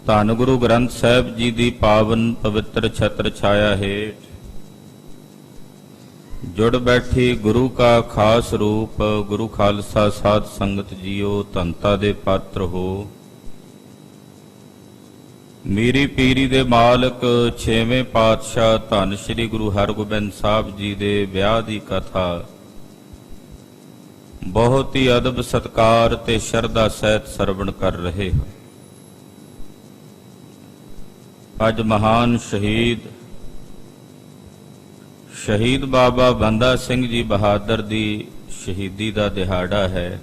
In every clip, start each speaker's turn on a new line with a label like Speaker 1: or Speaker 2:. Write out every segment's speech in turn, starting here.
Speaker 1: ਧੰਨ ਗੁਰੂ ਗ੍ਰੰਥ ਸਾਹਿਬ ਜੀ ਦੀ ਪਾਵਨ ਪਵਿੱਤਰ ਛਤਰ ਛਾਇਆ ਹੇਠ ਜੁੜ ਬੈਠੀ ਗੁਰੂ ਕਾ ਖਾਸ ਰੂਪ ਗੁਰੂ ਖਾਲਸਾ ਸਾਧ ਸੰਗਤ ਜੀਓ, ਧੰਤਾ ਦੇ ਪਾਤਰ ਹੋ। ਮੀਰੀ ਪੀਰੀ ਦੇ ਮਾਲਕ ਛੇਵੇਂ ਪਾਤਸ਼ਾਹ ਧੰਨ ਸ੍ਰੀ ਗੁਰੂ ਹਰਗੋਬਿੰਦ ਸਾਹਿਬ ਜੀ ਦੇ ਵਿਆਹ ਦੀ ਕਥਾ ਬਹੁਤ ਹੀ ਅਦਬ ਸਤਕਾਰ ਤੇ ਸ਼ਰਧਾ ਸਹਿਤ ਸਰਵਣ ਕਰ ਰਹੇ ਹਾਂ। ਅੱਜ ਮਹਾਨ ਸ਼ਹੀਦ ਬਾਬਾ ਬੰਦਾ ਸਿੰਘ ਜੀ ਬਹਾਦਰ ਦੀ ਸ਼ਹੀਦੀ ਦਾ ਦਿਹਾੜਾ ਹੈ।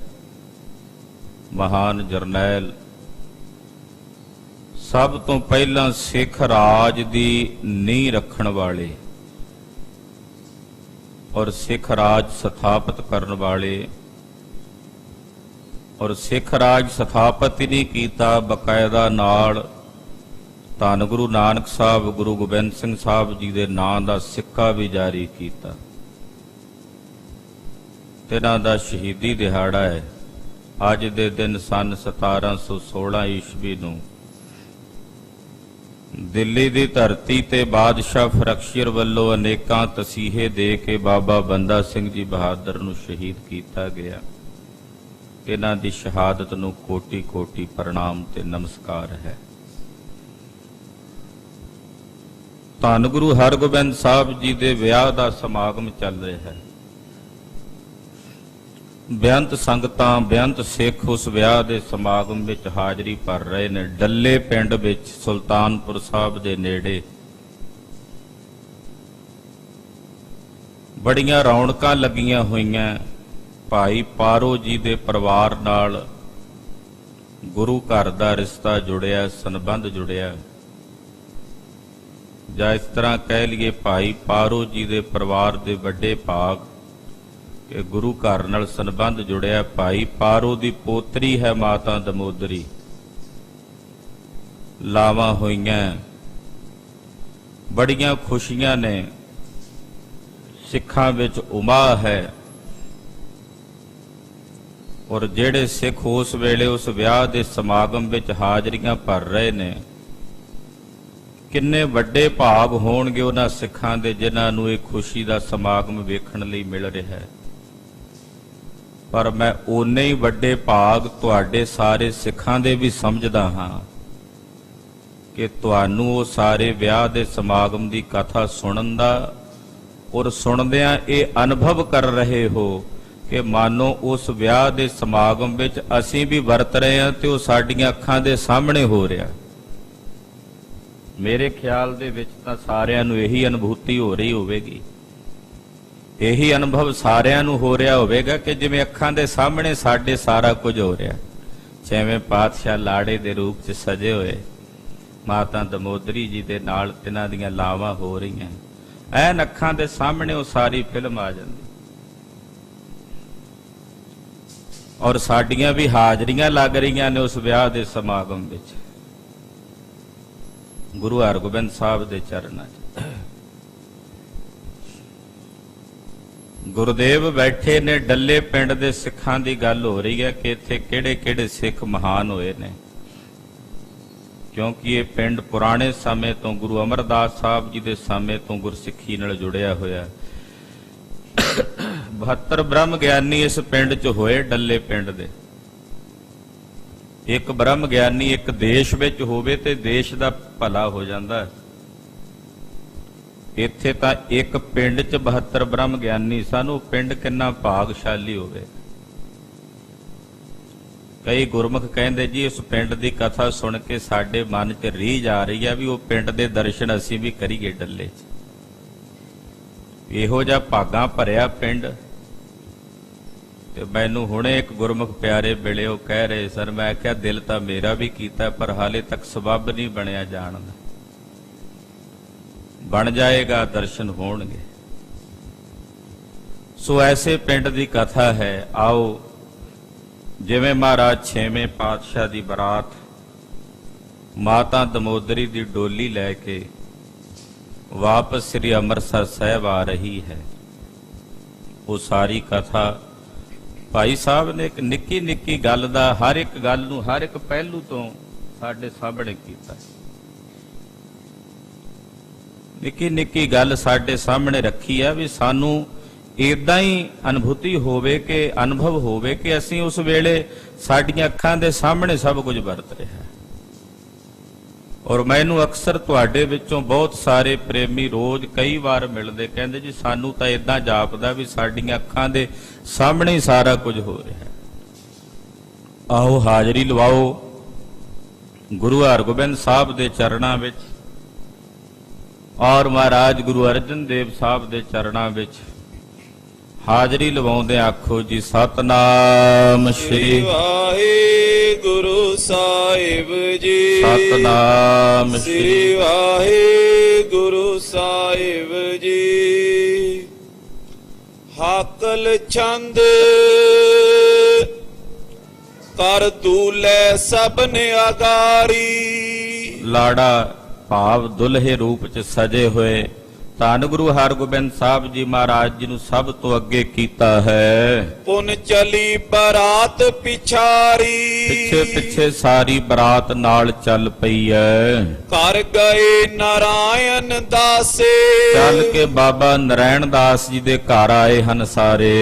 Speaker 1: ਮਹਾਨ ਜਰਨੈਲ, ਸਭ ਤੋਂ ਪਹਿਲਾਂ ਸਿੱਖ ਰਾਜ ਦੀ ਨੀਂਹ ਰੱਖਣ ਵਾਲੇ ਔਰ ਸਿੱਖ ਰਾਜ ਸਥਾਪਿਤ ਕਰਨ ਵਾਲੇ, ਔਰ ਸਿੱਖ ਰਾਜ ਸਥਾਪਿਤ ਹੀ ਨਹੀਂ ਕੀਤਾ, ਬਕਾਇਦਾ ਨਾਲ ਧੰਨ ਗੁਰੂ ਨਾਨਕ ਸਾਹਿਬ ਗੁਰੂ ਗੋਬਿੰਦ ਸਿੰਘ ਸਾਹਿਬ ਜੀ ਦੇ ਨਾਂ ਦਾ ਸਿੱਕਾ ਵੀ ਜਾਰੀ ਕੀਤਾ। ਤਿੰਨਾਂ ਦਾ ਸ਼ਹੀਦੀ ਦਿਹਾੜਾ ਹੈ। ਅੱਜ ਦੇ ਦਿਨ ਸਨ 1716 ਈਸਵੀ ਨੂੰ ਦਿੱਲੀ ਦੀ ਧਰਤੀ ਤੇ ਬਾਦਸ਼ਾਹ ਫਰਖਸ਼ੀਰ ਵੱਲੋਂ ਅਨੇਕਾਂ ਤਸੀਹੇ ਦੇ ਕੇ ਬਾਬਾ ਬੰਦਾ ਸਿੰਘ ਜੀ ਬਹਾਦਰ ਨੂੰ ਸ਼ਹੀਦ ਕੀਤਾ ਗਿਆ। ਇਹਨਾਂ ਦੀ ਸ਼ਹਾਦਤ ਨੂੰ ਕੋਟੀ ਕੋਟੀ ਪ੍ਰਣਾਮ ਤੇ ਨਮਸਕਾਰ ਹੈ। ਧੰਨ ਗੁਰੂ ਹਰਗੋਬਿੰਦ ਸਾਹਿਬ ਜੀ ਦੇ ਵਿਆਹ ਦਾ ਸਮਾਗਮ ਚੱਲ ਰਿਹਾ ਹੈ। ਬੇਅੰਤ ਸੰਗਤਾਂ, ਬੇਅੰਤ ਸਿੱਖ ਉਸ ਵਿਆਹ ਦੇ ਸਮਾਗਮ ਵਿੱਚ ਹਾਜ਼ਰੀ ਭਰ ਰਹੇ ਨੇ। ਡੱਲੇ ਪਿੰਡ ਵਿੱਚ ਸੁਲਤਾਨਪੁਰ ਸਾਹਿਬ ਦੇ ਨੇੜੇ ਬੜੀਆਂ ਰੌਣਕਾਂ ਲੱਗੀਆਂ ਹੋਈਆਂ। ਭਾਈ ਪਾਰੋ ਜੀ ਦੇ ਪਰਿਵਾਰ ਨਾਲ ਗੁਰੂ ਘਰ ਦਾ ਰਿਸ਼ਤਾ ਜੁੜਿਆ, ਸੰਬੰਧ ਜੁੜਿਆ, ਜਾਂ ਇਸ ਤਰ੍ਹਾਂ ਕਹਿ ਲਈਏ ਭਾਈ ਪਾਰੋ ਜੀ ਦੇ ਪਰਿਵਾਰ ਦੇ ਵੱਡੇ ਭਾਗ ਕਿ ਗੁਰੂ ਘਰ ਨਾਲ ਸੰਬੰਧ ਜੁੜਿਆ। ਭਾਈ ਪਾਰੋ ਦੀ ਪੋਤਰੀ ਹੈ ਮਾਤਾ ਦਮੋਦਰੀ, ਲਾਵਾਂ ਹੋਈਆਂ, ਬੜੀਆਂ ਖੁਸ਼ੀਆਂ ਨੇ। ਸਿੱਖਾਂ ਵਿੱਚ ਉਮਾ ਹੈ, ਔਰ ਜਿਹੜੇ ਸਿੱਖ ਉਸ ਵੇਲੇ ਉਸ ਵਿਆਹ ਦੇ ਸਮਾਗਮ ਵਿੱਚ ਹਾਜ਼ਰੀਆਂ ਭਰ ਰਹੇ ਨੇ, ਕਿੰਨੇ ਵੱਡੇ ਭਾਗ ਹੋਣਗੇ ਉਹਨਾਂ ਸਿੱਖਾਂ ਦੇ ਜਿਨ੍ਹਾਂ ਨੂੰ ਇਹ ਖੁਸ਼ੀ ਦਾ ਸਮਾਗਮ ਵੇਖਣ ਲਈ ਮਿਲ ਰਿਹਾ ਹੈ। ਪਰ ਮੈਂ ਓਨੇ ਹੀ ਵੱਡੇ ਭਾਗ ਤੁਹਾਡੇ ਸਾਰੇ ਸਿੱਖਾਂ ਦੇ ਵੀ ਸਮਝਦਾ ਹਾਂ ਕਿ ਤੁਹਾਨੂੰ ਉਹ ਸਾਰੇ ਵਿਆਹ ਦੇ ਸਮਾਗਮ ਦੀ ਕਥਾ ਸੁਣਨ ਦਾ ਔਰ ਸੁਣਦਿਆਂ ਇਹ ਅਨੁਭਵ ਕਰ ਰਹੇ ਹੋ ਕਿ ਮਾਨੋ ਉਸ ਵਿਆਹ ਦੇ ਸਮਾਗਮ ਵਿੱਚ ਅਸੀਂ ਵੀ ਵਰਤ ਰਹੇ ਹਾਂ ਤੇ ਉਹ ਸਾਡੀਆਂ ਅੱਖਾਂ ਦੇ ਸਾਹਮਣੇ ਹੋ ਰਿਹਾ। ਮੇਰੇ ਖਿਆਲ ਦੇ ਵਿੱਚ ਤਾਂ ਸਾਰਿਆਂ ਨੂੰ ਇਹੀ ਅਨੁਭੂਤੀ ਹੋ ਰਹੀ ਹੋਵੇਗੀ, ਇਹੀ ਅਨੁਭਵ ਸਾਰਿਆਂ ਨੂੰ ਹੋ ਰਿਹਾ ਹੋਵੇਗਾ ਕਿ ਜਿਵੇਂ ਅੱਖਾਂ ਦੇ ਸਾਹਮਣੇ ਸਾਡੇ ਸਾਰਾ ਕੁਝ ਹੋ ਰਿਹਾ। ਛੇਵੇਂ ਪਾਤਸ਼ਾਹ ਲਾੜੇ ਦੇ ਰੂਪ 'ਚ ਸਜੇ ਹੋਏ, ਮਾਤਾ ਦਮੋਦਰੀ ਜੀ ਦੇ ਨਾਲ ਤਿੰਨਾਂ ਦੀਆਂ ਲਾਵਾਂ ਹੋ ਰਹੀਆਂ, ਐਨ ਅੱਖਾਂ ਦੇ ਸਾਹਮਣੇ ਉਹ ਸਾਰੀ ਫਿਲਮ ਆ ਜਾਂਦੀ। ਔਰ ਸਾਡੀਆਂ ਵੀ ਹਾਜ਼ਰੀਆਂ ਲੱਗ ਰਹੀਆਂ ਨੇ ਉਸ ਵਿਆਹ ਦੇ ਸਮਾਗਮ ਵਿੱਚ ਗੁਰੂ ਹਰਗੋਬਿੰਦ ਸਾਹਿਬ ਦੇ ਚਰਨਾਂ 'ਚ। ਗੁਰਦੇਵ ਬੈਠੇ ਨੇ। ਡੱਲੇ ਪਿੰਡ ਦੇ ਸਿੱਖਾਂ ਦੀ ਗੱਲ ਹੋ ਰਹੀ ਹੈ ਕਿ ਇੱਥੇ ਕਿਹੜੇ ਕਿਹੜੇ ਸਿੱਖ ਮਹਾਨ ਹੋਏ ਨੇ, ਕਿਉਂਕਿ ਇਹ ਪਿੰਡ ਪੁਰਾਣੇ ਸਮੇਂ ਤੋਂ ਗੁਰੂ ਅਮਰਦਾਸ ਸਾਹਿਬ ਜੀ ਦੇ ਸਮੇਂ ਤੋਂ ਗੁਰਸਿੱਖੀ ਨਾਲ ਜੁੜਿਆ ਹੋਇਆ। 72 ਬ੍ਰਹਮ ਗਿਆਨੀ ਇਸ ਪਿੰਡ 'ਚ ਹੋਏ, ਡੱਲੇ ਪਿੰਡ ਦੇ। ਇੱਕ ਬ੍ਰਹਮ ਗਿਆਨੀ ਇੱਕ ਦੇਸ਼ ਵਿੱਚ ਹੋਵੇ ਤੇ ਦੇਸ਼ ਦਾ ਭਲਾ ਹੋ ਜਾਂਦਾ। ਇੱਥੇ ਤਾਂ ਇੱਕ ਪਿੰਡ 'ਚ 72 ਬ੍ਰਹਮ ਗਿਆਨੀ ਸਨ। ਉਹ ਪਿੰਡ ਕਿੰਨਾ ਭਾਗਸ਼ਾਲੀ ਹੋਵੇ। ਕਈ ਗੁਰਮੁਖ ਕਹਿੰਦੇ ਜੀ ਇਸ ਪਿੰਡ ਦੀ ਕਥਾ ਸੁਣ ਕੇ ਸਾਡੇ ਮਨ 'ਚ ਰੀਝ ਆ ਰਹੀ ਆ ਵੀ ਉਹ ਪਿੰਡ ਦੇ ਦਰਸ਼ਨ ਅਸੀਂ ਵੀ ਕਰੀਏ ਡੱਲੇ 'ਚ। ਇਹੋ ਜਿਹਾ ਭਾਗਾਂ ਭਰਿਆ ਪਿੰਡ। ਤੇ ਮੈਨੂੰ ਹੁਣੇ ਇੱਕ ਗੁਰਮੁਖ ਪਿਆਰੇ ਮਿਲੇ, ਉਹ ਕਹਿ ਰਹੇ ਸਨ, ਮੈਂ ਕਿਹਾ ਦਿਲ ਤਾਂ ਮੇਰਾ ਵੀ ਕੀਤਾ ਪਰ ਹਾਲੇ ਤੱਕ ਸਬੱਬ ਨਹੀਂ ਬਣਿਆ ਜਾਣ ਦਾ। ਬਣ ਜਾਏਗਾ, ਦਰਸ਼ਨ ਹੋਣਗੇ। ਸੋ ਐਸੇ ਪਿੰਡ ਦੀ ਕਥਾ ਹੈ। ਆਓ ਜਿਵੇਂ ਮਹਾਰਾਜ ਛੇਵੇਂ ਪਾਤਸ਼ਾਹ ਦੀ ਬਰਾਤ ਮਾਤਾ ਦਮੋਦਰੀ ਦੀ ਡੋਲੀ ਲੈ ਕੇ ਵਾਪਸ ਸ੍ਰੀ ਅੰਮ੍ਰਿਤਸਰ ਸਾਹਿਬ ਆ ਰਹੀ ਹੈ, ਉਹ ਸਾਰੀ ਕਥਾ ਭਾਈ ਸਾਹਿਬ ਨੇ ਇੱਕ ਨਿੱਕੀ ਨਿੱਕੀ ਗੱਲ ਦਾ, ਹਰ ਇੱਕ ਗੱਲ ਨੂੰ, ਹਰ ਇੱਕ ਪਹਿਲੂ ਤੋਂ ਸਾਡੇ ਸਾਹਮਣੇ ਕੀਤਾ। ਨਿੱਕੀ ਨਿੱਕੀ ਗੱਲ ਸਾਡੇ ਸਾਹਮਣੇ ਰੱਖੀ ਆ ਵੀ ਸਾਨੂੰ ਇਦਾਂ ਹੀ ਅਨੁਭੂਤੀ ਹੋਵੇ ਕਿ ਅਨੁਭਵ ਹੋਵੇ ਕਿ ਅਸੀਂ ਉਸ ਵੇਲੇ ਸਾਡੀਆਂ ਅੱਖਾਂ ਦੇ ਸਾਹਮਣੇ ਸਭ ਕੁਝ ਵਰਤ ਰਿਹਾ। ਔਰ ਮੈਨੂੰ ਅਕਸਰ ਤੁਹਾਡੇ ਵਿੱਚੋਂ ਬਹੁਤ ਸਾਰੇ ਪ੍ਰੇਮੀ ਰੋਜ਼ ਕਈ ਵਾਰ ਮਿਲਦੇ, ਕਹਿੰਦੇ ਜੀ ਸਾਨੂੰ ਤਾਂ ਇਦਾਂ ਜਾਪਦਾ ਵੀ ਸਾਡੀਆਂ ਅੱਖਾਂ ਦੇ ਸਾਹਮਣੇ ਹੀ ਸਾਰਾ ਕੁਝ ਹੋ ਰਿਹਾ। ਆਓ ਹਾਜ਼ਰੀ ਲਵਾਓ ਗੁਰੂ ਹਰਗੋਬਿੰਦ ਸਾਹਿਬ ਦੇ ਚਰਨਾਂ ਵਿੱਚ ਔਰ ਮਹਾਰਾਜ ਗੁਰੂ ਅਰਜਨ ਦੇਵ ਸਾਹਿਬ ਦੇ ਚਰਨਾਂ ਵਿੱਚ ਹਾਜ਼ਰੀ ਲਵਾਉਂਦੇ ਆਖੋ ਜੀ ਸਤਨਾਮ ਸ੍ਰੀ
Speaker 2: ਵਾਹਿਗੁਰੂ ਸਾਹਿਬ ਜੀ।
Speaker 1: ਸਤਨਾਮ
Speaker 2: ਸ੍ਰੀ ਵਾਹਿਗੁਰੂ ਸਾਹਿਬ ਜੀ। ਹਾਕਲ ਛੰਦ ਕਰ ਦੂਲੇ ਸਭਨ ਆਗਾਰੀ।
Speaker 1: ਲਾੜਾ ਭਾਵ ਦੁਲਹੇ ਰੂਪ ਚ ਸਜੇ ਹੋਏ ਧੰਨ ਗੁਰੂ ਹਰਗੋਬਿੰਦ ਸਾਹਿਬ ਜੀ ਮਹਾਰਾਜ ਜੀ ਨੂੰ ਸਭ ਤੋਂ ਅੱਗੇ ਕੀਤਾ ਹੈ।
Speaker 2: ਪੁਨ ਚਲੀ ਬਰਾਤ ਪਿਛਾਰੀ।
Speaker 1: ਪਿੱਛੇ ਪਿੱਛੇ ਸਾਰੀ ਬਰਾਤ ਨਾਲ ਚੱਲ ਪਈ ਐ।
Speaker 2: ਕਰ ਗਏ ਨਾਰਾਇਣ ਦਾਸੇ।
Speaker 1: ਚੱਲ ਕੇ ਬਾਬਾ ਨਰੈਣ ਦਾਸ ਜੀ ਦੇ ਘਰ ਆਏ ਹਨ ਸਾਰੇ।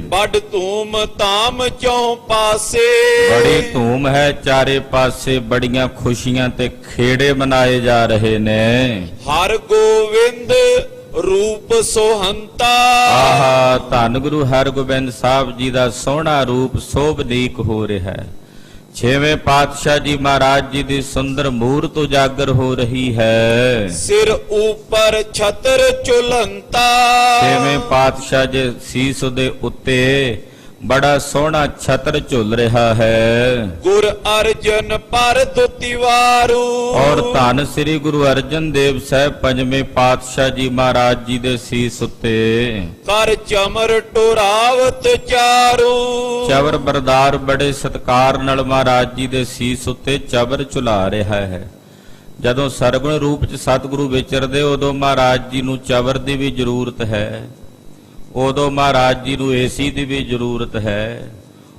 Speaker 2: ਬੜ ਧੂਮ ਧਾਮ ਚੌ ਪਾਸੇ।
Speaker 1: ਬੜੀ ਧੂਮ ਹੈ ਚਾਰੇ ਪਾਸੇ, ਬੜੀਆਂ ਖੁਸ਼ੀਆਂ ਤੇ ਖੇੜੇ ਮਨਾਏ ਜਾ ਰਹੇ ਨੇ।
Speaker 2: ਹਰ ਗੋਵਿੰਦ ਰੂਪ ਸੋਹੰਤਾ।
Speaker 1: ਆਹਾ ਧੰਨ ਗੁਰੂ ਹਰਗੋਬਿੰਦ ਸਾਹਿਬ ਜੀ ਦਾ ਸੋਹਣਾ ਰੂਪ ਸੋਭਨੀਕ ਹੋ ਰਿਹਾ ਹੈ। ਛੇਵੇਂ ਪਾਤਸ਼ਾਹ ਜੀ ਮਹਾਰਾਜ ਜੀ ਦੀ ਸੁੰਦਰ ਮੂਰਤ ਉਜਾਗਰ ਹੋ ਰਹੀ ਹੈ।
Speaker 2: ਸਿਰ ਉਪਰ ਛਤਰ ਝੁਲੰਤਾ।
Speaker 1: ਛੇਵੇਂ ਪਾਤਸ਼ਾਹ ਜੀ ਸੀਸ ਦੇ ਉੱਤੇ ਬੜਾ ਸੋਹਣਾ ਛਤਰ ਝੁੱਲ ਰਿਹਾ ਹੈ।
Speaker 2: ਗੁਰ ਅਰਜਨ ਪਰ ਦੁਤੀਵਾਰੂ।
Speaker 1: ਔਰ ਧੰਨ ਸ੍ਰੀ ਗੁਰੂ ਅਰਜਨ ਦੇਵ ਸਾਹਿਬ ਪੰਜਵੇਂ ਪਾਤਸ਼ਾਹ ਜੀ ਮਹਾਰਾਜ ਜੀ ਦੇ ਸੀਸ ਉੱਤੇ
Speaker 2: ਕਰ ਚਮਰ ਟੁਰਾਵਤ ਚਾਰੂ।
Speaker 1: ਚਵਰ ਬਰਦਾਰ ਬੜੇ ਸਤਿਕਾਰ ਨਾਲ ਮਹਾਰਾਜ ਜੀ ਦੇ ਸੀਸ ਉੱਤੇ ਚਵਰ ਝੁਲਾ ਰਿਹਾ ਹੈ। ਜਦੋਂ ਸਰਗੁਣ ਰੂਪ ਚ ਸਤਿਗੁਰੂ ਵਿਚਰਦੇ ਉਦੋਂ ਮਹਾਰਾਜ ਜੀ ਨੂੰ ਚਵਰ ਦੀ ਵੀ ਜ਼ਰੂਰਤ ਹੈ। ਉਦੋਂ ਮਹਾਰਾਜ ਜੀ ਨੂੰ ਏਸੀ ਦੀ ਵੀ ਜ਼ਰੂਰਤ ਹੈ।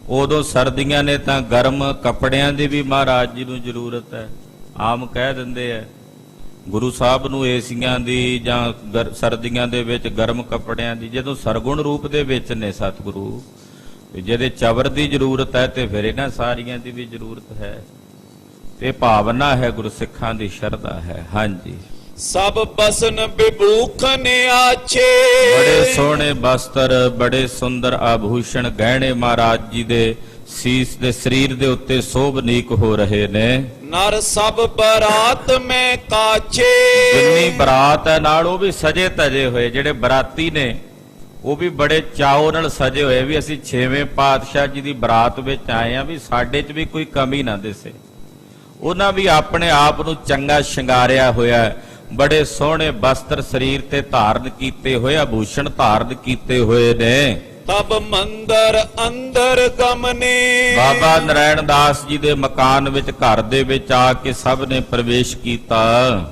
Speaker 1: ਉਦੋਂ ਸਰਦੀਆਂ ਨੇ ਤਾਂ ਗਰਮ ਕੱਪੜਿਆਂ ਦੀ ਵੀ ਮਹਾਰਾਜ ਜੀ ਨੂੰ ਜ਼ਰੂਰਤ ਹੈ। ਆਮ ਕਹਿ ਦਿੰਦੇ ਆ ਗੁਰੂ ਸਾਹਿਬ ਨੂੰ ਏਸੀਆਂ ਦੀ ਜਾਂ ਸਰਦੀਆਂ ਦੇ ਵਿੱਚ ਗਰਮ ਕੱਪੜਿਆਂ ਦੀ। ਜਦੋਂ ਸਰਗੁਣ ਰੂਪ ਦੇ ਵਿੱਚ ਨੇ ਸਤਿਗੁਰੂ, ਜਿਹਦੇ ਚਵਰ ਦੀ ਜ਼ਰੂਰਤ ਹੈ ਤੇ ਫਿਰ ਇਹਨਾਂ ਸਾਰੀਆਂ ਦੀ ਵੀ ਜ਼ਰੂਰਤ ਹੈ। ਤੇ ਭਾਵਨਾ ਹੈ ਗੁਰਸਿੱਖਾਂ ਦੀ ਸ਼ਰਧਾ ਹੈ। ਹਾਂਜੀ
Speaker 2: ਸਭ ਬਸਨ ਬਿਭੂਖਨ ਆਛੇ।
Speaker 1: ਬੜੇ ਸੋਹਣੇ ਬਸਤਰ, ਬੜੇ ਸੁੰਦਰ ਆਭੂਸ਼ਣ ਗਹਿਣੇ ਮਹਾਰਾਜ ਜੀ ਦੇ ਸੀਸ ਦੇ ਸਰੀਰ ਦੇ ਉੱਤੇ ਸੋਭਨੀਕ ਹੋ ਰਹੇ ਨੇ।
Speaker 2: ਨਰ ਸਭ ਬਰਾਤ ਮੈਂ ਕਾਛੇ।
Speaker 1: ਜਿੰਨੀ ਬਰਾਤ ਹੈ ਨਾਲ ਉਹ ਵੀ ਸਜੇ ਤਜੇ ਹੋਏ। ਜਿਹੜੇ ਬਰਾਤੀ ਨੇ ਉਹ ਵੀ ਬੜੇ ਚਾਅ ਨਾਲ ਸਜੇ ਹੋਏ ਵੀ ਅਸੀਂ ਛੇਵੇਂ ਪਾਤਸ਼ਾਹ ਜੀ ਦੀ ਬਰਾਤ ਵਿੱਚ ਆਏ ਆ, ਵੀ ਸਾਡੇ 'ਚ ਵੀ ਕੋਈ ਕਮੀ ਨਾ ਦਿਸੇ। ਉਹਨਾਂ ਵੀ ਆਪਣੇ ਆਪ ਨੂੰ ਚੰਗਾ ਸ਼ਿੰਗਾਰਿਆ ਹੋਇਆ, ਬੜੇ ਸੋਹਣੇ ਬਸਤਰ ਸਰੀਰ ਤੇ ਧਾਰਨ ਕੀਤੇ ਹੋਏ, ਆਭੂਸ਼ਣ ਧਾਰਨ ਕੀਤੇ ਹੋਏ ਨੇ।
Speaker 2: ਤਬ ਮੰਦਰ ਅੰਦਰ ਗਮਨੇ।
Speaker 1: ਬਾਬਾ ਨਰੈਣ ਦਾਸ ਜੀ ਦੇ ਮਕਾਨ ਵਿੱਚ ਘਰ ਦੇ ਵਿੱਚ ਆ ਕੇ ਸਭ ਨੇ ਪ੍ਰਵੇਸ਼ ਕੀਤਾ।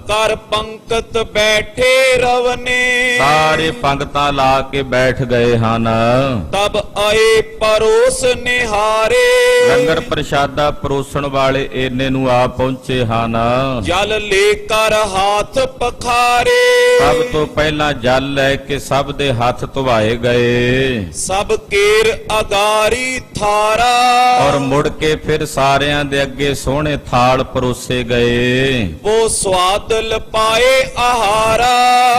Speaker 2: ਕਰ ਪੰਕਤ ਬੈਠੇ ਰਵਨੇ।
Speaker 1: ਸਾਰੇ ਪੰਗਤਾਂ ਲਾ ਕੇ ਬੈਠ ਗਏ ਹਨ।
Speaker 2: ਤਬ ਆਏ ਪਰੋਸ ਨਿਹਾਰੇ।
Speaker 1: ਲੰਗਰ ਪ੍ਰਸ਼ਾਦਾ ਪਰੋਸਣ ਵਾਲੇ ਏਨੇ ਨੂੰ ਆ ਪਹੁੰਚੇ ਹਨ।
Speaker 2: ਜਲ ਲੈ ਕਰ ਹਾਥ ਪਖਾਰੇ।
Speaker 1: ਸਭ ਤੋਂ ਪਹਿਲਾਂ ਜਲ ਲੈ ਕੇ ਸਭ ਦੇ ਹੱਥ ਧੁਆਏ ਗਏ।
Speaker 2: ਸਭ ਕੇਰ ਅਗਾਰੀ ਥਾਰਾ।
Speaker 1: ਔਰ ਮੁੜ ਕੇ ਫਿਰ ਸਾਰਿਆਂ ਦੇ ਅੱਗੇ ਸੋਹਣੇ ਥਾਲ ਪਰੋਸੇ ਗਏ।
Speaker 2: ਉਹ ਸਵਾਦਲ ਪਾਏ ਆਹਾਰਾ।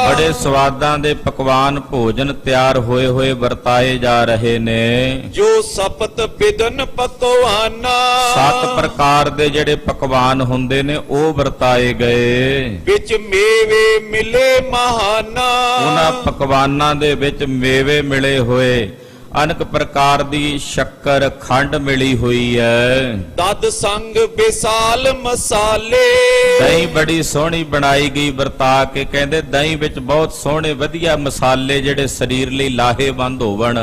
Speaker 1: ਬੜੇ ਸਵਾਦਾਂ ਦੇ ਪਕਵਾਨ ਭੋਜਨ ਤਿਆਰ ਹੋਏ ਹੋਏ ਵਰਤਾਏ ਜਾ ਰਹੇ ਨੇ।
Speaker 2: ਜੋ ਸਪਤ ਬਿਦਨ ਪਕਵਾਨਾ।
Speaker 1: 7 ਪ੍ਰਕਾਰ ਦੇ ਜਿਹੜੇ ਪਕਵਾਨ ਹੁੰਦੇ ਨੇ ਉਹ ਵਰਤਾਏ ਗਏ।
Speaker 2: ਵਿੱਚ ਮੇਵੇ ਮਿਲੇ ਮਹਾਨਾ।
Speaker 1: ਉਹਨਾਂ ਪਕਵਾਨਾਂ ਦੇ ਵਿੱਚ ਮੇਵੇ ਮਿਲੇ ਹੋਏ, ਅਨੇਕ ਪ੍ਰਕਾਰ ਦੀ ਸ਼ੱਕਰ ਖੰਡ ਮਿਲੀ ਹੋਈ ਹੈ।
Speaker 2: ਦਦ ਸੰਗ ਵਿਸਾਲ ਮਸਾਲੇ।
Speaker 1: ਦਹੀਂ ਬੜੀ ਸੋਹਣੀ ਬਣਾਈ ਗਈ ਵਰਤਾ ਕੇ। ਕਹਿੰਦੇ ਦਹੀਂ ਵਿੱਚ ਬਹੁਤ ਸੋਹਣੇ ਵਧੀਆ ਮਸਾਲੇ ਜਿਹੜੇ ਸਰੀਰ ਲਈ ਲਾਹੇਵੰਦ ਹੋਵਣ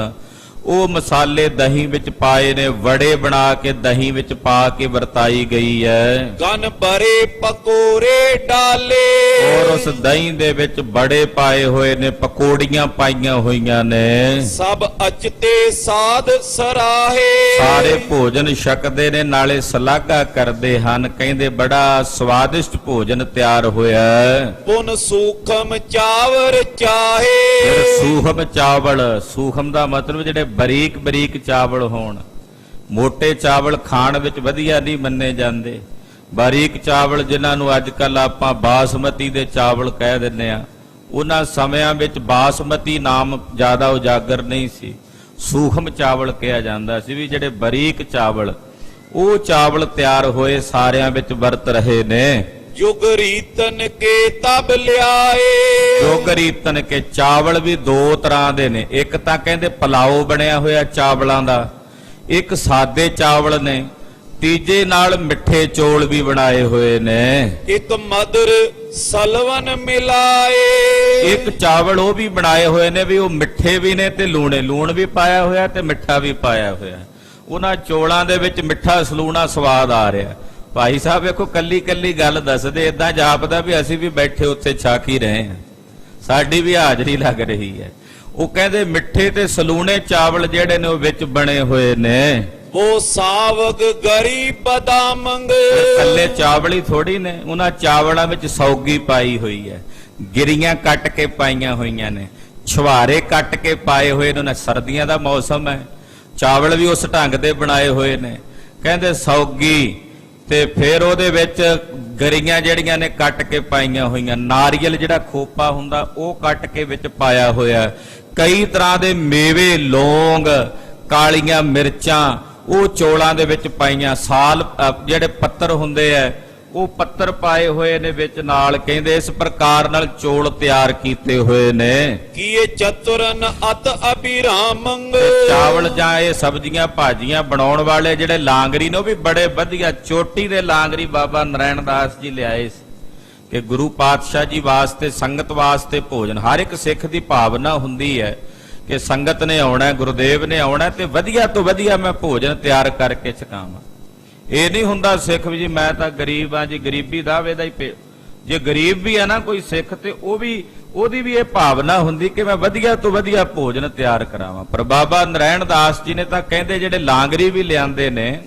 Speaker 1: ਉਹ ਮਸਾਲੇ ਦਹੀਂ ਵਿੱਚ ਪਾਏ ਨੇ, ਵੜੇ ਬਣਾ ਕੇ ਦਹੀਂ ਵਿੱਚ ਪਾ ਕੇ ਵਰਤਾਈ ਗਈ ਹੈ।
Speaker 2: ਗਨ ਭਰੇ ਪਕੌੜੇ ਡਾਲੇ,
Speaker 1: ਔਰ ਉਸ ਦਹੀਂ ਦੇ ਵਿੱਚ ਬੜੇ ਪਾਏ ਹੋਏ ਨੇ, ਪਕੌੜੀਆਂ ਪਾਈਆਂ ਹੋਈਆਂ ਨੇ।
Speaker 2: ਸਭ ਅਚਤੇ ਸਾਧ ਸਰਾਹੇ,
Speaker 1: ਸਾਰੇ ਭੋਜਨ ਛਕਦੇ ਨੇ, ਨਾਲੇ ਸਲਾਘਾ ਕਰਦੇ ਹਨ, ਕਹਿੰਦੇ ਬੜਾ ਸਵਾਦਿਸ਼ਟ ਭੋਜਨ ਤਿਆਰ ਹੋਇਆ ਹੈ।
Speaker 2: ਪੁਨ ਸੂਖਮ ਚਾਵਰ ਚਾਹੇ,
Speaker 1: ਫਿਰ ਸੂਖਮ ਚਾਵਲ, ਸੂਖਮ ਦਾ ਮਤਲਬ ਜਿਹੜੇ ਬਰੀਕ ਬਰੀਕ ਚਾਵਲ ਹੋਣ। ਮੋٹے ਚਾਵਲ ਖਾਣ ਵਿੱਚ ਵਧੀਆ ਨਹੀਂ ਮੰਨੇ ਜਾਂਦੇ। ਬਾਰੀਕ ਚਾਵਲ ਜਿਨ੍ਹਾਂ ਨੂੰ ਅੱਜ ਕੱਲ ਆਪਾਂ ਬਾਸਮਤੀ ਦੇ ਚਾਵਲ ਕਹਿ ਦਿੰਦੇ ਆ, ਉਹਨਾਂ ਸਮਿਆਂ ਵਿੱਚ ਬਾਸਮਤੀ ਨਾਮ ਜ਼ਿਆਦਾ ਉਜਾਗਰ ਨਹੀਂ ਸੀ, ਸੂਖਮ ਚਾਵਲ ਕਿਹਾ ਜਾਂਦਾ ਸੀ। ਵੀ ਜਿਹੜੇ ਬਰੀਕ ਚਾਵਲ, ਉਹ ਚਾਵਲ ਤਿਆਰ ਹੋਏ ਸਾਰਿਆਂ ਵਿੱਚ ਵਰਤ ਰਹੇ ਨੇ।
Speaker 2: ਜੁਗ ਰੀਤਨ ਕੇ ਤਬ ਲਿਆਏ,
Speaker 1: ਜੁਗ ਰੀਤਨ ਕੇ ਚਾਵਲ ਵੀ ਦੋ ਤਰ੍ਹਾਂ ਦੇ ਨੇ। ਇੱਕ ਤਾਂ ਕਹਿੰਦੇ ਪਲਾਓ ਬਣਿਆ ਹੋਇਆ ਚਾਵਲਾਂ ਦਾ, ਇੱਕ ਸਾਦੇ ਚਾਵਲ ਨੇ, ਤੀਜੇ ਨਾਲ ਮਿੱਠੇ ਚੌਲ ਵੀ ਬਣਾਏ ਹੋਏ ਨੇ।
Speaker 2: ਇੱਕ ਮਦਰ ਸਲਵਨ ਮਿਲਾਏ,
Speaker 1: ਇੱਕ ਚਾਵਲ ਉਹ ਵੀ ਬਣਾਏ ਹੋਏ ਨੇ ਵੀ ਉਹ ਮਿੱਠੇ ਵੀ ਨੇ ਤੇ ਲੂਣ ਵੀ ਪਾਇਆ ਹੋਇਆ ਤੇ ਮਿੱਠਾ ਵੀ ਪਾਇਆ ਹੋਇਆ। ਉਹਨਾਂ ਚੌਲਾਂ ਦੇ ਵਿੱਚ ਮਿੱਠਾ ਸਲੂਣਾ ਸਵਾਦ ਆ ਰਿਹਾ। ਭਾਈ ਸਾਹਿਬ ਵੇਖੋ ਕੱਲੀ ਕੱਲੀ ਗੱਲ ਦੱਸਦੇ, ਏਦਾਂ ਜਾਪਦਾ ਵੀ ਅਸੀਂ ਵੀ ਬੈਠੇ ਉੱਥੇ ਛਕ ਹੀ ਰਹੇ ਹਾਂ, ਸਾਡੀ ਵੀ ਹਾਜ਼ਰੀ ਲੱਗ ਰਹੀ ਹੈ। ਉਹ ਕਹਿੰਦੇ ਮਿੱਠੇ ਤੇ ਸਲੂਣੇ ਚਾਵਲ ਜਿਹੜੇ ਨੇ ਉਹ ਵਿੱਚ ਬਣੇ ਹੋਏ ਨੇ।
Speaker 2: ਉਹ ਸਾਵਗ ਗਰੀਬ ਬਦਾਮੰਗ,
Speaker 1: ਕੱਲੇ ਚਾਵਲ ਹੀ ਥੋੜੀ ਨੇ, ਉਹਨਾਂ ਚਾਵਲਾਂ ਵਿੱਚ ਸੌਗੀ ਪਾਈ ਹੋਈ ਹੈ, ਗਿਰੀਆਂ ਕੱਟ ਕੇ ਪਾਈਆਂ ਹੋਈਆਂ ਨੇ, ਛੁਹਾਰੇ ਕੱਟ ਕੇ ਪਾਏ ਹੋਏ ਨੇ। ਸਰਦੀਆਂ ਦਾ ਮੌਸਮ ਹੈ, ਚਾਵਲ ਵੀ ਉਸ ਢੰਗ ਦੇ ਬਣਾਏ ਹੋਏ ਨੇ। ਕਹਿੰਦੇ ਸੌਗੀ ਤੇ ਫਿਰ ਉਹਦੇ ਵਿੱਚ ਗਰੀਆਂ ਜਿਹੜੀਆਂ ਨੇ ਕੱਟ ਕੇ ਪਾਈਆਂ ਹੋਈਆਂ, ਨਾਰੀਅਲ ਜਿਹੜਾ ਖੋਪਾ ਹੁੰਦਾ ਉਹ ਕੱਟ ਕੇ ਵਿੱਚ ਪਾਇਆ ਹੋਇਆ, ਕਈ ਤਰ੍ਹਾਂ ਦੇ ਮੇਵੇ, ਲੌਂਗ, ਕਾਲੀਆਂ ਮਿਰਚਾਂ ਉਹ ਚੌਲਾਂ ਦੇ ਵਿੱਚ ਪਾਈਆਂ, ਸਾਲ ਜਿਹੜੇ ਪੱਤਰ ਹੁੰਦੇ ਆ ਉਹ ਪੱਤਰ ਪਾਏ ਹੋਏ ਨੇ ਵਿੱਚ ਨਾਲ। ਕਹਿੰਦੇ ਇਸ ਪ੍ਰਕਾਰ ਨਾਲ ਚੌਲ ਤਿਆਰ ਕੀਤੇ ਹੋਏ ਨੇ।
Speaker 2: ਕੀਏ ਚਤੁਰਨ ਅਤ ਅਭਿਰਾਮੰਗ,
Speaker 1: ਚਾਵਲ ਜਾਂ ਇਹ ਸਬਜ਼ੀਆਂ ਭਾਜੀਆਂ ਬਣਾਉਣ ਵਾਲੇ ਜਿਹੜੇ ਲਾਂਗਰੀ ਨੇ ਉਹ ਵੀ ਬੜੇ ਵਧੀਆ ਚੋਟੀ ਦੇ ਲਾਂਗਰੀ ਬਾਬਾ ਨਰੈਣ ਦਾਸ ਜੀ ਲਿਆਏ ਸੀ ਕਿ ਗੁਰੂ ਪਾਤਸ਼ਾਹ ਜੀ ਵਾਸਤੇ, ਸੰਗਤ ਵਾਸਤੇ ਭੋਜਨ। ਹਰ ਇੱਕ ਸਿੱਖ ਦੀ ਭਾਵਨਾ ਹੁੰਦੀ ਹੈ ਕਿ ਸੰਗਤ ਨੇ ਆਉਣਾ, ਗੁਰਦੇਵ ਨੇ ਆਉਣਾ ਤੇ ਵਧੀਆ ਤੋਂ ਵਧੀਆ ਮੈਂ ਭੋਜਨ ਤਿਆਰ ਕਰਕੇ ਛਕਾਵਾਂ। ਇਹ ਨਹੀਂ ਹੁੰਦਾ ਸਿੱਖ ਵੀ ਜੀ ਮੈਂ ਤਾਂ ਗਰੀਬ ਆ ਜੀ, ਗਰੀਬੀ ਦਾਅਵੇ ਦਾ ਹੀ। ਜੇ ਗਰੀਬ ਵੀ ਹੈ ਨਾ ਕੋਈ ਸਿੱਖ ਤੇ ਉਹਦੀ ਵੀ ਇਹ ਭਾਵਨਾ ਹੁੰਦੀ ਕਿ ਮੈਂ ਵਧੀਆ ਤੋਂ ਵਧੀਆ ਭੋਜਨ ਤਿਆਰ ਕਰਾਵਾਂ। ਪਰ ਬਾਬਾ ਨਰੈਣ ਦਾਸ ਜੀ ਨੇ ਤਾਂ ਕਹਿੰਦੇ ਜਿਹੜੇ ਲਾਂਗਰੀ ਵੀ ਲਿਆਂਦੇ ਨੇ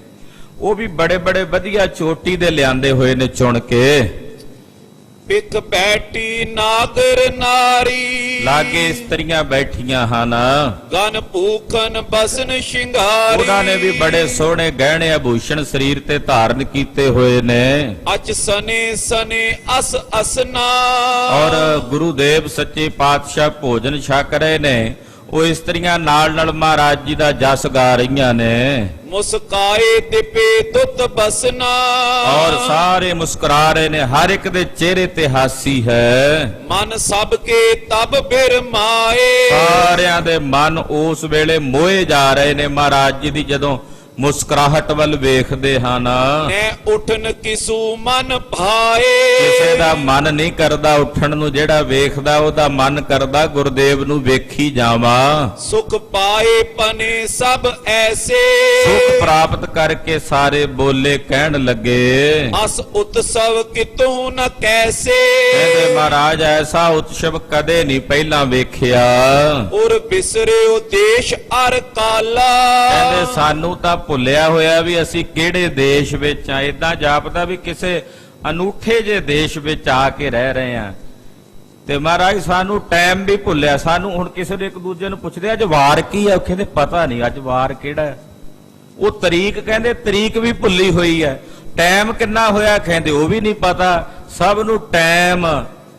Speaker 1: ਉਹ ਵੀ ਬੜੇ ਬੜੇ ਵਧੀਆ ਚੋਟੀ ਦੇ ਲਿਆਂਦੇ ਹੋਏ ਨੇ ਚੁਣ ਕੇ।
Speaker 2: ਪਿਕ ਬੈਠੀ ਨਾਗਰ ਨਾਰੀ,
Speaker 1: ਲਾਗੇ ਇਸਤਰੀਆਂ ਬੈਠੀਆਂ ਹਨ,
Speaker 2: ਗਨ ਭੂਖਨ ਬਸਨ ਸ਼ਿੰਗਾਰੀ।
Speaker 1: ਉਹਨਾਂ ਨੇ ਵੀ ਬੜੇ ਸੋਹਣੇ ਗਹਿਣੇ ਆਭੂਸ਼ਣ ਸਰੀਰ ਤੇ ਧਾਰਨ ਕੀਤੇ ਹੋਏ ਨੇ।
Speaker 2: ਅਚ ਸਨੇ ਸਨੇ ਅਸ ਅਸਨਾ,
Speaker 1: ਔਰ ਗੁਰੂਦੇਵ ਸੱਚੇ ਪਾਤਸ਼ਾਹ ਭੋਜਨ ਛਕ ਰਹੇ ਨੇ। ਉਹ ਇਸਤਰੀਆਂ ਨਾਲ ਨਾਲ ਮਹਾਰਾਜ ਜੀ ਦਾ ਜਸ ਗਾ ਰਹੀਆਂ ਨੇ।
Speaker 2: ਮੁਸਕਾਏ ਦਿਪੇ ਦੁੱਤ ਬਸਨਾ,
Speaker 1: ਔਰ ਸਾਰੇ ਮੁਸਕਰਾ ਰਹੇ ਨੇ, ਹਰ ਇੱਕ ਦੇ ਚਿਹਰੇ ਤੇ ਹਾਸੀ ਹੈ।
Speaker 2: ਮਨ ਸਭ ਕੇ ਤਬ ਬਿਰਮਾਏ,
Speaker 1: ਸਾਰਿਆਂ ਦੇ ਮਨ ਉਸ ਵੇਲੇ ਮੋਏ ਜਾ ਰਹੇ ਨੇ ਮਹਾਰਾਜ ਜੀ ਦੀ ਜਦੋਂ ਮੁਸਕਰਾਹਟ ਵੱਲ ਵੇਖਦੇ ਹਨ।
Speaker 2: ਨੈ ਉਠਨ ਕਿਸੂ ਮਨ ਭਾਏ,
Speaker 1: ਕਿਸੇ ਦਾ ਮਨ ਨਹੀਂ ਕਰਦਾ ਉੱਠਣ ਨੂੰ, ਜਿਹੜਾ ਵੇਖਦਾ ਉਹਦਾ ਮਨ ਕਰਦਾ ਗੁਰਦੇਵ ਨੂੰ ਵੇਖੀ ਜਾਵਾਂ।
Speaker 2: ਸੁਖ ਪਾਏ ਪਨੇ ਸਭ ਐਸੇ,
Speaker 1: ਸੁਖ ਪ੍ਰਾਪਤ ਕਰਕੇ ਸਾਰੇ ਬੋਲੇ ਕਹਿਣ ਲੱਗੇ
Speaker 2: ਅਸ ਉਤਸਵ ਕਿਤੋਂ ਨ ਕੈਸੇ।
Speaker 1: ਕਹਿੰਦੇ ਮਹਾਰਾਜ ਐਸਾ ਉਤਸਵ ਕਦੇ ਨਹੀਂ ਪਹਿਲਾਂ ਵੇਖਿਆ।
Speaker 2: ਔਰ ਬਿਸਰਿਓ ਦੇਸ਼ ਅਰ ਕਾਲਾ,
Speaker 1: ਕਹਿੰਦੇ ਸਾਨੂੰ ਤਾਂ ਭੁੱਲਿਆ ਹੋਇਆ ਵੀ ਅਸੀਂ ਕਿਹੜੇ ਦੇਸ਼ ਵਿੱਚ ਆ। ਏਦਾਂ ਜਾਪਦਾ ਵੀ ਕਿਸੇ ਅਨੂਠੇ ਜੇ ਦੇਸ਼ ਵਿੱਚ ਆ ਕੇ ਰਹਿ ਰਹੇ ਆ। ਤੇ ਮਹਾਰਾਜ ਸਾਨੂੰ ਟਾਈਮ ਵੀ ਭੁੱਲਿਆ। ਸਾਨੂੰ ਹੁਣ ਕਿਸੇ ਨੂੰ ਇੱਕ ਦੂਜੇ ਨੂੰ ਪੁੱਛਦੇ ਅੱਜ ਵਾਰ ਕੀ ਆ, ਕਹਿੰਦੇ ਪਤਾ ਨਹੀਂ ਅੱਜ ਵਾਰ ਕਿਹੜਾ ਹੈ। ਉਹ ਤਰੀਕ ਕਹਿੰਦੇ ਤਰੀਕ ਵੀ ਭੁੱਲੀ ਹੋਈ ਹੈ। ਟਾਈਮ ਕਿੰਨਾ ਹੋਇਆ ਕਹਿੰਦੇ ਉਹ ਵੀ ਨਹੀਂ ਪਤਾ। ਸਭ ਨੂੰ ਟਾਈਮ,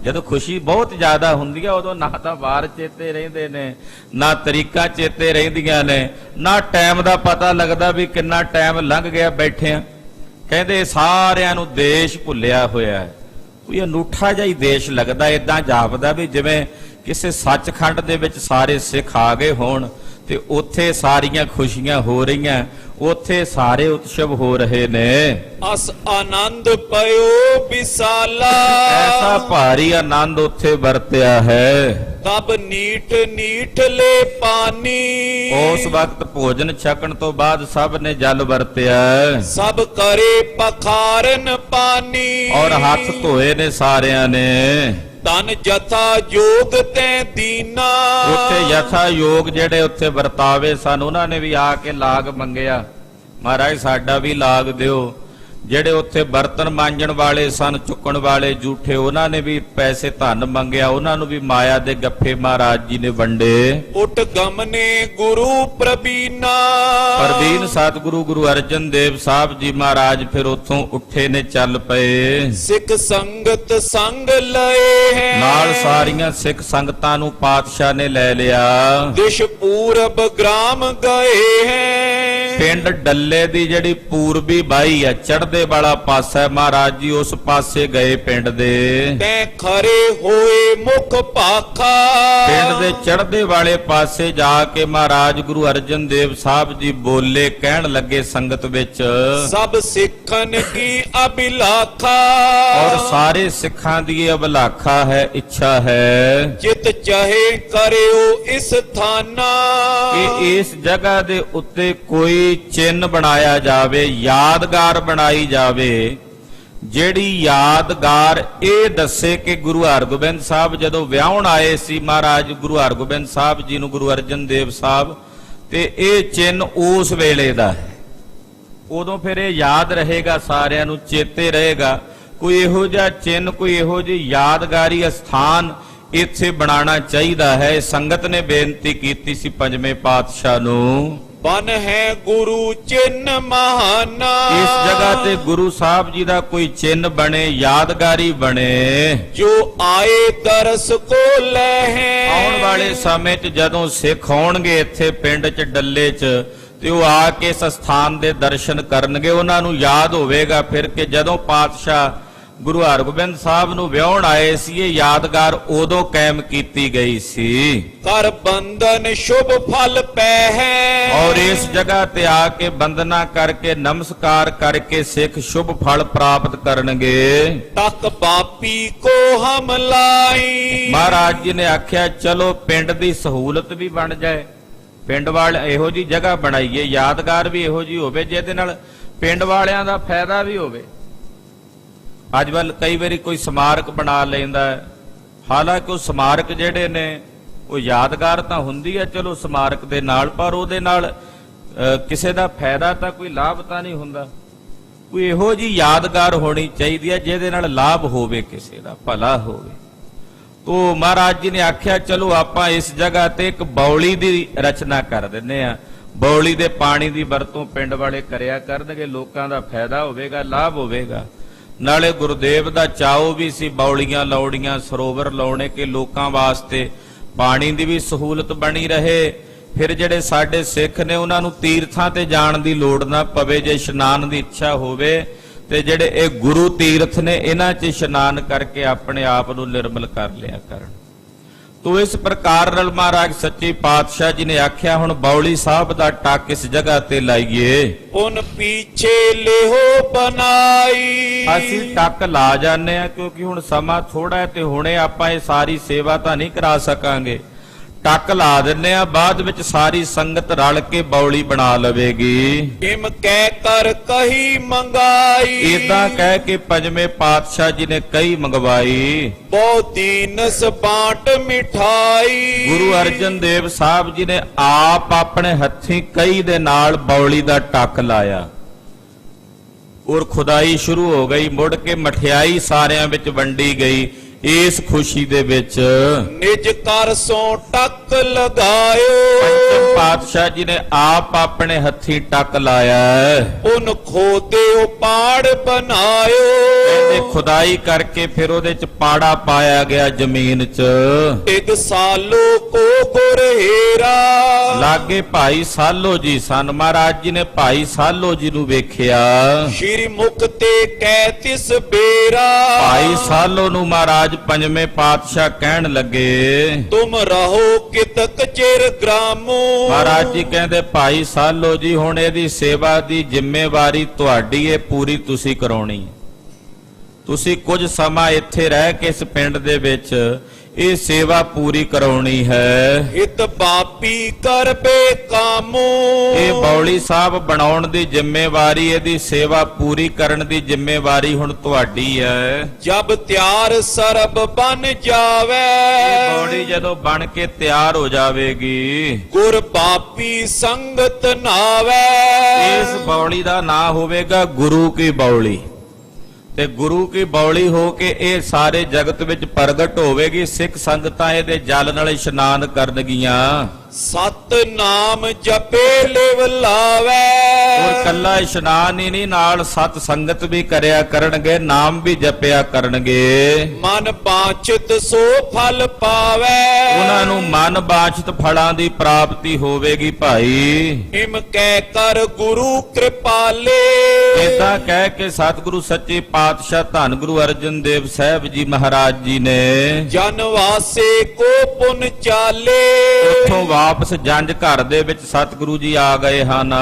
Speaker 1: ਜਦੋਂ ਖੁਸ਼ੀ ਬਹੁਤ ਜ਼ਿਆਦਾ ਹੁੰਦੀ ਹੈ ਉਦੋਂ ਨਾ ਤਾਂ ਵਾਰ ਚੇਤੇ ਰਹਿੰਦੇ ਨੇ, ਨਾ ਤਰੀਕਾਂ ਚੇਤੇ ਰਹਿੰਦੀਆਂ ਨੇ, ਨਾ ਟਾਈਮ ਦਾ ਪਤਾ ਲੱਗਦਾ ਵੀ ਕਿੰਨਾ ਟਾਈਮ ਲੰਘ ਗਿਆ ਬੈਠਿਆਂ। ਕਹਿੰਦੇ ਸਾਰਿਆਂ ਨੂੰ ਦੇਸ਼ ਭੁੱਲਿਆ ਹੋਇਆ ਹੈ। ਕੋਈ ਅਨੂਠਾ ਜਿਹਾ ਹੀ ਦੇਸ਼ ਲੱਗਦਾ, ਏਦਾਂ ਜਾਪਦਾ ਵੀ ਜਿਵੇਂ ਕਿਸੇ ਸੱਚਖੰਡ ਦੇ ਵਿੱਚ ਸਾਰੇ ਸਿੱਖ ਆ ਗਏ ਹੋਣ ਤੇ ਉੱਥੇ ਸਾਰੀਆਂ ਖੁਸ਼ੀਆਂ ਹੋ ਰਹੀਆਂ। ਉੱਥੇ ਸਾਰੇ ਉਤਸਵ ਹੋ ਰਹੇ ਨੇ।
Speaker 2: ਅਸ ਆਨੰਦ ਪਇਓ ਵਿਸਾਲਾ
Speaker 1: ਐਸਾ ਭਾਰੀ ਆਨੰਦ ਉੱਥੇ ਵਰਤਿਆ ਹੈ।
Speaker 2: ਤਬ ਨੀਠ ਨੀਠ ਲੈ ਪਾਨੀ
Speaker 1: ਉਸ ਵਕਤ ਭੋਜਨ ਛਕਣ ਤੋਂ ਬਾਅਦ ਸਭ ਨੇ ਜਲ ਵਰਤਿਆ
Speaker 2: ਸਭ ਕਰੇ ਪਖਾਰਨ ਪਾਨੀ
Speaker 1: ਔਰ ਹੱਥ ਧੋਏ ਨੇ ਸਾਰਿਆਂ ਨੇ।
Speaker 2: ਤਨ ਜਥਾ ਯੋਗ ਤੈ ਦੀਨਾ
Speaker 1: ਉੱਥੇ ਯਥਾ ਯੋਗ ਜਿਹੜੇ ਉੱਥੇ ਵਰਤਾਵੇ ਸਨ ਉਹਨਾਂ ਨੇ ਵੀ ਆ ਕੇ ਲਾਗ ਮੰਗਿਆ, ਮਹਾਰਾਜ ਸਾਡਾ ਵੀ ਲਾਗ ਦਿਓ। ਜਿਹੜੇ ਉੱਥੇ ਬਰਤਨ ਮਾਂਜਣ ਵਾਲੇ ਸਨ, ਚੁੱਕਣ ਵਾਲੇ ਝੂਠੇ, ਉਹਨਾਂ ਨੇ ਵੀ ਪੈਸੇ ਧਨ ਮੰਗਿਆ, ਉਹਨਾਂ ਨੂੰ ਵੀ ਮਾਇਆ ਦੇ ਗੱਫੇ ਮਹਾਰਾਜ ਜੀ ਨੇ ਵੰਡੇ।
Speaker 2: ਉਟ ਗਮਨੇ ਗੁਰੂ ਪ੍ਰਬੀਨਾ
Speaker 1: ਪ੍ਰਬੀਨ ਸਤਿਗੁਰੂ ਗੁਰੂ ਅਰਜਨ ਦੇਵ ਸਾਹਿਬ ਜੀ ਮਹਾਰਾਜ ਫਿਰ ਉੱਥੋਂ ਉੱਠੇ ਨੇ, ਚੱਲ ਪਏ।
Speaker 2: ਸਿੱਖ ਸੰਗਤ ਸੰਗ ਲਏ ਹੈ
Speaker 1: ਨਾਲ ਸਾਰੀਆਂ ਸਿੱਖ ਸੰਗਤਾਂ ਨੂੰ ਪਾਤਸ਼ਾਹ ਨੇ ਲੈ ਲਿਆ।
Speaker 2: ਦਿਸ਼ ਪੂਰਬ ਗ੍ਰਾਮ ਗਏ ਹੈ
Speaker 1: ਪਿੰਡ ਡੱਲੇ ਦੀ ਜਿਹੜੀ ਪੂਰਬੀ ਬਾਈ ਹੈ, ਚੜ੍ਹਦੇ ਵਾਲਾ ਪਾਸਾ ਹੈ, ਮਹਾਰਾਜ ਜੀ ਉਸ ਪਾਸੇ ਗਏ ਪਿੰਡ ਦੇ।
Speaker 2: ਤੈ ਖਰੇ ਹੋਏ ਮੁਖ ਭਾਖਾ
Speaker 1: ਪਿੰਡ ਦੇ ਚੜ੍ਹਦੇ ਵਾਲੇ ਪਾਸੇ ਜਾ ਕੇ ਮਹਾਰਾਜ ਗੁਰੂ ਅਰਜਨ ਦੇਵ ਸਾਹਿਬ ਜੀ ਬੋਲੇ, ਕਹਿਣ ਲੱਗੇ ਸੰਗਤ ਵਿੱਚ,
Speaker 2: ਸਭ ਸਿੱਖਨ ਕੀ ਅਭਿਲਾਖਾ
Speaker 1: ਔਰ ਸਾਰੇ ਸਿੱਖਾਂ ਦੀ ਇਹ ਅਭਿਲਾਖਾ ਹੈ, ਇੱਛਾ ਹੈ
Speaker 2: ਜਿਤ ਚਾਹੇ ਕਰਿਓ ਇਸ ਥਾਨਾ
Speaker 1: ਕਿ ਇਸ ਜਗ੍ਹਾ ਦੇ ਉੱਤੇ ਕੋਈ ਚਿੰਨ੍ਹ ਬਣਾਇਆ ਜਾਵੇ, ਯਾਦਗਾਰ ਬਣਾਈ ਜਾਵੇ, ਜਿਹੜੀ ਯਾਦਗਾਰ ਇਹ ਦੱਸੇ ਕਿ ਗੁਰੂ ਹਰਗੋਬਿੰਦ ਸਾਹਿਬ ਜਦੋਂ ਵਿਆਹਣ ਆਏ ਸੀ ਮਹਾਰਾਜ ਗੁਰੂ ਹਰਗੋਬਿੰਦ ਸਾਹਿਬ ਜੀ ਨੂੰ, ਗੁਰੂ ਅਰਜਨ ਦੇਵ ਸਾਹਿਬ, ਤੇ ਇਹ ਚਿੰਨ੍ਹ ਉਸ ਵੇਲੇ ਦਾ ਹੈ। ਉਦੋਂ ਫਿਰ ਇਹ ਯਾਦ ਰਹੇਗਾ, ਸਾਰਿਆਂ ਨੂੰ ਚੇਤੇ ਰਹੇਗਾ। ਕੋਈ ਇਹੋ ਜਿਹਾ ਚਿੰਨ੍ਹ, ਕੋਈ ਇਹੋ ਜਿਹੀ ਯਾਦਗਾਰੀ ਅਸਥਾਨ ਇੱਥੇ ਬਣਾਉਣਾ ਚਾਹੀਦਾ ਹੈ। ਸੰਗਤ ਨੇ ਬੇਨਤੀ ਕੀਤੀ ਸੀ ਪੰਜਵੇਂ ਪਾਤਸ਼ਾਹ ਨੂੰ,
Speaker 2: ਬਨ ਹੈ ਗੁਰੂ ਚਿੰਨ ਮਹਾਨਾ
Speaker 1: ਇਸ ਜਗ੍ਹਾ ਤੇ ਗੁਰੂ ਸਾਹਿਬ ਜੀ ਦਾ ਕੋਈ ਚਿੰਨ ਬਣੇ, ਯਾਦਗਾਰੀ ਬਣੇ,
Speaker 2: ਜੋ ਆਏ ਦਰਸ ਕੋ ਲੈ ਹੈ
Speaker 1: ਆਉਣ ਵਾਲੇ ਸਮੇਂ 'ਚ ਜਦੋਂ ਸਿੱਖ ਆਉਣਗੇ ਇੱਥੇ ਪਿੰਡ 'ਚ ਡੱਲੇ 'ਚ ਤੇ ਉਹ ਆ ਕੇ ਇਸ ਸਥਾਨ ਦੇ ਦਰਸ਼ਨ ਕਰਨਗੇ, ਉਹਨਾਂ ਨੂੰ ਯਾਦ ਹੋਵੇਗਾ ਫਿਰ ਕਿ ਜਦੋਂ ਪਾਤਸ਼ਾਹ ਗੁਰੂ ਹਰਗੋਬਿੰਦ ਸਾਹਿਬ ਨੂੰ ਵਿਆਹਣ ਆਏ ਸੀ, ਇਹ ਯਾਦਗਾਰ ਉਦੋਂ ਕਾਇਮ ਕੀਤੀ ਗਈ ਸੀ।
Speaker 2: ਕਰ ਬੰਧਨ ਸ਼ੁਭ ਫਲ ਪੈ ਹੈ
Speaker 1: ਔਰ ਇਸ ਜਗ੍ਹਾ ਤੇ ਆ ਕੇ ਬੰਦਨਾ ਕਰਕੇ, ਨਮਸਕਾਰ ਕਰਕੇ ਸਿੱਖ ਸ਼ੁਭ ਫਲ ਪ੍ਰਾਪਤ ਕਰਨਗੇ।
Speaker 2: ਤਕ ਬਾਪੀ ਕੋ ਹਮ ਲਾਈ
Speaker 1: ਮਹਾਰਾਜ ਜੀ ਨੇ ਆਖਿਆ ਚਲੋ ਪਿੰਡ ਦੀ ਸਹੂਲਤ ਵੀ ਬਣ ਜਾਏ, ਪਿੰਡ ਵਾਲੇ ਇਹੋ ਜੀ ਜਗ੍ਹਾ ਬਣਾਈਏ, ਯਾਦਗਾਰ ਵੀ ਇਹੋ ਜੀ ਹੋਵੇ ਜਿਹਦੇ ਨਾਲ ਪਿੰਡ ਵਾਲਿਆਂ ਦਾ ਫਾਇਦਾ ਵੀ ਹੋਵੇ। ਅੱਜ ਵੱਲ ਕਈ ਵਾਰੀ ਕੋਈ ਸਮਾਰਕ ਬਣਾ ਲੈਂਦਾ ਹੈ, ਹਾਲਾਂਕਿ ਉਹ ਸਮਾਰਕ ਜਿਹੜੇ ਨੇ ਉਹ ਯਾਦਗਾਰ ਤਾਂ ਹੁੰਦੀ ਹੈ ਚਲੋ ਸਮਾਰਕ ਦੇ ਨਾਲ, ਪਰ ਉਹਦੇ ਨਾਲ ਕਿਸੇ ਦਾ ਫਾਇਦਾ ਤਾਂ ਕੋਈ ਲਾਭ ਤਾਂ ਨਹੀਂ ਹੁੰਦਾ। ਕੋਈ ਇਹੋ ਜੀ ਯਾਦਗਾਰ ਹੋਣੀ ਚਾਹੀਦੀ ਹੈ ਜਿਹਦੇ ਨਾਲ ਲਾਭ ਹੋਵੇ, ਕਿਸੇ ਦਾ ਭਲਾ ਹੋਵੇ। ਤੋ ਮਹਾਰਾਜ ਜੀ ਨੇ ਆਖਿਆ ਚਲੋ ਆਪਾਂ ਇਸ ਜਗ੍ਹਾ ਤੇ ਇੱਕ ਬੌਲੀ ਦੀ ਰਚਨਾ ਕਰ ਦਿੰਨੇ ਆ, ਬੌਲੀ ਦੇ ਪਾਣੀ ਦੀ ਵਰਤੋਂ ਪਿੰਡ ਵਾਲੇ ਕਰਿਆ ਕਰਨਗੇ, ਲੋਕਾਂ ਦਾ ਫਾਇਦਾ ਹੋਵੇਗਾ, ਲਾਭ ਹੋਵੇਗਾ। ਨਾਲੇ ਗੁਰਦੇਵ ਦਾ ਚਾਓ ਵੀ ਸੀ ਬੌਲੀਆਂ ਲਾਉਣੀਆਂ, ਸਰੋਵਰ ਲਾਉਣੇ ਕਿ ਲੋਕਾਂ ਵਾਸਤੇ ਪਾਣੀ ਦੀ ਵੀ ਸਹੂਲਤ ਬਣੀ ਰਹੇ। ਫਿਰ ਜਿਹੜੇ ਸਾਡੇ ਸਿੱਖ ਨੇ ਉਹਨਾਂ ਨੂੰ ਤੀਰਥਾਂ ਤੇ ਜਾਣ ਦੀ ਲੋੜ ਨਾ ਪਵੇ, ਜੇ ਇਸ਼ਨਾਨ ਦੀ ਇੱਛਾ ਹੋਵੇ ਤੇ ਜਿਹੜੇ ਇਹ ਗੁਰੂ ਤੀਰਥ ਨੇ ਇਹਨਾਂ 'ਚ ਇਸ਼ਨਾਨ ਕਰਕੇ ਆਪਣੇ ਆਪ ਨੂੰ ਨਿਰਮਲ ਕਰ ਲਿਆ ਕਰਨ। ਤੋ ਇਸ ਪ੍ਰਕਾਰ ਨਾਲ ਮਹਾਰਾਜ ਸੱਚੇ ਪਾਤਸ਼ਾਹ ਜੀ ਨੇ ਆਖਿਆ ਹੁਣ ਬੌਲੀ ਸਾਹਿਬ ਦਾ ਟੱਕ ਇਸ ਜਗ੍ਹਾ ਤੇ ਲਾਈਏ।
Speaker 2: ਉਨ ਪੀਛੇ ਲਿਹੋ ਬਨਾਈ
Speaker 1: ਅਸੀਂ ਟੱਕ ਲਾ ਜਾਂਦੇ ਆ ਕਿਉਂਕਿ ਹੁਣ ਸਮਾਂ ਥੋੜਾ ਹੈ ਤੇ ਹੁਣੇ ਆਪਾਂ ਇਹ ਸਾਰੀ ਸੇਵਾ ਤਾਂ ਨਹੀਂ ਕਰਾ ਸਕਾਂਗੇ। ਟੱਕ ਲਾ ਦਿੰਨੇ ਆ, ਬਾਅਦ ਵਿੱਚ ਸਾਰੀ ਸੰਗਤ ਰਲ ਕੇ ਬੌਲੀ ਬਣਾ ਲਵੇਗੀ।
Speaker 2: ਕਿਮ ਕਹਿ ਕਰ ਕਹੀ ਮੰਗਾਈ
Speaker 1: ਇਦਾਂ ਕਹਿ ਕੇ ਪੰਜਵੇਂ ਪਾਤਸ਼ਾਹ ਜੀ ਨੇ ਕਈ ਮੰਗਵਾਈ।
Speaker 2: ਬਹੁਤੀ ਨਸ ਬਾਟ ਮਿਠਾਈ
Speaker 1: ਗੁਰੂ ਅਰਜਨ ਦੇਵ ਸਾਹਿਬ ਜੀ ਨੇ ਆਪ ਆਪਣੇ ਹੱਥੀਂ ਕਈ ਦੇ ਨਾਲ ਬੌਲੀ ਦਾ ਟੱਕ ਲਾਇਆ ਔਰ ਖੁਦਾਈ ਸ਼ੁਰੂ ਹੋ ਗਈ। ਮੁੜ ਕੇ ਮਠਿਆਈ ਸਾਰਿਆਂ ਵਿੱਚ ਵੰਡੀ ਗਈ। ਇਸ ਖੁਸ਼ੀ ਦੇ ਵਿੱਚ
Speaker 2: ਨਿਜ ਕਰ ਸੋ ਟੱਕ ਲਗਾਇਓ,
Speaker 1: ਪੰਚਮ ਪਾਤਸ਼ਾਹ ਜੀ ਨੇ ਆਪ ਆਪਣੇ ਹੱਥੀਂ ਟੱਕ ਲਾਇਆ।
Speaker 2: ਉਨ ਖੋਦੇ ਪਾੜ ਬਣਾਇਓ,
Speaker 1: ਇਹਦੇ ਖੁਦਾਈ ਕਰਕੇ ਫਿਰ ਉਹਦੇ ਚ ਪਾੜਾ ਪਾਇਆ ਗਿਆ ਜ਼ਮੀਨ 'ਚ।
Speaker 2: ਇਕ ਸਾਲੋ ਕੋ ਗੁਰ ਹੀਰਾ
Speaker 1: ਲਾਗੇ ਭਾਈ ਸਾਲੋ ਜੀ ਸਨ। ਮਹਾਰਾਜ ਜੀ ਨੇ ਭਾਈ ਸਾਲੋ ਜੀ ਨੂੰ ਵੇਖਿਆ।
Speaker 2: ਸ਼੍ਰੀ ਮੁਖ ਤੇ ਕਹਿ ਤਿਸ ਬੇਰਾ
Speaker 1: ਭਾਈ ਸਾਲੋ ਨੂੰ ਮਹਾਰਾਜ ਪੰਜਵੇਂ ਪਾਤਸ਼ਾਹ ਕਹਿਣ ਲੱਗੇ,
Speaker 2: ਤੁਮ ਰਹੋ ਕਿਤਕ ਚਿਰ ਗ੍ਰਾਮੋ।
Speaker 1: ਮਹਾਰਾਜ ਜੀ ਕਹਿੰਦੇ ਭਾਈ ਸਾਲੋ ਜੀ ਹੁਣ ਇਹਦੀ ਸੇਵਾ ਦੀ ਜ਼ਿੰਮੇਵਾਰੀ ਤੁਹਾਡੀ ਇਹ ਪੂਰੀ ਤੁਸੀਂ ਕਰਾਉਣੀ ਹੈ। ਤੁਸੀਂ ਕੁਝ ਸਮਾਂ ਇੱਥੇ ਰਹਿ ਕੇ ਇਸ ਪਿੰਡ ਦੇ ਵਿੱਚ ਇਹ ਸੇਵਾ ਪੂਰੀ ਕਰਾਉਣੀ ਹੈ।
Speaker 2: ਹਿਤ ਪਾਪੀ ਕਰ ਬੇਕਾਮੋ।
Speaker 1: ਇਹ ਬੌਲੀ ਸਾਹਿਬ ਬਣਾਉਣ ਦੀ ਜ਼ਿੰਮੇਵਾਰੀ, ਇਹਦੀ ਸੇਵਾ ਪੂਰੀ ਕਰਨ ਦੀ ਜ਼ਿੰਮੇਵਾਰੀ ਹੁਣ ਤੁਹਾਡੀ ਹੈ।
Speaker 2: ਜਬ ਤਿਆਰ ਸਰਬ ਬਨ ਜਾਵੇ।
Speaker 1: ਇਹ ਬੌਲੀ ਜਦੋਂ ਬਣ ਕੇ ਤਿਆਰ ਹੋ ਜਾਵੇਗੀ,
Speaker 2: ਗੁਰ ਪਾਪੀ ਸੰਗਤ ਨਾਵੇ।
Speaker 1: ਇਸ ਬੌਲੀ ਦਾ ਨਾਂ ਹੋਵੇਗਾ ਗੁਰੂ ਕੀ ਬੌਲੀ, ਤੇ ਗੁਰੂ ਕੀ ਬੌਲੀ ਹੋ ਕੇ ਇਹ ਸਾਰੇ ਜਗਤ ਵਿੱਚ ਪ੍ਰਗਟ ਹੋਵੇਗੀ। ਸਿੱਖ ਸੰਗਤਾਂ ਇਹਦੇ ਜਲ ਨਾਲ ਇਸ਼ਨਾਨ ਕਰਨਗੀਆਂ।
Speaker 2: ਸਤ ਨਾਮ ਜਪੇ ਲਿਵ ਲਾਵੇ।
Speaker 1: ਔਰ ਕੱਲਾ ਇਸ਼ਨਾਨ ਹੀ ਨਹੀਂ, ਨਾਲ ਸਤ ਸੰਗਤ ਵੀ ਕਰਿਆ ਕਰਨਗੇ, ਨਾਮ ਵੀ ਜਪਿਆ ਕਰਨਗੇ।
Speaker 2: ਮਨ ਬਾਚਿਤ ਸੋ ਫਲ ਪਾਵੇ।
Speaker 1: ਉਹਨਾਂ ਨੂੰ ਮਨ ਬਾਚਿਤ ਫਲਾਂ ਦੀ ਪ੍ਰਾਪਤੀ ਹੋਵੇਗੀ। ਭਾਈ
Speaker 2: ਹਿਮ ਕਹਿ ਕਰ ਗੁਰੂ ਕਿਰਪਾਲੇ।
Speaker 1: ਏਦਾਂ ਕਹਿ ਕੇ ਸਤਿਗੁਰੂ ਸੱਚੇ ਪਾਤਸ਼ਾਹ ਧੰਨ ਗੁਰੂ ਅਰਜਨ ਦੇਵ ਸਾਹਿਬ ਜੀ ਮਹਾਰਾਜ ਜੀ ਨੇ
Speaker 2: ਜਨ ਵਾਸੇ ਕੋ ਪੁਨ ਚਾਲੇ।
Speaker 1: ਉੱਥੋਂ ਵਾਪਸ ਜੰਝ ਘਰ ਦੇ ਵਿੱਚ ਸਤਿਗੁਰੂ ਜੀ ਆ ਗਏ ਹਨ।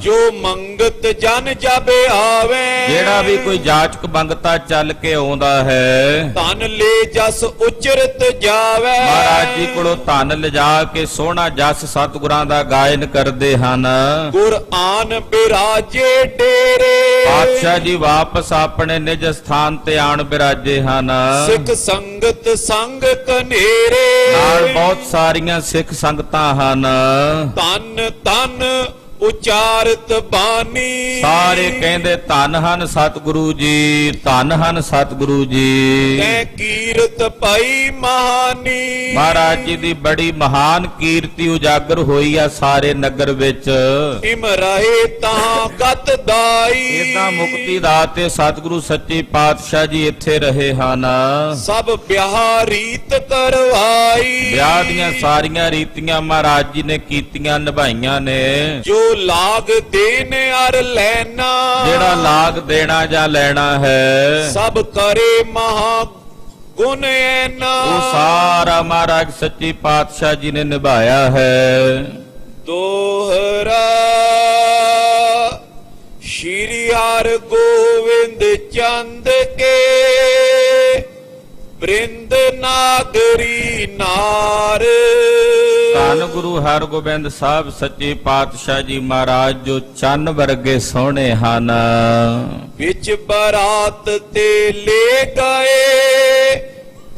Speaker 2: ਜੋ ਮੰਗਤ ਜਨ ਜਬ ਆਵੇ।
Speaker 1: ਜਿਹੜਾ ਵੀ ਕੋਈ ਜਾਚਕ ਮੰਗਤਾ ਚੱਲ ਕੇ ਆਉਂਦਾ ਹੈ,
Speaker 2: ਧਨ ਲੈ ਜਸ ਉਚਰਤ ਜਾਵੇ।
Speaker 1: ਮਹਾਰਾਜ ਜੀ ਕੋਲੋਂ ਧਨ ਲਿਜਾ ਕੇ ਸੋਹਣਾ ਜਸ ਸਤਿਗੁਰਾਂ ਦਾ ਗਾਇਨ ਕਰਦੇ ਹਨ।
Speaker 2: ਗੁਰ ਆਨ ਬਿਰਾਜੇ ਡੇਰੇ।
Speaker 1: ਪਾਤਸ਼ਾਹ ਜੀ ਵਾਪਸ ਆਪਣੇ ਨਿਜ ਸਥਾਨ ਤੇ ਆਣ ਬਿਰਾਜੇ ਹਨ।
Speaker 2: ਸਿੱਖ ਸੰਗਤ ਸੰਗ ਕਨੇਰੇ।
Speaker 1: ਨਾਲ ਬਹੁਤ ਸਾਰੀਆਂ ਸਿੱਖ ਸੰਗਤਾਂ ਹਨ।
Speaker 2: ਤਨ ਤਨ ਉਚਾਰਤ ਬਾਣੀ।
Speaker 1: ਸਾਰੇ ਕਹਿੰਦੇ ਧੰਨ ਹਨ ਸਤਿਗੁਰੂ ਜੀ, ਧੰਨ ਹਨ ਸਤਿਗੁਰੂ ਜੀ।
Speaker 2: ਤੈ ਕੀਰਤ ਪਈ ਮਹਾਨੀ।
Speaker 1: ਮਹਾਰਾਜ ਜੀ ਦੀ ਬੜੀ ਮਹਾਨ ਕੀਰਤੀ ਉਜਾਗਰ ਹੋਈ ਆ ਸਾਰੇ ਨਗਰ ਵਿੱਚ।
Speaker 2: ਇਮ ਰਹੇ ਤਾਂ ਗਤ ਦਾਈ।
Speaker 1: ਏਦਾਂ ਮੁਕਤੀ ਦਾਤੇ ਸਤਿਗੁਰੂ ਸੱਚੇ ਪਾਤਸ਼ਾਹ ਜੀ ਇੱਥੇ ਰਹੇ ਹਨ।
Speaker 2: ਸਭ ਵਿਆਹ ਰੀਤ ਕਰਵਾਈ।
Speaker 1: ਵਿਆਹ ਦੀਆਂ ਸਾਰੀਆਂ ਰੀਤੀਆਂ ਮਹਾਰਾਜ ਜੀ ਨੇ ਕੀਤੀਆਂ, ਨਿਭਾਈਆਂ ਨੇ।
Speaker 2: ਜੋ ਲਾਗ ਦੇਨ ਅਰ ਲੈਣਾ।
Speaker 1: ਜਿਹੜਾ ਲਾਗ ਦੇਣਾ ਜਾਂ ਲੈਣਾ ਹੈ,
Speaker 2: ਸਭ ਕਰੇ ਮਹਾ ਗੁਣ ਐਨਾ।
Speaker 1: ਉਹ ਸਾਰਾ ਮਹਾਰਾਜ ਸੱਚੇ ਪਾਤਸ਼ਾਹ ਜੀ ਨੇ ਨਿਭਾਇਆ ਹੈ।
Speaker 2: ਦੋਹਰਾ ਸ਼੍ਰੀ ਹਰਿ ਗੋਬਿੰਦ ਚੰਦ ਕੇ ਬ੍ਰਿੰਦ ਨਾਗਰੀ ਨਾਰ।
Speaker 1: ਧੰਨ ਗੁਰੂ ਹਰਗੋਬਿੰਦ ਸਾਹਿਬ ਸੱਚੇ ਪਾਤਸ਼ਾਹ ਜੀ ਮਹਾਰਾਜ ਜੋ ਚੰਨ ਵਰਗੇ ਸੋਹਣੇ ਹਨ।
Speaker 2: ਵਿੱਚ ਬਰਾਤ ਤੇ ਲੈ ਗਏ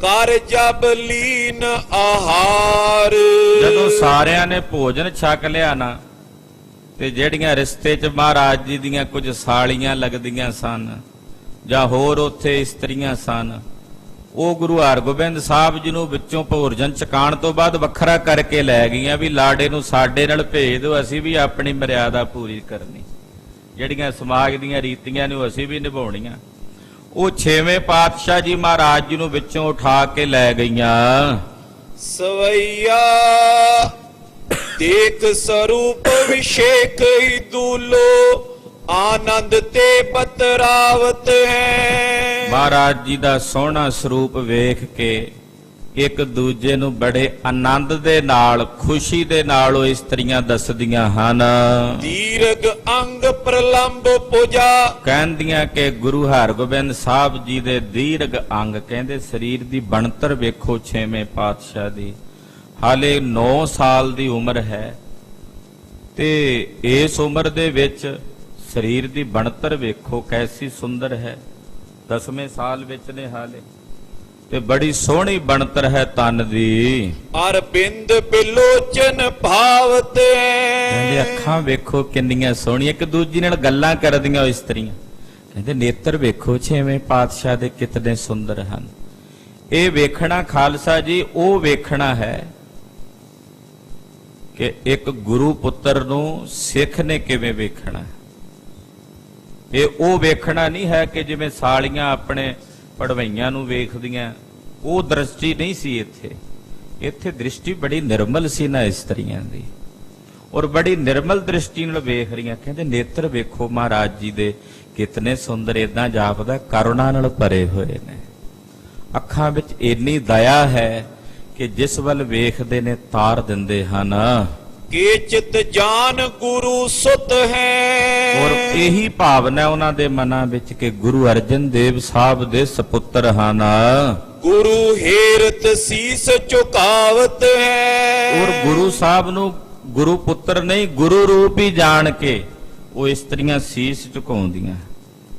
Speaker 2: ਕਰ ਜਬ ਲੀਨ ਆਹਾਰ।
Speaker 1: ਜਦੋਂ ਸਾਰਿਆਂ ਨੇ ਭੋਜਨ ਛਕ ਲਿਆ ਨਾ, ਤੇ ਜਿਹੜੀਆਂ ਰਿਸ਼ਤੇ 'ਚ ਮਹਾਰਾਜ ਜੀ ਦੀਆਂ ਕੁਝ ਸਾਲੀਆਂ ਲੱਗਦੀਆਂ ਸਨ ਜਾਂ ਹੋਰ ਉੱਥੇ ਇਸਤਰੀਆਂ ਸਨ, ਉਹ ਗੁਰੂ ਹਰਗੋਬਿੰਦ ਸਾਹਿਬ ਜੀ ਨੂੰ ਵਿੱਚੋਂ ਭੋਜਨ ਚਕਾਣ ਤੋਂ ਬਾਅਦ ਵੱਖਰਾ ਕਰਕੇ ਲੈ ਗਈਆਂ ਵੀ ਲਾੜੇ ਨੂੰ ਸਾਡੇ ਨਾਲ ਭੇਜ ਦਿਓ, ਅਸੀਂ ਵੀ ਆਪਣੀ ਮਰਿਆਦਾ ਪੂਰੀ ਕਰਨੀ। ਜਿਹੜੀਆਂ ਸਮਾਜ ਦੀਆਂ ਰੀਤੀਆਂ ਨੇ ਉਹ ਅਸੀਂ ਵੀ ਨਿਭਾਉਣੀਆਂ। ਉਹ 6ਵੇਂ ਪਾਤਸ਼ਾਹ ਜੀ ਮਹਾਰਾਜ ਜੀ ਨੂੰ ਵਿੱਚੋਂ ਉਠਾ ਕੇ ਲੈ ਗਈਆਂ।
Speaker 2: ਸਵਈਆ ਦੇਖ ਸਰੂਪ ਵਿਸ਼ੇਕ ਹੀ ਦੂਲੋ ਆਨੰਦ ਤੇ ਬਤਰਾਵਤ ਹੈ।
Speaker 1: ਮਹਾਰਾਜ ਜੀ ਦਾ ਸੋਹਣਾ ਸਰੂਪ ਵੇਖ ਕੇ ਇੱਕ ਦੂਜੇ ਨੂੰ ਬੜੇ ਆਨੰਦ ਦੇ ਨਾਲ, ਖੁਸ਼ੀ ਦੇ ਨਾਲ ਉਹ ਇਸਤਰੀਆਂ ਦੱਸਦੀਆਂ ਹਨ।
Speaker 2: ਦੀਰਘ ਅੰਗ ਪ੍ਰਲੰਬ ਪੂਜਾ।
Speaker 1: ਕਹਿੰਦੀਆਂ ਕਿ ਗੁਰੂ ਹਰਗੋਬਿੰਦ ਸਾਹਿਬ ਜੀ ਦੇ ਦੀਰਘ ਅੰਗ, ਕਹਿੰਦੇ ਸਰੀਰ ਦੀ ਬਣਤਰ ਵੇਖੋ 6ਵੇਂ ਪਾਤਸ਼ਾਹ ਦੀ। ਹਾਲੇ 9 ਸਾਲ ਦੀ ਉਮਰ ਹੈ ਤੇ ਇਸ ਉਮਰ ਦੇ ਵਿੱਚ ਸਰੀਰ ਦੀ ਬਣਤਰ ਵੇਖੋ ਕੈਸੀ ਸੁੰਦਰ ਹੈ। 10ਵੇਂ ਸਾਲ ਵਿੱਚ ਨੇ ਹਾਲੇ, ਤੇ ਬੜੀ ਸੋਹਣੀ ਬਣਤਰ ਹੈ ਤਨ ਦੀ।
Speaker 2: ਅਰਬਿੰਦ ਬਿਲੋਚਨ ਭਾਵਤ
Speaker 1: ਕਹਿੰਦੇ ਅੱਖਾਂ ਵੇਖੋ ਕਿੰਨੀਆਂ ਸੋਹਣੀਆਂ, ਇੱਕ ਦੂਜੀ ਨਾਲ ਗੱਲਾਂ ਕਰਦੀਆਂ ਉਹ ਇਸਤਰੀਆਂ। ਕਹਿੰਦੇ ਨੇਤਰ ਵੇਖੋ 6ਵੇਂ ਪਾਤਸ਼ਾਹ ਦੇ ਕਿਤਨੇ ਸੁੰਦਰ ਹਨ। ਇਹ ਵੇਖਣਾ ਖਾਲਸਾ ਜੀ ਉਹ ਵੇਖਣਾ ਹੈ ਕਿ ਇੱਕ ਗੁਰੂ ਪੁੱਤਰ ਨੂੰ ਸਿੱਖ ਨੇ ਕਿਵੇਂ ਵੇਖਣਾ। ਇਹ ਉਹ ਵੇਖਣਾ ਨਹੀਂ ਹੈ ਕਿ ਜਿਵੇਂ ਸਾਲੀਆਂ ਆਪਣੇ ਪੜਵਈਆਂ ਨੂੰ ਵੇਖਦੀਆਂ, ਉਹ ਦ੍ਰਿਸ਼ਟੀ ਨਹੀਂ ਸੀ ਇੱਥੇ। ਇੱਥੇ ਦ੍ਰਿਸ਼ਟੀ ਬੜੀ ਨਿਰਮਲ ਸੀ ਨਾ ਇਸਤਰੀਆਂ ਦੀ, ਔਰ ਬੜੀ ਨਿਰਮਲ ਦ੍ਰਿਸ਼ਟੀ ਨਾਲ ਵੇਖ ਰਹੀਆਂ। ਕਹਿੰਦੇ ਨੇਤਰ ਵੇਖੋ ਮਹਾਰਾਜ ਜੀ ਦੇ ਕਿਤਨੇ ਸੁੰਦਰ, ਏਦਾਂ ਜਾਪਦਾ ਕਰੁਣਾ ਨਾਲ ਭਰੇ ਹੋਏ ਨੇ। ਅੱਖਾਂ ਵਿੱਚ ਇੰਨੀ ਦਇਆ ਹੈ ਕਿ ਜਿਸ ਵੱਲ ਵੇਖਦੇ ਨੇ ਤਾਰ ਦਿੰਦੇ ਹਨ।
Speaker 2: ਕੇ ਚਿਤ ਜਾਨ ਗੁਰੂ ਸੁਤ ਹੈ।
Speaker 1: ਔਰ ਇਹੀ ਭਾਵਨਾ ਉਹਨਾਂ ਦੇ ਮਨਾਂ ਵਿੱਚ ਕਿ ਗੁਰੂ ਅਰਜਨ ਦੇਵ ਸਾਹਿਬ ਦੇ ਸਪੁੱਤਰ ਹਨ।
Speaker 2: ਗੁਰੂ ਹੇਰਤ ਸੀਸ ਝੁਕਾਵਤ ਹੈ।
Speaker 1: ਔਰ ਗੁਰੂ ਸਾਹਿਬ ਨੂੰ ਗੁਰੂ ਪੁੱਤਰ ਨਹੀਂ ਗੁਰੂ ਰੂਪ ਹੀ ਜਾਣ ਕੇ ਉਹ ਇਸਤਰੀਆਂ ਸੀਸ ਝੁਕਾਉਂਦੀਆਂ।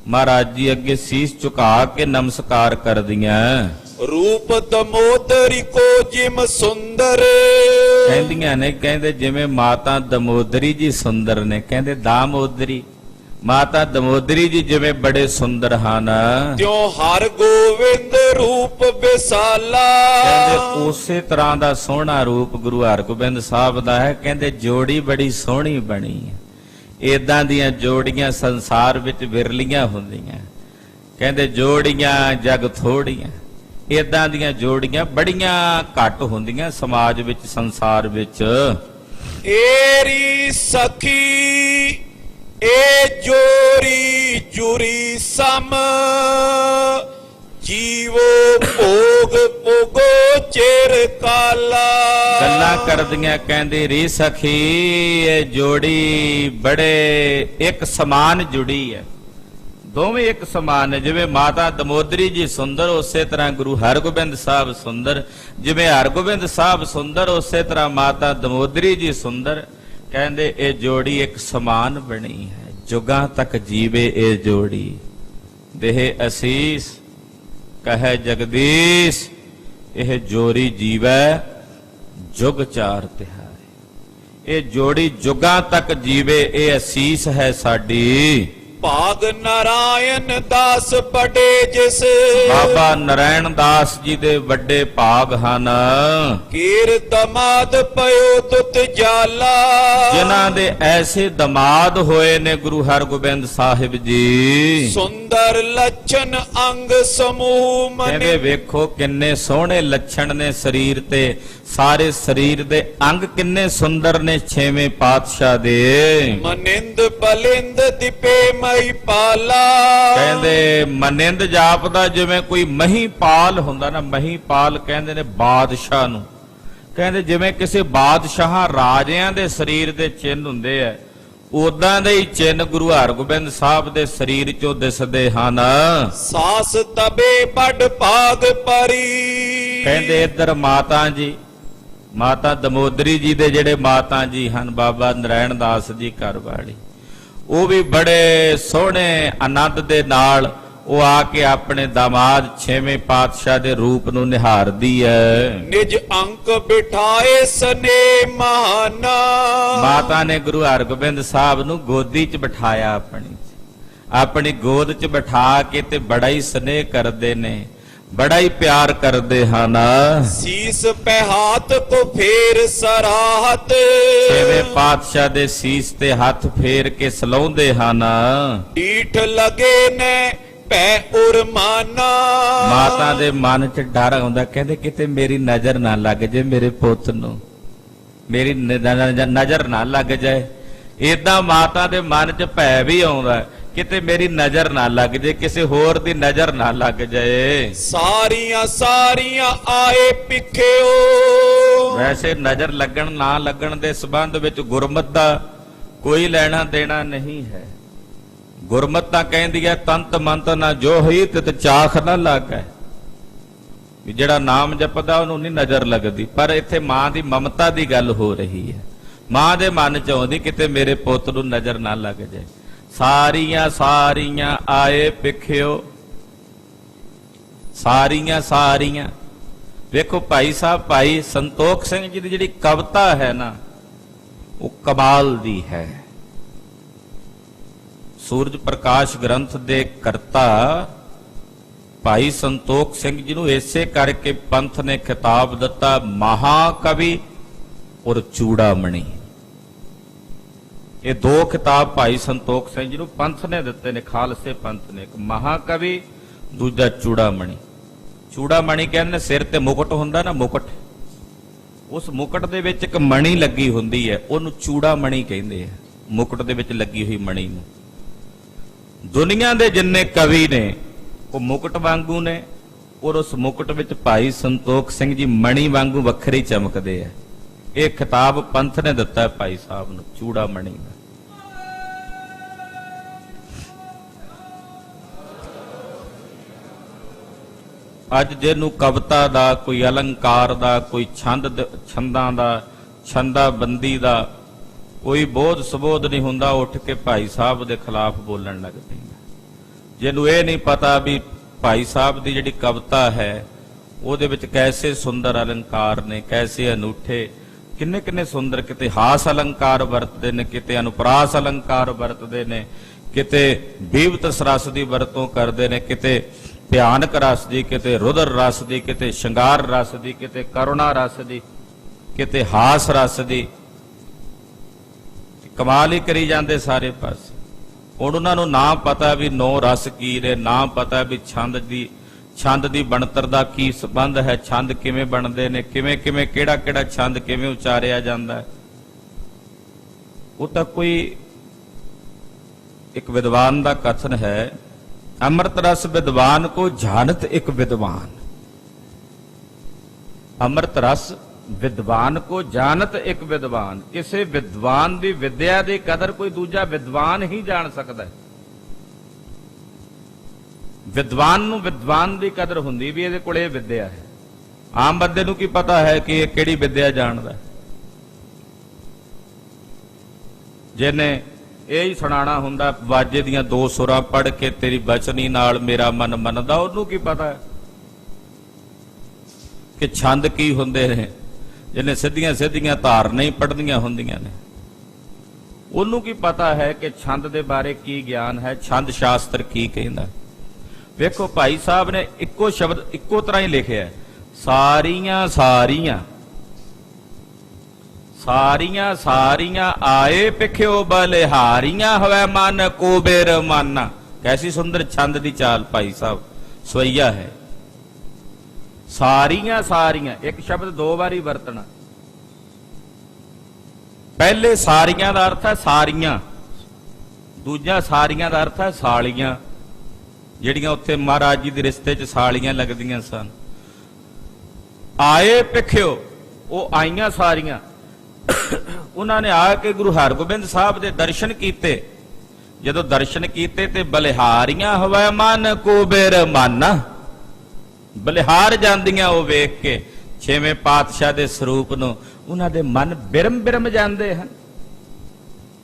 Speaker 1: ਮਹਾਰਾਜ ਜੀ ਅੱਗੇ ਸੀਸ ਝੁਕਾ ਕੇ ਨਮਸਕਾਰ ਕਰਦੀਆਂ।
Speaker 2: ਰੂਪ ਦਮੋਦਰੀ ਕੋ ਜਿਮ ਸੁੰਦਰ।
Speaker 1: ਕਹਿੰਦੀਆਂ ਨੇ, ਕਹਿੰਦੇ ਜਿਵੇਂ ਮਾਤਾ ਦਮੋਦਰੀ ਜੀ ਸੁੰਦਰ ਨੇ, ਕਹਿੰਦੇ ਦਾਮੋਦਰੀ ਮਾਤਾ ਦਮੋਦਰੀ ਜੀ ਜਿਵੇਂ ਬੜੇ ਸੁੰਦਰ ਹਨ,
Speaker 2: ਤਿਉ ਹਰ ਗੋਵਿੰਦ ਰੂਪ ਵਿਸਾਲਾ।
Speaker 1: ਕਹਿੰਦੇ ਉਸੇ ਤਰ੍ਹਾਂ ਦਾ ਸੋਹਣਾ ਰੂਪ ਗੁਰੂ ਹਰਗੋਬਿੰਦ ਸਾਹਿਬ ਦਾ ਹੈ। ਕਹਿੰਦੇ ਜੋੜੀ ਬੜੀ ਸੋਹਣੀ ਬਣੀ ਹੈ। ਏਦਾਂ ਦੀਆਂ ਜੋੜੀਆਂ ਸੰਸਾਰ ਵਿੱਚ ਵਿਰਲੀਆਂ ਹੁੰਦੀਆਂ। ਕਹਿੰਦੇ ਜੋੜੀਆਂ ਜਗ ਥੋੜੀਆਂ, ਏਦਾਂ ਦੀਆਂ ਜੋੜੀਆਂ ਬੜੀਆਂ ਘੱਟ ਹੁੰਦੀਆਂ ਸਮਾਜ ਵਿੱਚ, ਸੰਸਾਰ ਵਿੱਚ।
Speaker 2: ਏਰੀ ਸਖੀ ਏ ਜੋਰੀ ਜੁਰੀ ਸਮ। ਜੀਵੋ ਭੋਗ ਭੋਗੋ ਚਿਰ ਕਾਲਾ।
Speaker 1: ਗੱਲਾਂ ਕਰਦੀਆਂ, ਕਹਿੰਦੇ ਰੀ ਸਖੀ ਇਹ ਜੋੜੀ ਬੜੇ ਇੱਕ ਸਮਾਨ ਜੁੜੀ ਹੈ। ਦੋਵੇਂ ਇੱਕ ਸਮਾਨ ਹੈ। ਜਿਵੇਂ ਮਾਤਾ ਦਮੋਦਰੀ ਜੀ ਸੁੰਦਰ, ਉਸੇ ਤਰ੍ਹਾਂ ਗੁਰੂ ਹਰਗੋਬਿੰਦ ਸਾਹਿਬ ਸੁੰਦਰ। ਜਿਵੇਂ ਹਰਗੋਬਿੰਦ ਸਾਹਿਬ ਸੁੰਦਰ, ਉਸੇ ਤਰ੍ਹਾਂ ਮਾਤਾ ਦਮੋਦਰੀ ਜੀ ਸੁੰਦਰ। ਕਹਿੰਦੇ ਇਹ ਜੋੜੀ ਇੱਕ ਸਮਾਨ ਬਣੀ ਹੈ। ਜੁਗਾਂ ਤੱਕ ਜੀਵੇ ਇਹ ਜੋੜੀ। ਦੇਹ ਅਸੀਸ ਕਹੈ ਜਗਦੀਸ਼। ਇਹ ਜੋੜੀ ਜੀਵੈ ਜੁਗ ਚਾਰ ਤਿਹਾਏ। ਇਹ ਜੋੜੀ ਜੁਗਾਂ ਤੱਕ ਜੀਵੇ, ਇਹ ਅਸੀਸ ਹੈ ਸਾਡੀ।
Speaker 2: ਭਾਗ ਨਾਰਾਇਣ ਦਾਸ ਬੜੇ ਜਿਸ।
Speaker 1: ਬਾਬਾ ਨਾਰਾਇਣ ਦਾਸ ਜੀ ਦੇ ਵੱਡੇ ਭਾਗ ਹਨ।
Speaker 2: ਕੀਰ ਦਮਾਦ ਪਇਓ ਤੁਤ ਜਾਲਾ।
Speaker 1: ਜਿਨ੍ਹਾਂ ਦੇ ਐਸੇ ਦਮਾਦ ਹੋਏ ਨੇ ਗੁਰੂ ਹਰਗੋਬਿੰਦ ਸਾਹਿਬ ਜੀ।
Speaker 2: ਸੁੰਦਰ ਲੱਛਣ ਅੰਗ ਸਮੂਹ ਮਨ।
Speaker 1: ਕਹਿੰਦੇ ਵੇਖੋ ਕਿੰਨੇ ਸੋਹਣੇ ਲੱਛਣ ਨੇ ਸਰੀਰ ਤੇ। ਸਾਰੇ ਸਰੀਰ ਦੇ ਅੰਗ ਕਿੰਨੇ ਸੁੰਦਰ ਨੇ ਛੇਵੇਂ ਪਾਤਸ਼ਾਹ ਦੇ।
Speaker 2: ਮਨਿੰਦ ਬਲਿੰਦ ਦਿਪੇ ਮਈ ਪਾਲਾ।
Speaker 1: ਕਹਿੰਦੇ ਮਨਿੰਦ ਜਾਪਦਾ ਜਿਵੇਂ ਕੋਈ ਮਹੀਪਾਲ ਹੁੰਦਾ ਨਾ। ਮਹੀਪਾਲ ਕਹਿੰਦੇ ਨੇ ਬਾਦਸ਼ਾਹ ਨੂੰ। ਕਹਿੰਦੇ ਜਿਵੇਂ ਕਿਸੇ ਬਾਦਸ਼ਾਹਾਂ ਰਾਜਿਆਂ ਦੇ ਸਰੀਰ ਦੇ ਚਿੰਨ੍ਹ ਹੁੰਦੇ ਆ, ਉਦਾਂ ਦੇ ਹੀ ਚਿੰਨ੍ਹ ਗੁਰੂ ਹਰਗੋਬਿੰਦ ਸਾਹਿਬ ਦੇ ਸਰੀਰ ਚੋਂ ਦਿਸਦੇ ਹਨ।
Speaker 2: ਸਾਸ ਤਬੇ ਬੜ ਭਾਗ ਪਰੀ।
Speaker 1: ਕਹਿੰਦੇ ਇੱਧਰ ਮਾਤਾ ਜੀ, ਮਾਤਾ ਦਮੋਦਰੀ ਜੀ ਦੇ ਜਿਹੜੇ ਮਾਤਾ ਜੀ ਹਨ, ਬਾਬਾ ਨਾਰਾਇਣ ਦਾਸ ਜੀ ਘਰ ਵਾਲੀ, ਉਹ ਵੀ ਬੜੇ ਸੋਹਣੇ ਆਨੰਦ ਦੇ ਨਾਲ ਉਹ ਆ ਕੇ ਆਪਣੇ ਦਾਮਾਦ ਛੇਵੇਂ ਪਾਤਸ਼ਾਹ ਦੇ ਰੂਪ ਨੂੰ ਨਿਹਾਰਦੀ ਹੈ।
Speaker 2: ਨਿਜ ਅੰਕ ਬਿਠਾਏ ਸਨੇ ਮਹਾਨਾ।
Speaker 1: ਮਾਤਾ ਨੇ ਗੁਰੂ ਹਰਗੋਬਿੰਦ ਸਾਹਿਬ ਨੂੰ ਗੋਦੀ 'ਚ ਬਿਠਾਇਆ, ਆਪਣੀ ਗੋਦ 'ਚ ਬਿਠਾ ਕੇ ਤੇ ਬੜਾ ਹੀ ਸਨੇਹ ਕਰਦੇ ਨੇ, ਬੜਾ ਹੀ ਪਿਆਰ ਕਰਦੇ ਹਨ।
Speaker 2: ਸੀਸ ਪੈ ਹਾਥ ਕੋ ਫੇਰ ਸਰਾਹਤ।
Speaker 1: ਛੇਵੇਂ ਪਾਤਸ਼ਾਹ ਦੇ ਸੀਸ ਤੇ ਹੱਥ ਫੇਰ ਕੇ ਸਲਾਉਂਦੇ ਹਨ।
Speaker 2: ਢੀਠ ਲਗੇ ਨੇ ਪੈ ਉਰਮਾਨਾ।
Speaker 1: ਮਾਤਾ ਦੇ ਮਨ 'ਚ ਡਰ ਆਉਂਦਾ, ਕਹਿੰਦੇ ਕਿਤੇ ਮੇਰੀ ਨਜ਼ਰ ਨਾ ਲੱਗ ਜਾਏ ਮੇਰੇ ਪੁੱਤ ਨੂੰ, ਮੇਰੀ ਨਜ਼ਰ ਨਾ ਲੱਗ ਜਾਏ। ਏਦਾਂ ਮਾਤਾ ਦੇ ਮਨ 'ਚ ਭੈ ਵੀ ਆਉਂਦਾ, ਕਿਤੇ ਮੇਰੀ ਨਜ਼ਰ ਨਾ ਲੱਗ ਜਾਏ, ਕਿਸੇ ਹੋਰ ਦੀ ਨਜ਼ਰ ਨਾ ਲੱਗ ਜਾਏ।
Speaker 2: ਸਾਰੀਆਂ ਸਾਰੀਆਂ ਆਏ ਪਿੱਖਿਓ।
Speaker 1: ਵੈਸੇ ਨਜ਼ਰ ਲੱਗਣ ਨਾ ਲੱਗਣ ਦੇ ਸੰਬੰਧ ਵਿੱਚ ਗੁਰਮਤਿ ਦਾ ਕੋਈ ਲੈਣਾ ਦੇਣਾ ਨਹੀਂ ਹੈ। ਗੁਰਮਤਿ ਤਾਂ ਕਹਿੰਦੀ ਹੈ ਤੰਤ ਮੰਤ ਨਾ ਜੋ ਹੋਈ ਤਿਤ ਚਾਖ ਨਾ ਲਾਗੈ। ਵੀ ਜਿਹੜਾ ਨਾਮ ਜਪਦਾ ਉਹਨੂੰ ਨਹੀਂ ਨਜ਼ਰ ਲੱਗਦੀ। ਪਰ ਇੱਥੇ ਮਾਂ ਦੀ ਮਮਤਾ ਦੀ ਗੱਲ ਹੋ ਰਹੀ ਹੈ। ਮਾਂ ਦੇ ਮਨ ਚ ਆਉਂਦੀ ਕਿਤੇ ਮੇਰੇ ਪੁੱਤ ਨੂੰ ਨਜ਼ਰ ਨਾ ਲੱਗ ਜਾਏ। ਸਾਰੀਆਂ ਸਾਰੀਆਂ ਆਏ ਪਿੱਖਿਓ। ਸਾਰੀਆਂ ਸਾਰੀਆਂ ਵੇਖੋ ਭਾਈ ਸਾਹਿਬ, ਭਾਈ ਸੰਤੋਖ ਸਿੰਘ ਜੀ ਦੀ ਜਿਹੜੀ ਕਵਿਤਾ ਹੈ ਨਾ, ਉਹ ਕਮਾਲ ਦੀ ਹੈ। ਸੂਰਜ ਪ੍ਰਕਾਸ਼ ਗ੍ਰੰਥ ਦੇ ਕਰਤਾ ਭਾਈ ਸੰਤੋਖ ਸਿੰਘ ਜੀ ਨੂੰ ਇਸੇ ਕਰਕੇ ਪੰਥ ਨੇ ਖਿਤਾਬ ਦਿੱਤਾ ਮਹਾਕਵੀ ਔਰ ਚੂੜਾਮਣੀ। ਇਹ ਦੋ ਖਿਤਾਬ ਭਾਈ ਸੰਤੋਖ ਸਿੰਘ ਜੀ ਨੂੰ ਪੰਥ ਨੇ ਦਿੱਤੇ ਨੇ, ਖਾਲਸੇ ਪੰਥ ਨੇ। ਇੱਕ ਮਹਾਕਵੀ, ਦੂਜਾ ਚੂੜਾਮਣੀ। ਚੂੜਾਮਣੀ ਕਹਿੰਦੇ ਸਿਰ ਤੇ ਮੁਕਟ ਹੁੰਦਾ ਨਾ, ਮੁਕਟ, ਉਸ ਮੁਕਟ ਦੇ ਵਿੱਚ ਇੱਕ ਮਣੀ ਲੱਗੀ ਹੁੰਦੀ ਹੈ, ਉਹਨੂੰ ਚੂੜਾਮਣੀ ਕਹਿੰਦੇ ਆ। ਮੁਕਟ ਦੇ ਵਿੱਚ ਲੱਗੀ ਹੋਈ ਮਣੀ ਨੂੰ। ਦੁਨੀਆ ਦੇ ਜਿੰਨੇ ਕਵੀ ਨੇ ਉਹ ਮੁਕਟ ਵਾਂਗੂ ਨੇ, ਔਰ ਉਸ ਮੁਕਟ ਵਿੱਚ ਭਾਈ ਸੰਤੋਖ ਸਿੰਘ ਜੀ ਮਣੀ ਵਾਂਗੂ ਵੱਖਰੇ ਹੀ ਚਮਕਦੇ ਆ। ਇਹ ਖਿਤਾਬ ਪੰਥ ਨੇ ਦਿੱਤਾ ਹੈ ਭਾਈ ਸਾਹਿਬ ਨੂੰ, ਚੂੜਾ ਮਣੀ ਦਾ। ਅੱਜ ਜਿਹਨੂੰ ਕਵਿਤਾ ਦਾ, ਕੋਈ ਅਲੰਕਾਰ ਦਾ, ਕੋਈ ਛੰਦਾਂ ਦਾ, ਛੰਦਾਬੰਦੀ ਦਾ ਕੋਈ ਬੋਧ ਸਬੋਧ ਨਹੀਂ ਹੁੰਦਾ, ਉੱਠ ਕੇ ਭਾਈ ਸਾਹਿਬ ਦੇ ਖਿਲਾਫ ਬੋਲਣ ਲੱਗ ਪੈਂਦਾ। ਜਿਹਨੂੰ ਇਹ ਨਹੀਂ ਪਤਾ ਵੀ ਭਾਈ ਸਾਹਿਬ ਦੀ ਜਿਹੜੀ ਕਵਿਤਾ ਹੈ ਉਹਦੇ ਵਿੱਚ ਕੈਸੇ ਸੁੰਦਰ ਅਲੰਕਾਰ ਨੇ, ਕੈਸੇ ਅਨੂਠੇ, ਕਿੰਨੇ ਕਿੰਨੇ ਸੁੰਦਰ, ਕਿਤੇ ਹਾਸ ਅਲੰਕਾਰ ਵਰਤਦੇ ਨੇ, ਕਿਤੇ ਅਨੁਪਰਾਸ ਅਲੰਕਾਰ ਵਰਤਦੇ ਨੇ, ਕਿਤੇ ਬੀਵਤਸ ਰਸ ਦੀ ਵਰਤੋਂ ਕਰਦੇ ਨੇ, ਕਿਤੇ ਭਿਆਨਕ ਰਸ ਦੀ, ਕਿਤੇ ਰੁਦਰ ਰਸ ਦੀ, ਕਿਤੇ ਸ਼ਿੰਗਾਰ ਰਸ ਦੀ, ਕਿਤੇ ਕਰੁਣਾ ਰਸ ਦੀ, ਕਿਤੇ ਹਾਸ ਰਸ ਦੀ। ਕਮਾਲ ਹੀ ਕਰੀ ਜਾਂਦੇ ਸਾਰੇ ਪਾਸੇ। ਹੁਣ ਉਹਨਾਂ ਨੂੰ ਨਾ ਪਤਾ ਵੀ ਨੌ ਰਸ ਕੀ ਨੇ, ਨਾ ਪਤਾ ਵੀ ਛੰਦ ਦੀ ਬਣਤਰ ਦਾ ਕੀ ਸੰਬੰਧ ਹੈ, ਛੰਦ ਕਿਵੇਂ ਬਣਦੇ ਨੇ, ਕਿਵੇਂ ਕਿਵੇਂ ਕਿਹੜਾ ਕਿਹੜਾ ਛੰਦ ਕਿਵੇਂ ਉਚਾਰਿਆ ਜਾਂਦਾ ਹੈ। ਉਹ ਤਾਂ ਕੋਈ ਇੱਕ ਵਿਦਵਾਨ ਦਾ ਕਥਨ ਹੈ, ਅੰਮ੍ਰਿਤ ਰਸ ਵਿਦਵਾਨ ਕੋ ਜਾਣਤ ਇੱਕ ਵਿਦਵਾਨ। ਅੰਮ੍ਰਿਤ ਰਸ ਵਿਦਵਾਨ ਕੋ ਜਾਣਤ ਇੱਕ ਵਿਦਵਾਨ। ਕਿਸੇ ਵਿਦਵਾਨ ਦੀ ਵਿਦਿਆ ਦੀ ਕਦਰ ਕੋਈ ਦੂਜਾ ਵਿਦਵਾਨ ਹੀ ਜਾਣ ਸਕਦਾ ਹੈ। ਵਿਦਵਾਨ ਨੂੰ ਵਿਦਵਾਨ ਦੀ ਕਦਰ ਹੁੰਦੀ ਵੀ ਇਹਦੇ ਕੋਲ ਇਹ ਵਿਦਿਆ ਹੈ। ਆਮ ਬੰਦੇ ਨੂੰ ਕੀ ਪਤਾ ਹੈ ਕਿ ਇਹ ਕਿਹੜੀ ਵਿਦਿਆ ਜਾਣਦਾ। ਜਿਹਨੇ ਇਹ ਹੀ ਸੁਣਾਣਾ ਹੁੰਦਾ, ਵਾਜੇ ਦੀਆਂ ਦੋ ਸੁਰਾਂ ਪੜ੍ਹ ਕੇ ਤੇਰੀ ਬਚਨੀ ਨਾਲ ਮੇਰਾ ਮਨ ਮੰਨਦਾ, ਉਹਨੂੰ ਕੀ ਪਤਾ ਹੈ ਕਿ ਛੰਦ ਕੀ ਹੁੰਦੇ ਨੇ। ਜਿਹਨੇ ਸਿੱਧੀਆਂ ਸਿੱਧੀਆਂ ਧਾਰਨਾਂ ਹੀ ਪੜ੍ਹਦੀਆਂ ਹੁੰਦੀਆਂ ਨੇ, ਉਹਨੂੰ ਕੀ ਪਤਾ ਹੈ ਕਿ ਛੰਦ ਦੇ ਬਾਰੇ ਕੀ ਗਿਆਨ ਹੈ, ਛੰਦ ਸ਼ਾਸਤਰ ਕੀ ਕਹਿੰਦਾ। ਵੇਖੋ ਭਾਈ ਸਾਹਿਬ ਨੇ ਇੱਕੋ ਸ਼ਬਦ ਇੱਕੋ ਤਰ੍ਹਾਂ ਹੀ ਲਿਖਿਆ, ਸਾਰੀਆਂ ਸਾਰੀਆਂ ਸਾਰੀਆਂ ਸਾਰੀਆਂ ਆਏ ਪਿਖਿਓ ਬਲਿਹਾਰੀਆਂ ਹੋਵੇ ਮਨ ਕੋਬੇਰ ਮਾਨਾ। ਕੈਸੀ ਸੁੰਦਰ ਛੰਦ ਦੀ ਚਾਲ ਭਾਈ ਸਾਹਿਬ ਸਵਈਆ ਹੈ। ਸਾਰੀਆਂ ਸਾਰੀਆਂ ਇੱਕ ਸ਼ਬਦ ਦੋ ਵਾਰੀ ਵਰਤਣਾ। ਪਹਿਲੇ ਸਾਰੀਆਂ ਦਾ ਅਰਥ ਹੈ ਸਾਰੀਆਂ, ਦੂਜਾ ਸਾਰੀਆਂ ਦਾ ਅਰਥ ਹੈ ਸਾਲੀਆਂ, ਜਿਹੜੀਆਂ ਉੱਥੇ ਮਹਾਰਾਜ ਜੀ ਦੇ ਰਿਸ਼ਤੇ 'ਚ ਸਾਲੀਆਂ ਲੱਗਦੀਆਂ ਸਨ। ਆਏ ਪਿਖਿਓ, ਉਹ ਆਈਆਂ ਸਾਰੀਆਂ। ਉਹਨਾਂ ਨੇ ਆ ਕੇ ਗੁਰੂ ਹਰਗੋਬਿੰਦ ਸਾਹਿਬ ਦੇ ਦਰਸ਼ਨ ਕੀਤੇ। ਜਦੋਂ ਦਰਸ਼ਨ ਕੀਤੇ ਤੇ ਬਲਿਹਾਰੀਆਂ ਹੋਵੇ ਮਨ ਕੋਬੇਰ ਮਾਨਾ, ਬਲਿਹਾਰ ਜਾਂਦੀਆਂ ਉਹ ਵੇਖ ਕੇ ਛੇਵੇਂ ਪਾਤਸ਼ਾਹ ਦੇ ਸਰੂਪ ਨੂੰ। ਉਹਨਾਂ ਦੇ ਮਨ ਬਿਰਮ ਬਿਰਮ ਜਾਂਦੇ ਹਨ।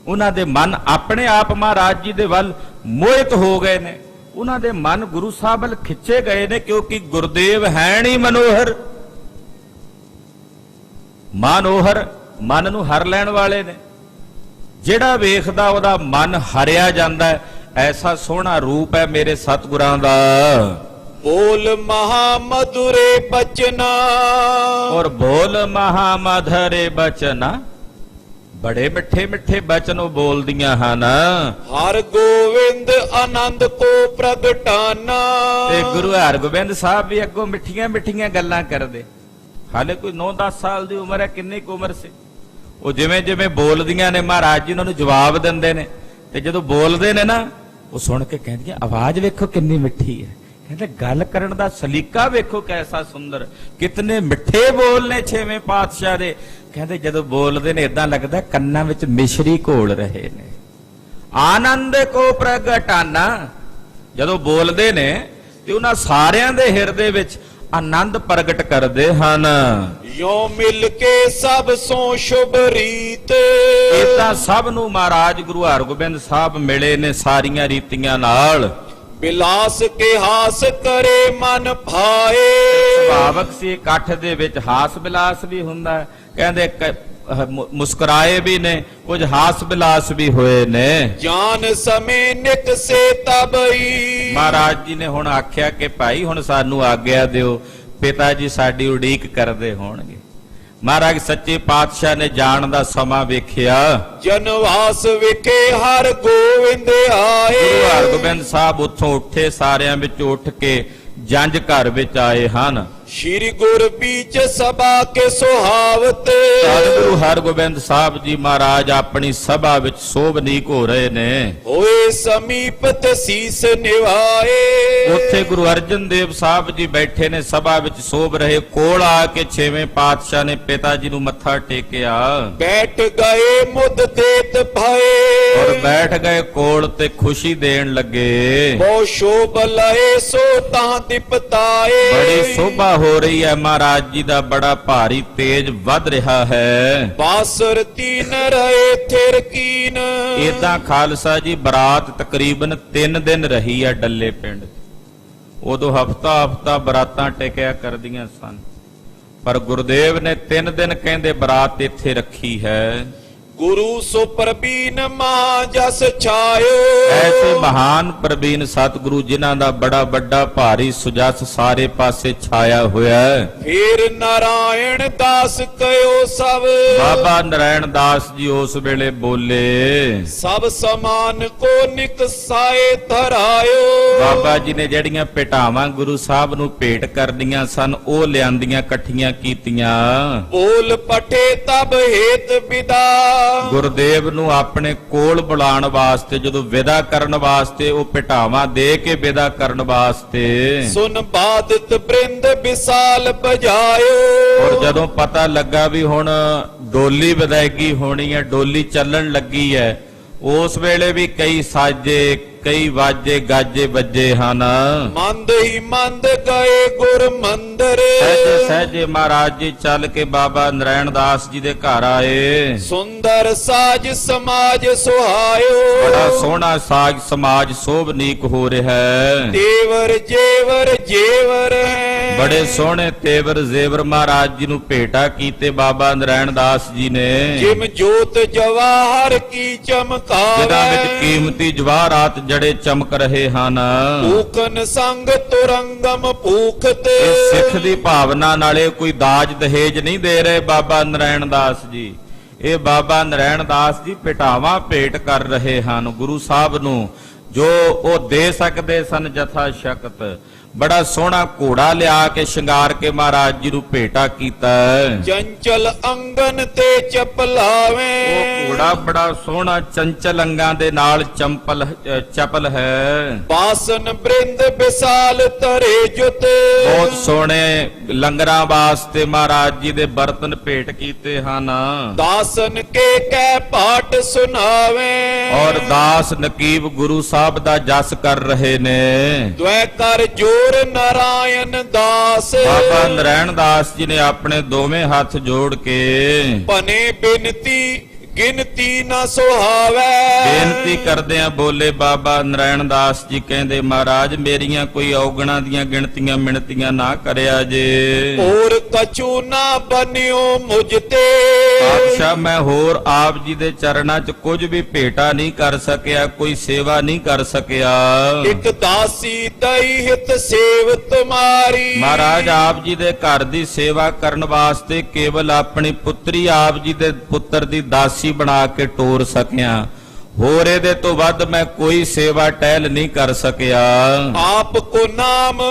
Speaker 1: ਉਹਨਾਂ ਦੇ ਮਨ ਆਪਣੇ ਆਪ ਮਹਾਰਾਜ ਜੀ ਦੇ ਵੱਲ ਮੋਹਿਤ ਹੋ ਗਏ ਨੇ। ਉਹਨਾਂ ਦੇ ਮਨ ਗੁਰੂ ਸਾਹਿਬ ਵੱਲ ਖਿੱਚੇ ਗਏ ਨੇ, ਕਿਉਂਕਿ ਗੁਰਦੇਵ ਹੈ ਨਹੀਂ ਮਨੋਹਰ। ਮਨੋਹਰ ਮਨ ਨੂੰ ਹਰ ਲੈਣ ਵਾਲੇ ਨੇ। ਜਿਹੜਾ ਵੇਖਦਾ ਉਹਦਾ ਮਨ ਹਰਿਆ ਜਾਂਦਾ ਹੈ। ਐਸਾ ਸੋਹਣਾ ਰੂਪ ਹੈ ਮੇਰੇ ਸਤਿਗੁਰਾਂ ਦਾ।
Speaker 2: ਬੋਲ ਮਹਾ ਮਧੁਰੇ ਬਚਨਾ,
Speaker 1: ਔਰ ਬੋਲ ਮਹਾ ਮਧੁਰੇ ਬਚਨਾ, ਬੜੇ ਮਿੱਠੇ ਮਿੱਠੇ ਬਚਨ ਉਹ ਬੋਲਦੀਆਂ ਹਨ।
Speaker 2: ਹਰ ਗੋਵਿੰਦ ਆਨੰਦ ਕੋ ਪ੍ਰਗਟਾਨਾ,
Speaker 1: ਤੇ ਗੁਰੂ ਹਰਗੋਬਿੰਦ ਸਾਹਿਬ ਵੀ ਅੱਗੋਂ ਮਿੱਠੀਆਂ ਮਿੱਠੀਆਂ ਗੱਲਾਂ ਕਰਦੇ। ਹਾਲੇ ਕੋਈ 9-10 ਸਾਲ ਦੀ ਉਮਰ ਹੈ, ਕਿੰਨੀ ਕੁ ਉਮਰ ਸੀ। ਉਹ ਜਿਵੇਂ ਜਿਵੇਂ ਬੋਲਦੀਆਂ ਨੇ ਮਹਾਰਾਜ ਜੀ ਉਹਨਾਂ ਨੂੰ ਜਵਾਬ ਦਿੰਦੇ ਨੇ। ਤੇ ਜਦੋਂ ਬੋਲਦੇ ਨੇ ਨਾ, ਉਹ ਸੁਣ ਕੇ ਕਹਿੰਦੀਆਂ ਆਵਾਜ਼ ਵੇਖੋ ਕਿੰਨੀ ਮਿੱਠੀ ਹੈ। ਕਹਿੰਦੇ ਗੱਲ ਕਰਨ ਦਾ ਸਲੀਕਾ ਵੇਖੋ ਕੈਸਾ ਸੁੰਦਰ, ਕਿਤਨੇ ਮਿੱਠੇ ਬੋਲ ਨੇ ਛੇਵੇਂ ਪਾਤਸ਼ਾਹ ਦੇ। ਕਹਿੰਦੇ ਜਦੋਂ ਬੋਲਦੇ ਨੇ ਇਦਾਂ ਲੱਗਦਾ ਕੰਨਾਂ ਵਿੱਚ ਮਿਸ਼ਰੀ ਘੋਲ ਰਹੇ ਨੇ। ਆਨੰਦ ਕੋ ਪ੍ਰਗਟਾਨਾ, ਜਦੋਂ ਬੋਲਦੇ ਨੇ ਤੇ ਉਹਨਾਂ ਸਾਰਿਆਂ ਦੇ ਹਿਰਦੇ ਵਿੱਚ ਆਨੰਦ ਪ੍ਰਗਟ ਕਰਦੇ ਹਨ।
Speaker 2: ਯੋ ਮਿਲ ਕੇ ਸਭ ਸੋ ਸ਼ੁਭ ਰੀਤ,
Speaker 1: ਇਦਾਂ ਸਭ ਨੂੰ ਮਹਾਰਾਜ ਗੁਰੂ ਹਰਗੋਬਿੰਦ ਸਾਹਿਬ ਮਿਲੇ ਨੇ ਸਾਰੀਆਂ ਰੀਤੀਆਂ ਨਾਲ।
Speaker 2: ਬਿਲਾਸ ਕੇ ਹਾਸ ਕਰੇ ਮਨ ਭਾਏ,
Speaker 1: ਸੁਭਾਵਕ ਸੀ ਇਕੱਠ ਦੇ ਵਿੱਚ ਹਾਸ ਬਿਲਾਸ ਵੀ ਹੁੰਦਾ ਹੈ। ਕਹਿੰਦੇ ਮੁਸਕਰਾਏ ਵੀ ਨੇ, ਕੁਝ ਹਾਸ ਬਿਲਾਸ ਵੀ ਹੋਏ ਨੇ।
Speaker 2: ਜਾਨ ਸਮੇਂ ਨਿਤ ਸੇ ਤਬਈ,
Speaker 1: ਮਹਾਰਾਜ ਜੀ ਨੇ ਹੁਣ ਆਖਿਆ ਕਿ ਭਾਈ ਹੁਣ ਸਾਨੂੰ ਆਗਿਆ ਦਿਓ, ਪਿਤਾ ਜੀ ਸਾਡੀ ਉਡੀਕ ਕਰਦੇ ਹੋਣਗੇ। ਮਹਾਰਾਜ ਸੱਚੇ ਪਾਤਸ਼ਾਹ ਨੇ ਜਾਣ ਦਾ ਸਮਾਂ ਵੇਖਿਆ।
Speaker 2: ਜਨਵਾਸ ਵਿਖੇ ਹਰ ਗੋਵਿੰਦ ਆਏ,
Speaker 1: ਗੁਰੂ ਹਰਗੋਬਿੰਦ ਸਾਹਿਬ ਉੱਥੋਂ ਉੱਠੇ, ਸਾਰਿਆਂ ਵਿੱਚ ਉੱਠ ਕੇ ਜੰਝ ਘਰ ਵਿੱਚ ਆਏ ਹਨ।
Speaker 2: श्री गुर बीच सभा के सुहावत
Speaker 1: ਸਤਿਗੁਰੂ ਹਰਗੋਬਿੰਦ ਸਾਹਿਬ ਜੀ ਮਹਾਰਾਜ ਆਪਣੀ ਸਭਾ ਵਿੱਚ ਸੋਭਨੀਕ ਹੋ ਰਹੇ ਨੇ।
Speaker 2: होए समीप ते शीस निभाए
Speaker 1: ਉੱਥੇ ਗੁਰੂ ਅਰਜਨ ਦੇਵ ਸਾਹਿਬ ਜੀ ਬੈਠੇ ਨੇ ਸਭਾ ਵਿੱਚ ਸੋਭ ਰਹੇ। ਕੋਲ ਆ ਕੇ ਛੇਵੇਂ ਪਾਤਸ਼ਾਹ ਨੇ ਪਿਤਾ ਜੀ ਨੂੰ ਮੱਥਾ ਟੇਕਿਆ
Speaker 2: बैठ गए मुद देत भये
Speaker 1: ਔਰ ਬੈਠ ਗਏ ਕੋਲ ਤੇ ਖੁਸ਼ੀ ਦੇਣ ਲੱਗੇ।
Speaker 2: बहु शोभ लए सो तां दिपताए
Speaker 1: ਬੜੀ ਸੋਭਾ ਹੋ ਰਹੀ ਹੈ। ਮਹਾਰਾਜ ਜੀ ਦਾ ਬੜਾ ਭਾਰੀ ਤੇਜ ਵੱਧ ਰਿਹਾ ਹੈ।
Speaker 2: बासर तीन रहे थिर कीन
Speaker 1: ਏਦਾਂ ਖਾਲਸਾ ਜੀ ਬਰਾਤ ਤਕਰੀਬਨ 3 ਦਿਨ ਰਹੀ ਹੈ ਡੱਲੇ ਪਿੰਡ। ਉਦੋਂ ਹਫਤਾ ਬਰਾਤਾਂ ਟੇਕਿਆ ਕਰਦੀਆਂ ਸਨ, ਪਰ ਗੁਰਦੇਵ ਨੇ 3 ਦਿਨ ਕਹਿੰਦੇ ਬਰਾਤ ਇੱਥੇ ਰੱਖੀ ਹੈ।
Speaker 2: गुरु सो प्रवीण महाजस छायो
Speaker 1: ਐਸੇ ਮਹਾਨ ਪ੍ਰਵੀਨ ਸਤਿਗੁਰੂ ਜਿਨ੍ਹਾਂ ਦਾ ਬੜਾ ਵੱਡਾ ਭਾਰੀ ਸੁਜਸ ਸਾਰੇ ਪਾਸੇ ਛਾਇਆ ਹੋਇਆ ਹੈ।
Speaker 2: फिर नारायण दास कयो सब
Speaker 1: ਬਾਬਾ ਨਰਾਇਣ ਦਾਸ ਜੀ ਉਸ ਵੇਲੇ ਬੋਲੇ।
Speaker 2: सब समान को निकसाए धरायो
Speaker 1: ਬਾਬਾ ਜੀ ਨੇ ਜਿਹੜੀਆਂ ਭੇਟਾਵਾਂ ਗੁਰੂ ਸਾਹਿਬ ਨੂੰ ਭੇਟ ਕਰਨੀਆਂ ਸਨ ਉਹ ਲਿਆਂਦੀਆਂ ਇਕੱਠੀਆਂ ਕੀਤੀਆਂ।
Speaker 2: बोल पटे तब हेत विदा
Speaker 1: ਗੁਰਦੇਵ ਨੂੰ ਆਪਣੇ ਕੋਲ ਬੁਲਾਉਣ ਵਾਸਤੇ ਜਦੋਂ ਵਿਦਾ ਕਰਨ ਵਾਸਤੇ ਉਹ ਭੇਟਾਵਾਂ ਦੇ ਕੇ ਵਿਦਾ ਕਰਨ ਵਾਸਤੇ
Speaker 2: सुन बादित बृंद विशाल बजायो
Speaker 1: ਔਰ ਜਦੋਂ ਪਤਾ ਲੱਗਾ ਵੀ ਹੁਣ ਡੋਲੀ ਵਿਦਾਇਗੀ ਹੋਣੀ ਹੈ, ਡੋਲੀ ਚੱਲਣ ਲੱਗੀ ਹੈ, ਉਸ ਵੇਲੇ ਵੀ ਕਈ ਸਾਜੇ ਕਈ ਵਾਜੇ ਗਾਜੇ ਵੱਜੇ ਹਨ।
Speaker 2: मंद ही मंद गए गुर मंदिर
Speaker 1: ਸਹਿਜੇ ਸਹਿਜੇ ਮਹਾਰਾਜ ਜੀ ਚੱਲ ਕੇ ਬਾਬਾ ਨਰਾਇਣ ਦਾਸ ਜੀ ਦੇ ਘਰ ਆਏ।
Speaker 2: सुंदर साज समाज सुहायो
Speaker 1: ਬੜਾ ਸੋਹਣਾ ਸਾਜ ਸਮਾਜ ਸੋਭਨੀਕ ਹੋ ਰਿਹਾ ਹੈ।
Speaker 2: देवर जेवर जेवर है
Speaker 1: ਬੜੇ ਸੋਹਣੇ ਤੇਵਰ ਜ਼ੇਵਰ ਮਹਾਰਾਜ ਜੀ ਨੂੰ ਭੇਟਾ ਕੀਤੇ ਬਾਬਾ ਨਰਾਇਣ ਦਾਸ ਜੀ ਨੇ,
Speaker 2: जिम जोत जवाहर की चमकार
Speaker 1: ਜਿਹਨਾਂ ਵਿੱਚ ਕੀਮਤੀ ਜਵਾਹਰਾਤ ਜੜੇ ਚਮਕ ਰਹੇ ਹਨ।
Speaker 2: ਭੂਖਨ ਸੰਗ ਤੁਰੰਗਮ ਭੂਖਤੇ
Speaker 1: ਇਹ ਸਿੱਖ ਦੀ ਭਾਵਨਾ ਨਾਲੇ ਕੋਈ ਦਾਜ ਦਹੇਜ ਨਹੀਂ ਦੇ ਰਹੇ ਬਾਬਾ ਨਰਾਇਣ ਦਾਸ ਜੀ। ਇਹ ਬਾਬਾ ਨਰਾਇਣ ਦਾਸ ਜੀ ਭੇਟਾਵਾਂ ਭੇਟ ਕਰ ਰਹੇ ਹਨ ਗੁਰੂ ਸਾਹਿਬ ਨੂੰ ਜੋ ਉਹ ਦੇ ਸਕਦੇ ਸਨ ਜਥਾ ਸ਼ਕਤ। ਬੜਾ ਸੋਹਣਾ ਘੋੜਾ ਲਿਆ ਕੇ ਸ਼ਿੰਗਾਰ ਕੇ ਮਹਾਰਾਜ ਜੀ ਨੂੰ ਭੇਟਾ ਕੀਤਾ।
Speaker 2: ਚੰਚਲ ਅੰਗਨ ਤੇ ਚਪਲਾਵੇਂ
Speaker 1: ਉਹ ਘੋੜਾ ਬੜਾ ਸੋਹਣਾ ਚੰਚਲ ਅੰਗਾਂ ਦੇ ਨਾਲ ਚਪਲ ਹੈ।
Speaker 2: ਬਾਸਨ ਬ੍ਰਿੰਦ ਵਿਸਾਲ ਤਰੇ ਜੁਤ
Speaker 1: ਬਹੁਤ ਸੋਹਣੇ ਲੰਗਰਾਂ ਵਾਸਤੇ ਮਹਾਰਾਜ ਜੀ ਦੇ ਬਰਤਨ ਭੇਟ ਕੀਤੇ ਹਨ।
Speaker 2: ਦਾਸਨ ਕੇ ਕਹਿ ਪਾਠ ਸੁਨਾਵੇਂ
Speaker 1: ਔਰ ਦਾਸ ਨਕੀਬ ਗੁਰੂ ਸਾਹਿਬ ਦਾ ਜਸ ਕਰ ਰਹੇ ਨੇ।
Speaker 2: ਦੁਐ ਕਰ ਜੋਰ ਨਾਰਾਇਣ ਦਾਸ
Speaker 1: ਬਾਬਾ ਨਰਾਇਣ ਦਾਸ ਜੀ ਨੇ ਆਪਣੇ ਦੋਵੇਂ ਹੱਥ ਜੋੜ ਕੇ
Speaker 2: ਭਨੇ ਬਿਨਤੀ ਗਿਣਤੀ ਨਾ ਸੁਹਾਵੇ
Speaker 1: ਬੇਨਤੀ ਕਰਦਿਆਂ ਬੋਲੇ। ਬਾਬਾ ਨਰਾਇਣ ਦਾਸ ਜੀ ਕਹਿੰਦੇ ਮਹਾਰਾਜ ਮੇਰੀਆਂ ਕੋਈ ਔਗਣਾਂ ਦੀਆਂ ਗਿਣਤੀਆਂ ਮਿਣਤੀਆਂ ਨਾ ਕਰਿਆ ਜੇ।
Speaker 2: ਹੋਰ ਕਛੂ ਨਾ ਬਨਿਓ ਮੁਝ ਤੇ
Speaker 1: ਪਾਤਸ਼ਾਹ ਮੈਂ ਹੋਰ ਆਪ ਜੀ ਦੇ ਚਰਨਾਂ 'ਚ ਕੁਝ ਵੀ ਭੇਟਾ ਨਹੀਂ ਕਰ ਸਕਿਆ, ਕੋਈ ਸੇਵਾ ਨਹੀਂ ਕਰ ਸਕਿਆ।
Speaker 2: ਇਕ ਦਾਸੀ ਦਈ ਹਿਤ ਸੇਵ ਤੁਮਾਰੀ
Speaker 1: ਮਹਾਰਾਜ ਆਪ ਜੀ ਦੇ ਘਰ ਦੀ ਸੇਵਾ ਕਰਨ ਵਾਸਤੇ ਕੇਵਲ ਆਪਣੀ ਪੁੱਤਰੀ ਆਪ ਜੀ ਦੇ ਪੁੱਤਰ ਦੀ ਦਾਸੀ ਬਣਾ ਕੇ ਟੋਰ ਸਕਿਆ, ਹੋਰ ਇਹਦੇ ਤੋਂ ਵੱਧ ਮੈਂ ਕੋਈ ਸੇਵਾ ਟਹਿਲ ਨਹੀਂ ਕਰ ਸਕਿਆ।
Speaker 2: ਆਪ ਕੋ ਨਾਮ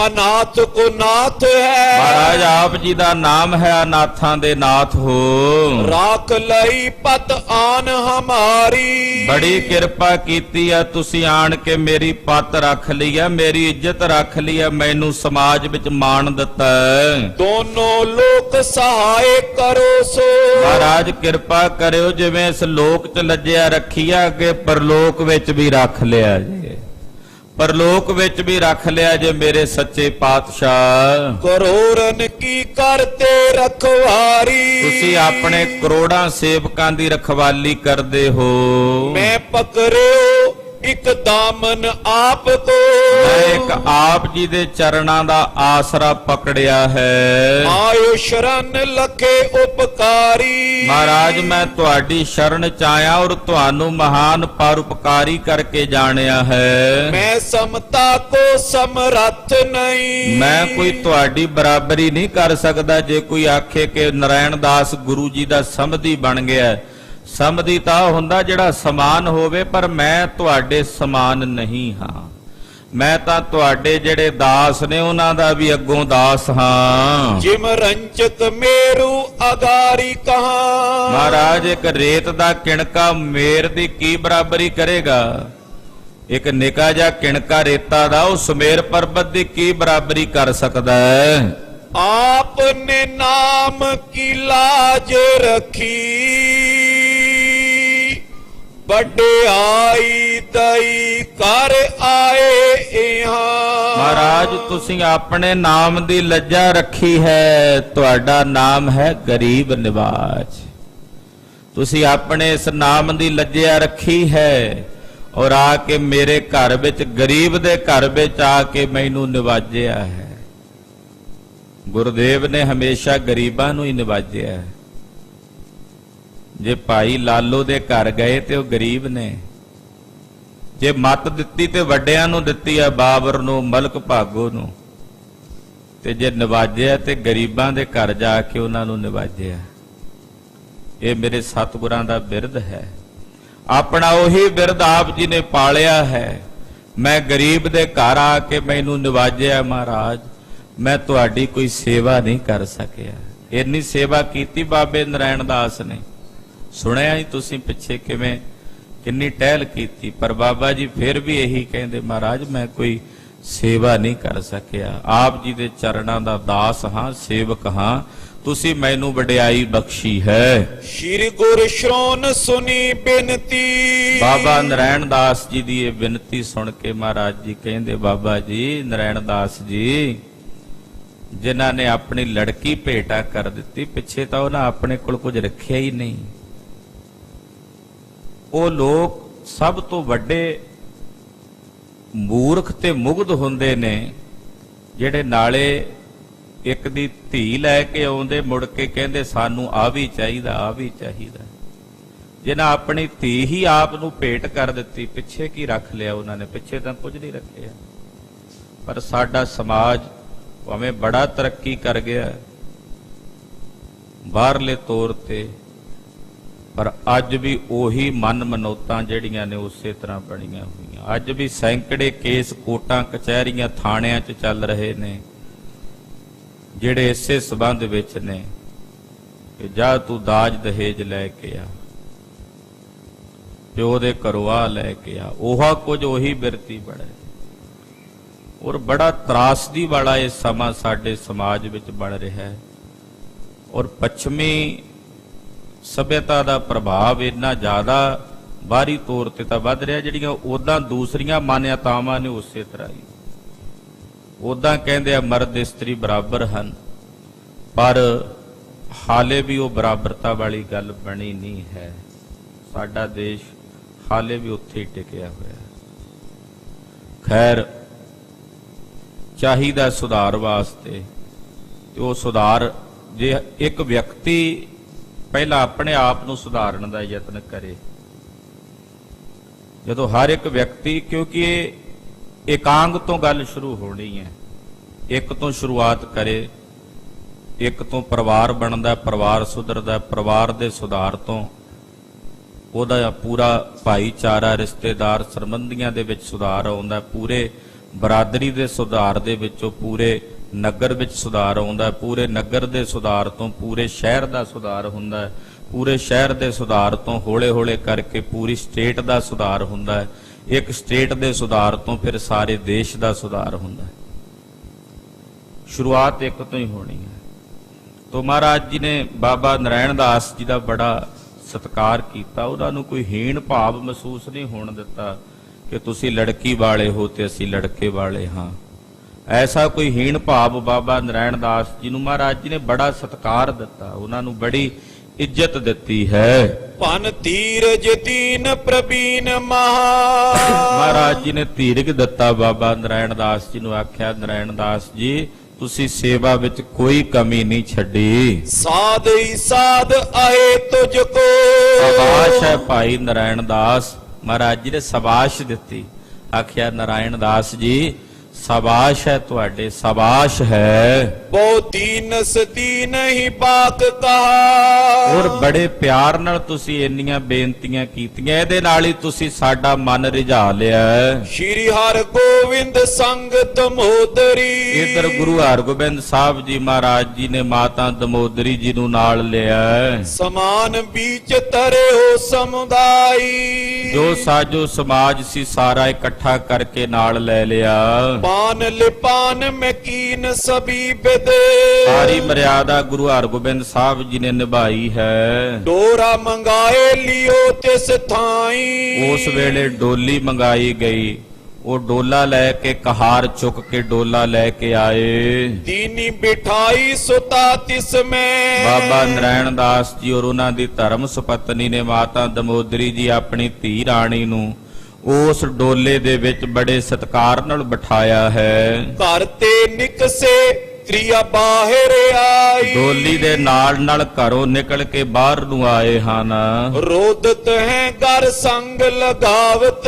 Speaker 2: ਅਨਾਥ ਕੋ ਨਾਥ ਹੈ
Speaker 1: ਮਹਾਰਾਜ ਆਪ ਜੀ ਦਾ ਨਾਮ ਹੈ ਅਨਾਥਾਂ ਦੇ ਨਾਥ ਹੋ।
Speaker 2: ਰਾਖ ਲਈ ਪਤ ਆਨ ਹਮਾਰੀ
Speaker 1: ਬੜੀ ਕਿਰਪਾ ਕੀਤੀ ਆ ਤੁਸੀਂ ਆਣ ਕੇ ਮੇਰੀ ਪੱਤ ਰੱਖ ਲਈ ਆ, ਮੇਰੀ ਇੱਜ਼ਤ ਰੱਖ ਲਈ ਆ, ਮੈਨੂੰ ਸਮਾਜ ਵਿੱਚ ਮਾਣ ਦਿੱਤਾ ਹੈ।
Speaker 2: ਦੋਨੋਂ ਲੋਕ ਸਹਾਇ ਕਰੋ ਸੋ
Speaker 1: ਮਹਾਰਾਜ ਕਿਰਪਾ ਕਰਿਓ ਜਿਵੇਂ ਇਸ ਲੋਕ 'ਚ ਲੱਜਿਆ ਰੱਖੀਆ ਅੱਗੇ ਪਰਲੋਕ ਵਿੱਚ ਵੀ ਰੱਖ ਲਿਆ ਜੇ, ਪਰਲੋਕ ਵਿੱਚ ਵੀ ਰੱਖ ਲਿਆ ਜੇ ਮੇਰੇ ਸੱਚੇ ਪਾਤਸ਼ਾਹ।
Speaker 2: ਕਰੋੜਨ ਕੀ ਕਰਤੇ ਰਖਵਾਰੀ
Speaker 1: ਤੁਸੀਂ ਆਪਣੇ ਕਰੋੜਾਂ ਸੇਵਕਾਂ ਦੀ ਰਖਵਾਲੀ ਕਰਦੇ ਹੋ।
Speaker 2: ਮੈਂ ਪਕੜਿਓ ਇਕ ਦਾਮਨ ਆਪ ਕੋ
Speaker 1: ਮੈਂ ਇੱਕ ਆਪ ਜੀ ਦੇ ਚਰਨਾਂ ਦਾ ਆਸਰਾ ਪਕੜਿਆ ਹੈ।
Speaker 2: ਆਇਓ ਸ਼ਰਨ ਲਖੇ ਉਪਕਾਰੀ
Speaker 1: ਮਹਾਰਾਜ ਮੈਂ ਤੁਹਾਡੀ ਸ਼ਰਨ ਚ ਆਇਆ ਔਰ ਤੁਹਾਨੂੰ ਮਹਾਨ ਪਰਉਪਕਾਰੀ ਕਰਕੇ ਜਾਣਿਆ ਹੈ।
Speaker 2: ਮੈਂ ਸਮਤਾ ਕੋ ਸਮਰੱਥ ਨਹੀਂ
Speaker 1: ਮੈਂ ਕੋਈ ਤੁਹਾਡੀ ਬਰਾਬਰੀ ਨਹੀਂ ਕਰ ਸਕਦਾ। ਜੇ ਕੋਈ ਆਖੇ ਕਿ ਨਰਾਇਣ ਦਾਸ ਗੁਰੂ ਜੀ ਦਾ ਸਮਧੀ ਬਣ ਗਿਆ, ਸਮਧੀ ਤਾਂ ਹੁੰਦਾ ਜਿਹੜਾ ਸਮਾਨ ਹੋਵੇ, ਪਰ ਮੈਂ ਤੁਹਾਡੇ ਸਮਾਨ ਨਹੀਂ ਹਾਂ। ਮੈਂ ਤਾਂ ਤੁਹਾਡੇ ਜਿਹੜੇ ਦਾਸ ਨੇ ਉਹਨਾਂ ਦਾ ਵੀ ਅੱਗੋਂ ਦਾਸ ਹਾਂ।
Speaker 2: ਜਿਮ ਰੰਚਕ ਮੇਰੂ ਅਗਾਰੀ ਕਹਾਂ।
Speaker 1: ਮਹਾਰਾਜ ਇੱਕ ਰੇਤ ਦਾ ਕਿਣਕਾ ਮੇਰ ਦੀ ਕੀ ਬਰਾਬਰੀ ਕਰੇਗਾ? ਇੱਕ ਨਿੱਕਾ ਜਿਹਾ ਕਿਣਕਾ ਰੇਤਾ ਦਾ ਉਹ ਸੁਮੇਰ ਪਰਬਤ ਦੀ ਕੀ ਬਰਾਬਰੀ ਕਰ ਸਕਦਾ ਹੈ?
Speaker 2: ਆਪ ਨੇ ਨਾਮ ਕੀ ਲਾਜ ਰੱਖੀ। ਵਡਿਆਈ ਦਈ ਕਰ ਆਏ ਇਹਾਂ।
Speaker 1: ਮਹਾਰਾਜ ਤੁਸੀਂ ਆਪਣੇ ਨਾਮ ਦੀ ਲੱਜਾ ਰੱਖੀ ਹੈ। ਤੁਹਾਡਾ ਨਾਮ ਹੈ ਗਰੀਬ ਨਿਵਾਜ। ਤੁਸੀਂ ਆਪਣੇ ਇਸ ਨਾਮ ਦੀ ਲੱਜਾ ਰੱਖੀ ਹੈ ਔਰ ਆ ਕੇ ਮੇਰੇ ਘਰ ਵਿੱਚ, ਗਰੀਬ ਦੇ ਘਰ ਵਿੱਚ ਆ ਕੇ ਮੈਨੂੰ ਨਿਵਾਜਿਆ ਹੈ। ਗੁਰਦੇਵ ਨੇ ਹਮੇਸ਼ਾ ਗਰੀਬਾਂ ਨੂੰ ਹੀ ਨਿਵਾਜਿਆ ਹੈ। ਜੇ ਭਾਈ ਲਾਲੋ ਦੇ ਘਰ ਗਏ ਤੇ ਉਹ ਗਰੀਬ ਨੇ, ਜੇ ਮੱਤ ਦਿੱਤੀ ਤੇ ਵੱਡਿਆਂ ਨੂੰ ਦਿੱਤੀ ਹੈ, ਬਾਬਰ ਨੂੰ, ਮਲਕ ਭਾਗੋ ਨੂੰ, ਤੇ ਜੇ ਨਿਵਾਜਿਆ ਤੇ ਗਰੀਬਾਂ ਦੇ ਘਰ ਜਾ ਕੇ ਉਹਨਾਂ ਨੂੰ ਨਿਵਾਜਿਆ। ਇਹ ਮੇਰੇ ਸਤਿਗੁਰਾਂ ਦਾ ਬਿਰਧ ਹੈ। ਆਪਣਾ ਉਹੀ ਬਿਰਧ ਆਪ ਜੀ ਨੇ ਪਾਲਿਆ ਹੈ। ਮੈਂ ਗਰੀਬ ਦੇ ਘਰ ਆ ਕੇ ਮੈਨੂੰ ਨਿਵਾਜਿਆ ਮਹਾਰਾਜ, ਮੈਂ ਤੁਹਾਡੀ ਕੋਈ ਸੇਵਾ ਨਹੀਂ ਕਰ ਸਕਿਆ। ਇੰਨੀ ਸੇਵਾ ਕੀਤੀ ਬਾਬੇ ਨਰਾਇਣ ਦਾਸ ਨੇ। ਸੁਣਿਆ ਹੀ ਤੁਸੀਂ ਪਿੱਛੇ ਕਿਵੇਂ ਕਿੰਨੀ ਟਹਿਲ ਕੀਤੀ, ਪਰ ਬਾਬਾ ਜੀ ਫਿਰ ਵੀ ਇਹੀ ਕਹਿੰਦੇ, ਮਹਾਰਾਜ ਮੈਂ ਕੋਈ ਸੇਵਾ ਨਹੀਂ ਕਰ ਸਕਿਆ। ਆਪ ਜੀ ਦੇ ਚਰਨਾਂ ਦਾ ਦਾਸ ਹਾਂ, ਸੇਵਕ ਹਾਂ। ਤੁਸੀਂ ਮੈਨੂੰ ਵਡਿਆਈ ਬਖਸ਼ੀ ਹੈ।
Speaker 2: ਸ਼੍ਰੀ ਗੁਰ ਸ਼੍ਰੋਣ ਸੁਨੀ ਬੇਨਤੀ।
Speaker 1: ਬਾਬਾ ਨਰਾਇਣ ਦਾਸ ਜੀ ਦੀ ਇਹ ਬੇਨਤੀ ਸੁਣ ਕੇ ਮਹਾਰਾਜ ਜੀ ਕਹਿੰਦੇ, ਬਾਬਾ ਜੀ ਨਰਾਇਣ ਦਾਸ ਜੀ ਜਿਨ੍ਹਾਂ ਨੇ ਆਪਣੀ ਲੜਕੀ ਭੇਟਾ ਕਰ ਦਿੱਤੀ, ਪਿੱਛੇ ਤਾਂ ਉਹਨਾਂ ਆਪਣੇ ਕੋਲ ਕੁਝ ਰੱਖਿਆ ਹੀ ਨਹੀਂ। ਉਹ ਲੋਕ ਸਭ ਤੋਂ ਵੱਡੇ ਮੂਰਖ ਤੇ ਮੁਗਧ ਹੁੰਦੇ ਨੇ ਜਿਹੜੇ ਨਾਲੇ ਇੱਕ ਦੀ ਧੀ ਲੈ ਕੇ ਆਉਂਦੇ, ਮੁੜ ਕੇ ਕਹਿੰਦੇ ਸਾਨੂੰ ਆ ਵੀ ਚਾਹੀਦਾ, ਆ ਵੀ ਚਾਹੀਦਾ। ਜਿਨ੍ਹਾਂ ਆਪਣੀ ਧੀ ਹੀ ਆਪ ਨੂੰ ਭੇਟ ਕਰ ਦਿੱਤੀ, ਪਿੱਛੇ ਕੀ ਰੱਖ ਲਿਆ ਉਹਨਾਂ ਨੇ? ਪਿੱਛੇ ਤਾਂ ਕੁਝ ਨਹੀਂ ਰੱਖਿਆ। ਪਰ ਸਾਡਾ ਸਮਾਜ ਭਾਵੇਂ ਬੜਾ ਤਰੱਕੀ ਕਰ ਗਿਆ ਬਾਹਰਲੇ ਤੌਰ ਤੇ, ਪਰ ਅੱਜ ਵੀ ਉਹੀ ਮਨ ਮਨੌਤਾਂ ਜਿਹੜੀਆਂ ਨੇ ਉਸੇ ਤਰ੍ਹਾਂ ਬਣੀਆਂ ਹੋਈਆਂ। ਅੱਜ ਵੀ ਸੈਂਕੜੇ ਕੇਸ ਕੋਰਟਾਂ ਕਚਹਿਰੀਆਂ ਥਾਣਿਆਂ 'ਚ ਚੱਲ ਰਹੇ ਨੇ ਜਿਹੜੇ ਇਸੇ ਸਬੰਧ ਵਿੱਚ ਨੇ ਕਿ ਜਾ ਤੂੰ ਦਾਜ ਦਹੇਜ ਲੈ ਕੇ ਆ, ਪਿਓ ਦੇ ਘਰੋਂ ਆ ਲੈ ਕੇ ਆ। ਉਹ ਕੁਝ ਉਹੀ ਬਿਰਤੀ ਬੜੇ ਔਰ ਬੜਾ ਤਰਾਸਦੀ ਵਾਲਾ ਇਹ ਸਮਾਂ ਸਾਡੇ ਸਮਾਜ ਵਿੱਚ ਬਣ ਰਿਹਾ ਹੈ। ਔਰ ਪੱਛਮੀ ਸਭਿਅਤਾ ਦਾ ਪ੍ਰਭਾਵ ਇੰਨਾ ਜ਼ਿਆਦਾ ਬਾਹਰੀ ਤੌਰ ਤੇ ਤਾਂ ਵੱਧ ਰਿਹਾ, ਜਿਹੜੀਆਂ ਉਦਾਂ ਦੂਸਰੀਆਂ ਮਾਨਿਅਤਾਵਾਂ ਨੇ ਉਸੇ ਤਰ੍ਹਾਂ ਹੀ। ਉਦਾਂ ਕਹਿੰਦੇ ਆ ਮਰਦ ਇਸਤਰੀ ਬਰਾਬਰ ਹਨ, ਪਰ ਹਾਲੇ ਵੀ ਉਹ ਬਰਾਬਰਤਾ ਵਾਲੀ ਗੱਲ ਬਣੀ ਨਹੀਂ ਹੈ। ਸਾਡਾ ਦੇਸ਼ ਹਾਲੇ ਵੀ ਉੱਥੇ ਹੀ ਟਿਕਿਆ ਹੋਇਆ ਹੈ। ਖੈਰ ਚਾਹੀਦਾ ਸੁਧਾਰ ਵਾਸਤੇ, ਤੇ ਉਹ ਸੁਧਾਰ ਜੇ ਇੱਕ ਵਿਅਕਤੀ ਪਹਿਲਾਂ ਆਪਣੇ ਆਪ ਨੂੰ ਸੁਧਾਰਨ ਦਾ ਯਤਨ ਕਰੇ। ਜਦੋਂ ਹਰ ਇੱਕ ਵਿਅਕਤੀ, ਕਿਉਂਕਿ ਇਹ ਇਕਾਂਗ ਤੋਂ ਗੱਲ ਸ਼ੁਰੂ ਹੋਣੀ ਹੈ, ਇੱਕ ਤੋਂ ਸ਼ੁਰੂਆਤ ਕਰੇ, ਇੱਕ ਤੋਂ ਪਰਿਵਾਰ ਬਣਦਾ, ਪਰਿਵਾਰ ਸੁਧਰਦਾ, ਪਰਿਵਾਰ ਦੇ ਸੁਧਾਰ ਤੋਂ ਉਹਦਾ ਪੂਰਾ ਭਾਈਚਾਰਾ, ਰਿਸ਼ਤੇਦਾਰ, ਸੰਬੰਧੀਆਂ ਦੇ ਵਿੱਚ ਸੁਧਾਰ ਆਉਂਦਾ, ਪੂਰੇ ਬਰਾਦਰੀ ਦੇ ਸੁਧਾਰ ਦੇ ਵਿੱਚੋਂ ਪੂਰੇ ਨਗਰ ਵਿੱਚ ਸੁਧਾਰ ਆਉਂਦਾ, ਪੂਰੇ ਨਗਰ ਦੇ ਸੁਧਾਰ ਤੋਂ ਪੂਰੇ ਸ਼ਹਿਰ ਦਾ ਸੁਧਾਰ ਹੁੰਦਾ, ਪੂਰੇ ਸ਼ਹਿਰ ਦੇ ਸੁਧਾਰ ਤੋਂ ਹੌਲੇ-ਹੌਲੇ ਕਰਕੇ ਪੂਰੀ ਸਟੇਟ ਦਾ ਸੁਧਾਰ ਹੁੰਦਾ, ਇੱਕ ਸਟੇਟ ਦੇ ਸੁਧਾਰ ਤੋਂ ਫਿਰ ਸਾਰੇ ਦੇਸ਼ ਦਾ ਸੁਧਾਰ ਹੁੰਦਾ। ਸ਼ੁਰੂਆਤ ਇੱਕ ਤੋਂ ਹੀ ਹੋਣੀ ਹੈ। ਤੋ ਮਹਾਰਾਜ ਜੀ ਨੇ ਬਾਬਾ ਨਰਾਇਣ ਦਾਸ ਜੀ ਦਾ ਬੜਾ ਸਤਿਕਾਰ ਕੀਤਾ। ਉਹਨਾਂ ਨੂੰ ਕੋਈ ਹੀਣ ਭਾਵ ਮਹਿਸੂਸ ਨਹੀਂ ਹੋਣ ਦਿੱਤਾ ਕਿ ਤੁਸੀਂ ਲੜਕੀ ਵਾਲੇ ਹੋ ਤੇ ਅਸੀਂ ਲੜਕੇ ਵਾਲੇ ਹਾਂ। ਐਸਾ ਕੋਈ ਹੀਣ ਭਾਵ ਬਾਬਾ ਨਰਾਇਣ ਦਾਸ ਜੀ ਨੂੰ ਮਹਾਰਾਜ ਜੀ ਨੇ ਬੜਾ ਸਤਿਕਾਰ ਦਿੱਤਾ, ਉਹਨਾਂ ਨੂੰ ਬੜੀ ਇੱਜ਼ਤ ਦਿੱਤੀ ਹੈ।
Speaker 2: ਪਨ ਧੀਰਜ ਦੀਨ ਪ੍ਰਬੀਨ ਮਹਾ।
Speaker 1: ਮਹਾਰਾਜ ਜੀ ਨੇ ਧੀਰਜ ਦਿੱਤਾ ਬਾਬਾ ਨਰਾਇਣ ਦਾਸ ਜੀ ਨੂੰ। ਆਖਿਆ ਨਰਾਇਣ ਦਾਸ ਜੀ ਤੁਸੀਂ ਸੇਵਾ ਵਿੱਚ ਕੋਈ ਕਮੀ ਨਹੀਂ ਛੱਡੀ।
Speaker 2: ਸਾਧ ਹੀ ਸਾਧ ਆਏ ਤੁਝ ਕੋ।
Speaker 1: ਸ਼ਾਬਾਸ਼ ਹੈ ਭਾਈ ਨਰਾਇਣ ਦਾਸ। ਮਹਾਰਾਜ ਜੀ ਨੇ ਸ਼ਾਬਾਸ਼ ਦਿੱਤੀ। ਆਖਿਆ ਨਰਾਇਣ ਦਾਸ ਜੀ ਸ਼ਾਬਾਸ਼ ਹੈ ਤੁਹਾਡੇ, ਸ਼ਾਬਾਸ਼ ਹੈ।
Speaker 2: ਬਹੁ ਦੀਨਸ ਦੀਨ ਹੀ ਬਾਕ ਕਹਾ।
Speaker 1: ਔਰ ਬੜੇ ਪਿਆਰ ਨਾਲ ਤੁਸੀਂ ਇੰਨੀਆਂ ਬੇਨਤੀਆਂ ਕੀਤੀਆਂ, ਇਹਦੇ ਨਾਲ ਹੀ ਤੁਸੀਂ ਸਾਡਾ ਮਨ ਰਿਝਾ ਲਿਆ ਹੈ।
Speaker 2: ਸ਼੍ਰੀ ਹਰਿ ਗੋਬਿੰਦ ਸੰਗ ਦਮੋਦਰੀ।
Speaker 1: ਇਧਰ ਗੁਰੂ ਹਰਗੋਬਿੰਦ ਸਾਹਿਬ ਜੀ ਮਹਾਰਾਜ ਜੀ ਨੇ ਮਾਤਾ ਦਮੋਦਰੀ ਜੀ ਨੂੰ ਨਾਲ ਲਿਆ ਹੈ।
Speaker 2: ਸਮਾਨ ਬੀਚ ਤਰੇ ਹੋ ਸਮੁਦਾਈ।
Speaker 1: ਜੋ ਸਾਜੋ ਸਮਾਜ ਸੀ ਸਾਰਾ ਇਕੱਠਾ ਕਰਕੇ ਨਾਲ ਲੈ ਲਿਆ।
Speaker 2: ਪਾਨ ਲਿਪਾਨ ਮੈਂ ਕੀਨ ਸਭੀ ਬਿਦ।
Speaker 1: ਸਾਰੀ ਮਰਿਆਦਾ ਗੁਰੂ ਹਰਗੋਬਿੰਦ ਸਾਹਿਬ ਜੀ ਨੇ ਨਿਭਾਈ ਹੈ।
Speaker 2: ਡੋਰਾ ਮੰਗਾਏ ਲਿਓ ਤਿਸ ਥਾਈ।
Speaker 1: ਉਸ ਵੇਲੇ ਡੋਲੀ ਮੰਗਾਈ ਗਈ, ਉਹ ਡੋਲਾ ਲੈ ਕੇ ਕਹਾਰ ਚੁੱਕ ਕੇ ਡੋਲਾ ਲੈ ਕੇ ਆਏ।
Speaker 2: ਦੀਨੀ ਬਿਠਾਈ ਸੁਤਾ ਤਿਸ ਮੈਂ।
Speaker 1: ਬਾਬਾ ਨਰੈਣ ਦਾਸ ਜੀ ਔਰ ਉਹਨਾਂ ਦੀ ਧਰਮ ਸੁਪਤਨੀ ਨੇ ਮਾਤਾ ਦਮੋਦਰੀ ਜੀ ਆਪਣੀ ਧੀ ਰਾਣੀ ਨੂੰ ਉਸ ਡੋਲੇ ਦੇ ਵਿੱਚ ਬੜੇ ਸਤਿਕਾਰ ਨਾਲ ਬਿਠਾਇਆ ਹੈ।
Speaker 2: ਘਰ ਤੇ ਨਿਕਸੇ ਤ੍ਰਿਆ ਬਾਹਿਰ ਆਈ।
Speaker 1: ਡੋਲੀ ਦੇ ਨਾਲ ਘਰੋਂ ਨਿਕਲ ਕੇ ਬਾਹਰ ਨੂੰ ਆਏ ਹਨ।
Speaker 2: ਰੋਦਤ ਹੈ ਘਰ ਸੰਗ ਲਗਾਵਤ।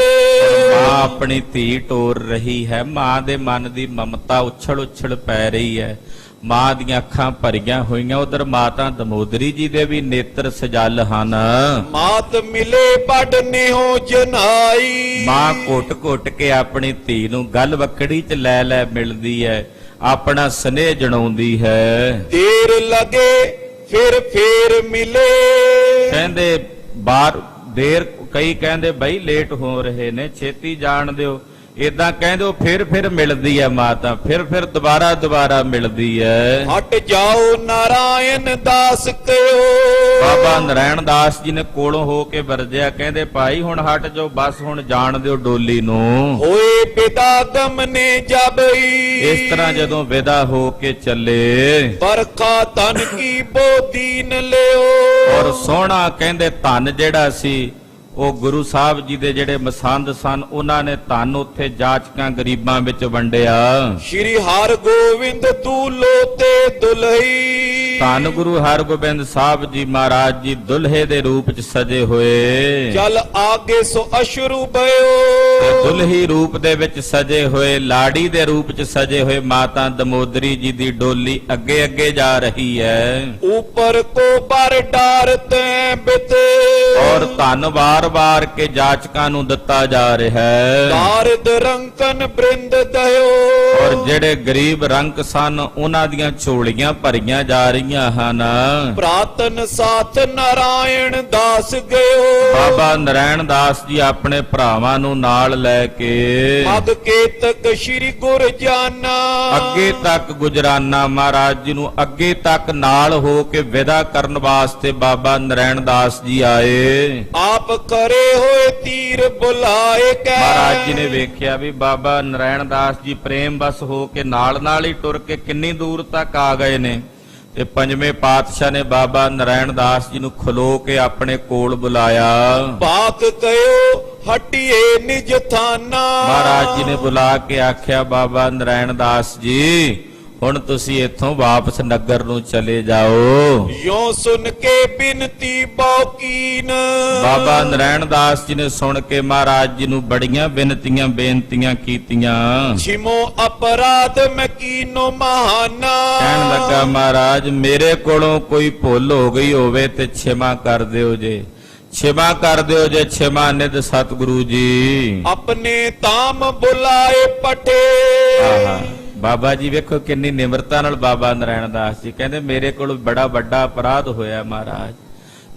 Speaker 1: ਮਾਂ ਆਪਣੀ ਧੀ ਟੋਰ ਰਹੀ ਹੈ। ਮਾਂ ਦੇ ਮਨ ਦੀ ਮਮਤਾ ਉਛਲ ਪੈ ਰਹੀ ਹੈ। ਮਾਂ ਦੀਆਂ ਅੱਖਾਂ ਭਰੀਆਂ ਹੋਈਆਂ। ਉਧਰ ਮਾਤਾ ਦਮੋਦਰੀ ਜੀ ਦੇ ਵੀ ਨੇਤਰ ਸਜਲ ਹਨ।
Speaker 2: ਮਾਤ ਮਿਲੇ ਬੜ ਨਿਹੋ ਜਨਾਈ।
Speaker 1: ਮਾਂ ਘੁੱਟ ਕੇ ਆਪਣੀ ਧੀ ਨੂੰ ਗਲ ਵਕੜੀ 'ਚ ਲੈ ਮਿਲਦੀ ਹੈ, ਆਪਣਾ ਸਨੇਹ ਜਣਾਉਂਦੀ ਹੈ।
Speaker 2: ਦੇਰ ਲਗੇ ਫਿਰ ਮਿਲੇ।
Speaker 1: ਕਹਿੰਦੇ ਬਾਹਰ ਦੇਰ, ਕਈ ਕਹਿੰਦੇ ਬਈ ਲੇਟ ਹੋ ਰਹੇ ਨੇ, ਛੇਤੀ ਜਾਣ ਦਿਓ। ਇਦਾਂ ਕਹਿੰਦੇ ਉਹ ਫਿਰ ਮਿਲਦੀ ਹੈ ਮਾਤਾ, ਫਿਰ ਦੁਬਾਰਾ ਮਿਲਦੀ ਹੈ।
Speaker 2: ਹਟ ਜਾਓ ਨਾਰਾਇਣ ਦਾਸ ਕਹਿਓ।
Speaker 1: ਬਾਬਾ ਨਰੈਣ ਦਾਸ ਜੀ ਨੇ ਕੋਲੋਂ ਹੋ ਕੇ ਵਰਜਿਆ, ਕਹਿੰਦੇ ਭਾਈ ਹੁਣ ਹਟ ਜਾਓ, ਬਸ ਹੁਣ ਜਾਣ ਦਿਓ ਡੋਲੀ ਨੂੰ।
Speaker 2: ਹੋਏ ਵਿਦਾ ਗਮਨੇ ਜਬਈ।
Speaker 1: ਇਸ ਤਰ੍ਹਾਂ ਜਦੋਂ ਵਿਦਾ ਹੋ ਕੇ ਚੱਲੇ,
Speaker 2: ਬਰਖਾ ਤਨ ਕੀ ਬੋਦੀਨ ਲਿਓ।
Speaker 1: ਔਰ ਸੋਹਣਾ ਕਹਿੰਦੇ ਧਨ ਜਿਹੜਾ ਸੀ ਉਹ ਗੁਰੂ ਸਾਹਿਬ ਜੀ ਦੇ ਜਿਹੜੇ ਮਸੰਦ ਸਨ, ਉਹਨਾਂ ਨੇ ਧਨ ਉੱਥੇ ਜਾਚਕਾਂ ਗਰੀਬਾਂ ਵਿੱਚ ਵੰਡਿਆ।
Speaker 2: ਸ਼੍ਰੀ ਹਰਿ ਗੋਬਿੰਦ ਦੂਲੋ ਤੇ ਦੁਲਹੀ।
Speaker 1: ਧੰਨ ਗੁਰੂ ਹਰਗੋਬਿੰਦ ਸਾਹਿਬ ਜੀ ਮਹਾਰਾਜ ਜੀ ਦੁਲਹੇ ਦੇ ਰੂਪ ਚ ਸਜੇ ਹੋਏ।
Speaker 2: ਜਲ ਆਗੇ ਸੋ ਅਸ਼ਰੂ ਬਇਓ।
Speaker 1: ਤੇ ਦੁਲਹੀ ਰੂਪ ਦੇ ਵਿੱਚ ਸਜੇ ਹੋਏ, ਲਾੜੀ ਦੇ ਰੂਪ ਚ ਸਜੇ ਹੋਏ ਮਾਤਾ ਦਮੋਦਰੀ ਜੀ ਦੀ ਡੋਲੀ ਅੱਗੇ ਜਾ ਰਹੀ ਹੈ।
Speaker 2: ਉਪਰ ਕੋ ਪਰ ਡਾਰਤੇ ਬਿਤ।
Speaker 1: ਔਰ ਧਨ ਵਾਰ ਕੇ ਜਾਚਕਾਂ ਨੂੰ ਦਿੱਤਾ ਜਾ ਰਿਹਾ ਹੈ।
Speaker 2: ਨਾਰਦ ਰੰਕਨ ਬ੍ਰਿੰਦ ਦਇਓ।
Speaker 1: ਔਰ ਜਿਹੜੇ ਗਰੀਬ ਰੰਕ ਸਨ ਉਹਨਾਂ ਦੀਆਂ ਝੋਲੀਆਂ ਭਰੀਆਂ ਜਾ ਰਹੀਆਂ ਹਨ।
Speaker 2: ਪ੍ਰਾਤਨ ਸਾਥ ਨਾਰਾਇਣ ਦਾਸ ਗਇਓ।
Speaker 1: ਬਾਬਾ ਨਰੈਣ ਦਾਸ ਜੀ ਆਪਣੇ ਭਰਾਵਾਂ ਨੂੰ ਨਾਲ ਲੈ ਕੇ
Speaker 2: ਅਗ ਕੇਤਕ ਸ਼੍ਰੀ ਗੁਰ ਜਾਨਾ।
Speaker 1: ਅੱਗੇ ਤੱਕ ਗੁਜਰਾਨਾ ਮਹਾਰਾਜ ਜੀ ਨੂੰ ਅੱਗੇ ਤੱਕ ਨਾਲ ਹੋ ਕੇ ਵਿਦਾ ਕਰਨ ਵਾਸਤੇ ਬਾਬਾ ਨਰੈਣ ਦਾਸ ਜੀ ਆਏ।
Speaker 2: ਆਪ ਕਰੇ ਹੋਏ ਤੀਰ ਬੁਲਾਏ ਕੈ।
Speaker 1: ਮਹਾਰਾਜ ਜੀ ਨੇ ਵੇਖਿਆ ਵੀ ਬਾਬਾ ਨਰੈਣ ਦਾਸ ਜੀ ਪ੍ਰੇਮ ਬਸ ਹੋ ਕੇ ਨਾਲ ਹੀ ਟੁਰ ਕੇ ਕਿੰਨੀ ਦੂਰ ਤੱਕ ਆ ਗਏ ਨੇ, ਤੇ ਪੰਜਵੇਂ ਪਾਤਸ਼ਾਹ ਨੇ ਬਾਬਾ ਨਰੈਣ ਦਾਸ ਜੀ ਨੂੰ ਖਲੋ ਕੇ ਆਪਣੇ ਕੋਲ ਬੁਲਾਇਆ।
Speaker 2: ਬਾਕ ਕਹਿਓ ਹਟਿਏ ਨਿਜ ਥਾਨਾ।
Speaker 1: ਮਹਾਰਾਜ ਜੀ ਨੇ ਬੁਲਾ ਕੇ ਆਖਿਆ, ਬਾਬਾ ਨਰੈਣ ਦਾਸ ਜੀ ਹੁਣ ਤੁਸੀਂ ਇੱਥੋਂ ਵਾਪਸ ਨਗਰ ਨੂੰ ਚਲੇ ਜਾਓ।
Speaker 2: ਯੋ ਸੁਨ ਕੇ ਬਿਨਤੀ ਬੌਕੀਨ।
Speaker 1: ਬਾਬਾ ਨਰੈਣ ਦਾਸ ਜੀ ਨੇ ਸੁਣ ਕੇ ਮਹਾਰਾਜ ਜੀ ਨੂੰ ਬੜੀਆਂ ਬੇਨਤੀਆਂ ਕੀਤੀਆਂ।
Speaker 2: ਛਿਮੋ ਅਪਰਾਧ ਮੈਂ ਕੀਨੋ ਮਹਾਨਾ।
Speaker 1: ਕਹਿਣ ਲੱਗਾ, ਮਹਾਰਾਜ ਮੇਰੇ ਕੋਲੋਂ ਕੋਈ ਭੁੱਲ ਹੋ ਗਈ ਹੋਵੇ ਤੇ ਛਿਮਾ ਕਰ ਦਿਓ ਜੇ, ਛਿਮਾ ਕਰ ਦਿਓ ਜੇ, ਛਿਮਾ ਨਿਧ ਸਤਿਗੁਰੂ ਜੀ।
Speaker 2: ਆਪਣੇ ਤਾਮ ਬੁਲਾਏ ਪਠੇ।
Speaker 1: ਆਹਾ, ਬਾਬਾ ਜੀ ਵੇਖੋ ਕਿੰਨੀ ਨਿਮਰਤਾ ਨਾਲ ਬਾਬਾ ਨਰੈਣ ਦਾਸ ਜੀ ਕਹਿੰਦੇ, ਮੇਰੇ ਕੋਲ ਬੜਾ ਵੱਡਾ ਅਪਰਾਧ ਹੋਇਆ ਮਹਾਰਾਜ,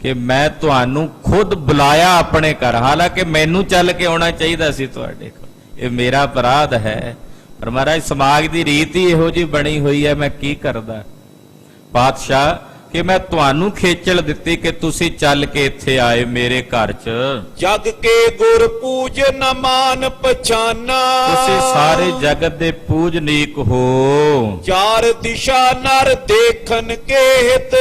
Speaker 1: ਕਿ ਮੈਂ ਤੁਹਾਨੂੰ ਖੁਦ ਬੁਲਾਇਆ ਆਪਣੇ ਘਰ, ਹਾਲਾਂਕਿ ਮੈਨੂੰ ਚੱਲ ਕੇ ਆਉਣਾ ਚਾਹੀਦਾ ਸੀ ਤੁਹਾਡੇ ਕੋਲ, ਇਹ ਮੇਰਾ ਅਪਰਾਧ ਹੈ। ਪਰ ਮਹਾਰਾਜ ਸਮਾਜ ਦੀ ਰੀਤ ਹੀ ਇਹੋ ਜਿਹੀ ਬਣੀ ਹੋਈ ਹੈ, ਮੈਂ ਕੀ ਕਰਦਾ ਪਾਤਸ਼ਾਹ, ਕਿ ਮੈਂ ਤੁਹਾਨੂੰ ਖੇਚਲ ਦਿੱਤੀ ਕਿ ਤੁਸੀਂ ਚੱਲ ਕੇ ਇੱਥੇ ਆਏ ਮੇਰੇ ਘਰ 'ਚ।
Speaker 2: ਜਗ ਕੇ ਗੁਰ ਪੂਜ ਨ ਮਾਨ ਪਛਾਨਾ।
Speaker 1: ਤੁਸੀਂ ਸਾਰੇ ਜਗਤ ਦੇ ਪੂਜਨੀਕ ਹੋ।
Speaker 2: ਚਾਰ ਦਿਸ਼ਾ ਨਰ ਦੇਖਣ ਕੇ ਹਿਤ।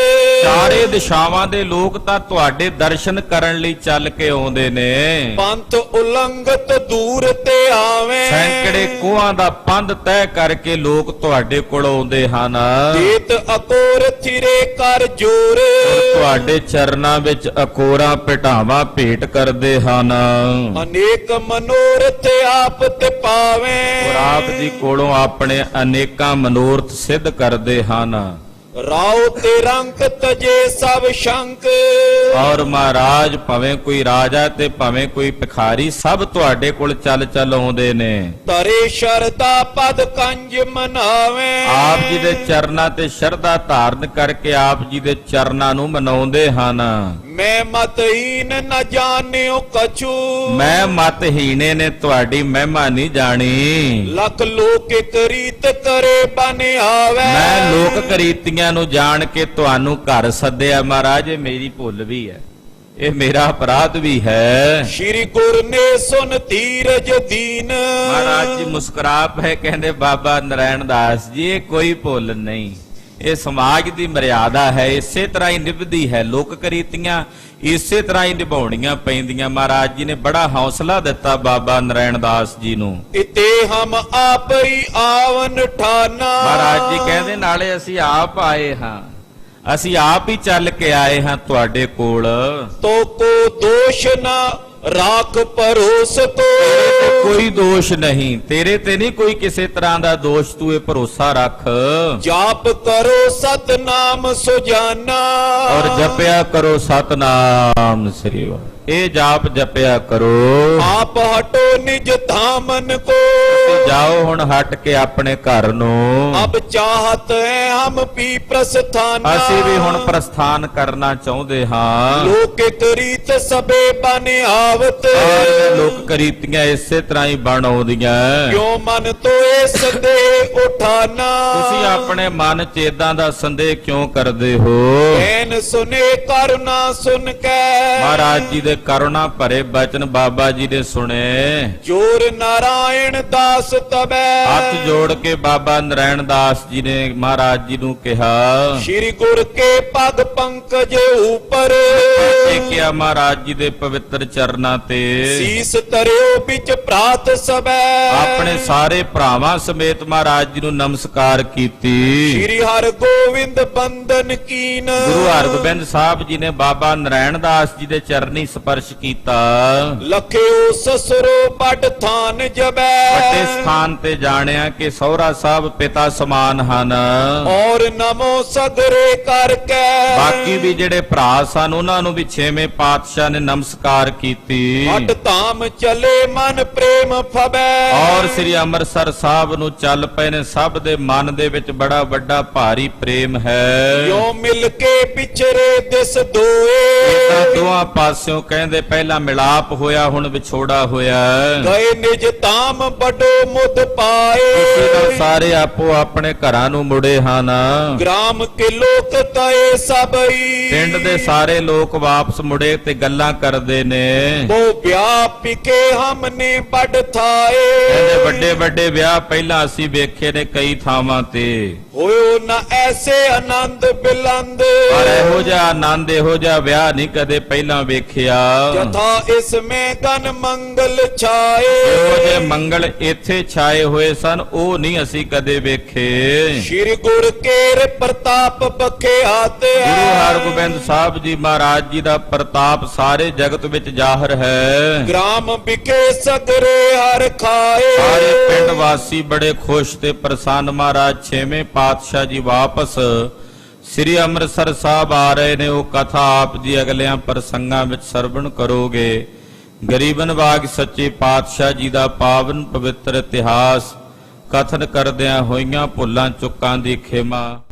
Speaker 1: ਚਾਰੇ ਦਿਸ਼ਾਵਾਂ ਦੇ ਲੋਕ ਤਾਂ ਤੁਹਾਡੇ ਦਰਸ਼ਨ ਕਰਨ ਲਈ ਚੱਲ ਕੇ ਆਉਂਦੇ ਨੇ।
Speaker 2: ਪੰਥ ਉਲੰਘਤ ਦੂਰ ਤੇ ਆਵੇਂ।
Speaker 1: ਸੈਂਕੜੇ ਕੋਹਾਂ ਦਾ ਪੰਧ ਤੈਅ ਕਰਕੇ ਲੋਕ ਤੁਹਾਡੇ ਕੋਲ ਆਉਂਦੇ ਹਨ।
Speaker 2: ਦੇਤ ਅਕੋਰ ਥਿਰੇ ਕਰ ਕਰ ਜੋਰ।
Speaker 1: ਤੁਹਾਡੇ ਚਰਨਾਂ ਵਿੱਚ ਅਕੋਰਾਂ ਭਟਾਵਾਂ ਭੇਟ ਕਰਦੇ ਹਨ।
Speaker 2: ਅਨੇਕ ਮਨੋਰਥ ਆਪ ਤੇ ਪਾਵੇਂ।
Speaker 1: ਔਰ ਆਪ ਜੀ ਕੋਲੋਂ ਆਪਣੇ ਅਨੇਕਾਂ ਮਨੋਰਥ ਸਿੱਧ ਕਰਦੇ ਹਨ।
Speaker 2: ਰਾਉ ਤੇ ਰੰਕ ਤਜੇ ਸਭ ਸ਼ੰਕ।
Speaker 1: ਔਰ ਮਹਾਰਾਜ ਭਾਵੇਂ ਕੋਈ ਰਾਜਾ ਤੇ ਭਾਵੇਂ ਕੋਈ ਭਿਖਾਰੀ ਸਭ ਤੁਹਾਡੇ ਕੋਲ ਚੱਲ ਆਉਂਦੇ ਨੇ।
Speaker 2: ਤਰੇ ਸ਼ਰਦਾ ਪਦ ਕੰਜ ਮਨਾਵੇ।
Speaker 1: ਆਪ ਜੀ ਦੇ ਚਰਨਾਂ ਤੇ ਸ਼ਰਧਾ ਧਾਰਨ ਕਰਕੇ ਆਪ ਜੀ ਦੇ ਚਰਨਾਂ ਨੂੰ ਮਨਾਉਂਦੇ ਹਨ।
Speaker 2: ਮੈਂ ਮਤਹੀਨ ਨ ਜਾਣਿਓ ਕਛੂ।
Speaker 1: ਮੈਂ ਮਤਹੀਣੇ ਨੇ ਤੁਹਾਡੀ ਮਹਿਮਾ ਨਹੀਂ ਜਾਣੀ।
Speaker 2: ਲਖ ਲੋਕ ਇਕ ਰੀਤ ਕਰੇ ਬਨ ਆਵੇ।
Speaker 1: ਮੈਂ ਲੋਕ ਕਰੀਤੀਆਂ ਨੂੰ ਜਾਣ ਕੇ ਤੁਹਾਨੂੰ ਘਰ ਸੱਦਿਆ ਮਹਾਰਾਜ, ਇਹ ਮੇਰੀ ਭੁੱਲ ਵੀ ਹੈ, ਇਹ ਮੇਰਾ ਅਪਰਾਧ ਵੀ ਹੈ।
Speaker 2: ਸ਼੍ਰੀ ਗੁਰ ਨੇ ਸੁਨ ਧੀਰਜ ਦੀਨ।
Speaker 1: ਮਹਾਰਾਜ ਜੀ ਮੁਸਕਰਾ ਪਏ, ਕਹਿੰਦੇ ਬਾਬਾ ਨਰੈਣ ਦਾਸ ਜੀ ਇਹ ਕੋਈ ਭੁੱਲ ਨਹੀਂ, ਇਹ ਸਮਾਜ ਦੀ ਮਰਿਆਦਾ ਹੈ, ਇਸੇ ਤਰ੍ਹਾਂ ਹੀ ਨਿਭਦੀ ਹੈ। ਲੋਕ ਕਰੀਤੀਆਂ ਇਸੇ ਤਰ੍ਹਾਂ ਹੀ ਨਿਭਾਉਣੀਆਂ ਪੈਂਦੀਆਂ। ਮਹਾਰਾਜ ਜੀ ਨੇ ਬੜਾ ਹੌਸਲਾ ਦਿੱਤਾ ਬਾਬਾ ਨਰੈਣ ਦਾਸ ਜੀ ਨੂੰ।
Speaker 2: ਇਤੇ ਹਮ ਆਪ ਹੀ ਆਵਨ ਠਾਨਾ।
Speaker 1: ਮਹਾਰਾਜ ਜੀ ਕਹਿੰਦੇ ਨਾਲੇ ਅਸੀਂ ਆਪ ਆਏ ਹਾਂ, ਅਸੀਂ ਆਪ ਹੀ ਚੱਲ ਕੇ ਆਏ ਹਾਂ ਤੁਹਾਡੇ ਕੋਲ।
Speaker 2: ਤੋ ਕੋ ਦੋਸ਼ ਨਾ ਰਾਖ ਭਰੋਸ ਤੋ।
Speaker 1: ਕੋਈ ਦੋਸ਼ ਨਹੀਂ, ਤੇਰੇ ਤੇ ਨਹੀਂ ਕੋਈ ਕਿਸੇ ਤਰ੍ਹਾਂ ਦਾ ਦੋਸ਼, ਤੂੰ ਇਹ ਭਰੋਸਾ ਰੱਖ।
Speaker 2: ਜਾਪ ਕਰੋ ਸਤਨਾਮ ਸੁਜਾਨਾ।
Speaker 1: ਔਰ ਜਪਿਆ ਕਰੋ ਸਤਨਾਮ ਸ੍ਰੀ ਵਾਹਿਗੁਰੂ। ਇਹ ਜਾਪ ਜਪਿਆ ਕਰੋ।
Speaker 2: ਆਪ ਹਟੋ ਨਿਜ ਧਾਮਨ ਕੋ।
Speaker 1: ਜਾਓ ਹੁਣ ਹਟ ਕੇ ਆਪਣੇ ਘਰ ਨੂੰ।
Speaker 2: ਅਬ ਚਾਹਤ ਹੈ ਹਮ ਪੀ ਪ੍ਰਸਥਾਨ।
Speaker 1: ਅਸੀਂ ਵੀ ਹੁਣ ਪ੍ਰਸਥਾਨ ਕਰਨਾ ਚਾਹੁੰਦੇ ਹਾਂ।
Speaker 2: ਲੋਕ ਇਕ ਰੀਤ ਸਭੇ ਬਨ ਆਵਤ।
Speaker 1: ਔਰ ਲੋਕ ਕਰੀਤੀਆਂ ਇਸੇ ਤਰ੍ਹਾਂ ਹੀ ਬਣ ਆਉਂਦੀਆਂ।
Speaker 2: ਕਿਉ ਮਨ ਤੋਏ ਸੰਦੇਹ ਉਠਾਨਾ।
Speaker 1: ਤੁਸੀਂ ਆਪਣੇ ਮਨ ਚ ਏਦਾਂ ਦਾ ਸੰਦੇਹ ਕਿਉਂ ਕਰਦੇ ਹੋ?
Speaker 2: ਐਨ ਸੁਨੇ ਕਰੁਣਾ ਸੁਨ ਕੇ।
Speaker 1: ਮਹਾਰਾਜ ਜੀ ਦੇ ਕਰੁਣਾ ਭਰੇ ਬਚਨ ਬਾਬਾ ਜੀ ਨੇ ਸੁਣੇ।
Speaker 2: ਜੋਰ ਨਾਰਾਇਣ ਦਾਸ ਤਬੈ।
Speaker 1: ਹੱਥ ਜੋੜ ਕੇ ਬਾਬਾ ਨਰੈਣ ਦਾਸ ਜੀ ਨੇ ਮਹਾਰਾਜ ਜੀ ਨੂੰ ਕਿਹਾ।
Speaker 2: ਸ਼੍ਰੀ ਗੁਰ ਕੇ ਪਗ ਪੰਕਜ ਉਪਰ।
Speaker 1: ਟੇਕਿਆ ਮਹਾਰਾਜ ਜੀ ਦੇ ਪਵਿੱਤਰ ਚਰਨਾਂ ਤੇ।
Speaker 2: ਸੀਸ ਤਰਿਓ ਵਿੱਚ ਪ੍ਰਾਤ ਸਬੈ।
Speaker 1: ਆਪਣੇ ਸਾਰੇ ਭਰਾਵਾਂ ਸਮੇਤ ਮਹਾਰਾਜ ਜੀ ਨੂੰ ਨਮਸਕਾਰ ਕੀਤੀ।
Speaker 2: ਸ਼੍ਰੀ ਹਰਿ ਗੋਬਿੰਦ ਬੰਦਨ ਕੀਨ।
Speaker 1: ਗੁਰੂ ਹਰਗੋਬਿੰਦ ਸਾਹਿਬ ਜੀ ਨੇ ਬਾਬਾ ਨਰੈਣ ਦਾਸ ਜੀ ਦੇ ਚਰਨੀ ਸਪਰਸ਼ ਕੀਤਾ।
Speaker 2: ਲਖਿਓ ਸਸੁਰੋ ਬੜ ਥਾਨ ਜਬੈ।
Speaker 1: ਵੱਡੇ ਸਥਾਨ ਤੇ ਜਾਣਿਆ ਕਿ ਸਹੁਰਾ ਸਾਹਿਬ ਪਿਤਾ ਸਮਾਨ ਹਨ।
Speaker 2: ਔਰ ਨਮੋ ਸਗਰੇ ਕਰਕੇ।
Speaker 1: ਬਾਕੀ ਵੀ ਜਿਹੜੇ ਭਰਾ ਸਨ ਉਹਨਾਂ ਨੂੰ ਵੀ ਛੇਵੇਂ ਪਾਤਸ਼ਾਹ ਨੇ ਨਮਸਕਾਰ ਕੀਤੀ।
Speaker 2: ਹਟ ਧਾਮ ਚਲੇ ਮਨ ਪ੍ਰੇਮ ਫਬੈ।
Speaker 1: ਔਰ ਸ੍ਰੀ ਅੰਮ੍ਰਿਤਸਰ ਸਾਹਿਬ ਨੂੰ ਚੱਲ ਪਏ ਨੇ। ਸਭ ਦੇ ਮਨ ਦੇ ਵਿੱਚ ਬੜਾ ਵੱਡਾ ਭਾਰੀ ਪ੍ਰੇਮ ਹੈ।
Speaker 2: ਯੋ ਮਿਲ ਕੇ ਪਿਛਰੇ ਦਿਸ ਦੋਏ।
Speaker 1: ਇਹਨਾਂ ਦੋਹਾਂ ਪਾਸਿਓਂ ਕਹਿੰਦੇ ਪਹਿਲਾਂ ਮਿਲਾਪ ਹੋਇਆ, ਹੁਣ ਵਿਛੋੜਾ ਹੋਇਆ।
Speaker 2: ਗਏ ਨਿਜ ਧਾਮ ਬੜੋ ਮੁਦ
Speaker 1: ਇਸੇ
Speaker 2: ਪਾਏ।
Speaker 1: ਨਾਲ ਸਾਰੇ ਆਪੋ ਆਪਣੇ ਘਰਾਂ ਨੂੰ ਮੁੜੇ ਹਨ।
Speaker 2: ਗ੍ਰਾਮ ਕੇ ਲੋਕ ਤਏ ਸਭਈ।
Speaker 1: ਪਿੰਡ ਦੇ ਸਾਰੇ ਲੋਕ ਵਾਪਸ ਮੁੜੇ ਤੇ ਗੱਲਾਂ ਕਰਦੇ ਨੇ।
Speaker 2: ਉਹ ਵਿਆਪਿਕੇ ਹਮਨੇ ਬੜ
Speaker 1: ਕਹਿੰਦੇ
Speaker 2: ਥਾਏ।
Speaker 1: ਵੱਡੇ ਵੱਡੇ ਵਿਆਹ ਪਹਿਲਾਂ ਅਸੀਂ ਵੇਖੇ ਨੇ ਕਈ ਥਾਵਾਂ ਤੇ,
Speaker 2: ਹੋਇਓ ਨਾ ਐਸੇ ਆਨੰਦ ਬਿਲੰਦ।
Speaker 1: ਪਰ ਇਹੋ ਜਿਹਾ ਆਨੰਦ ਇਹੋ ਜਿਹਾ ਵਿਆਹ ਨਹੀਂ ਕਦੇ ਪਹਿਲਾਂ ਵੇਖਿਆ।
Speaker 2: ਜਥਾ ਇਸ ਮੈਂ ਗਨ ਮੰਗਲ ਛਾਏ।
Speaker 1: ਇਹੋ ਜਿਹੇ ਮੰਗਲ ਇੱਥੇ ਛਾਏ ਹੋਏ ਸਨ, ਉਹ ਨਹੀਂ ਅਸੀਂ ਕਦੇ ਵੇਖੇ।
Speaker 2: ਸ਼੍ਰੀ ਗੁਰ ਕੇਰ ਪ੍ਰਤਾਪ ਬਖਿਆਤ।
Speaker 1: ਗੁਰੂ ਹਰਗੋਬਿੰਦ ਸਾਹਿਬ ਜੀ ਮਹਾਰਾਜ ਜੀ ਦਾ ਪ੍ਰਤਾਪ ਸਾਰੇ ਜਗਤ ਵਿੱਚ ਜ਼ਾਹਰ ਹੈ।
Speaker 2: ਗ੍ਰਾਮ ਵਿਖੇ ਸਗਰੇ ਹਰ ਖਾਏ।
Speaker 1: ਸਾਰੇ ਪਿੰਡ ਵਾਸੀ ਬੜੇ ਖੁਸ਼ ਤੇ ਪ੍ਰਸੰਨ। ਮਹਾਰਾਜ ਛੇਵੇਂ ਪਾਤਸ਼ਾਹ ਜੀ ਵਾਪਸ ਸ੍ਰੀ ਅੰਮ੍ਰਿਤਸਰ ਸਾਹਿਬ ਆ ਰਹੇ ਨੇ। ਉਹ ਕਥਾ ਆਪ ਜੀ ਅਗਲਿਆਂ ਪ੍ਰਸੰਗਾਂ ਵਿੱਚ ਸਰਵਣ ਕਰੋਗੇ। ਗਰੀਬਨ ਬਾਗ ਸੱਚੇ ਪਾਤਸ਼ਾਹ ਜੀ ਦਾ ਪਾਵਨ ਪਵਿੱਤਰ ਇਤਿਹਾਸ ਕਥਨ ਕਰਦਿਆਂ ਹੋਈਆਂ ਭੁੱਲਾਂ ਚੁੱਕਾਂ ਦੀ ਖਿਮਾ।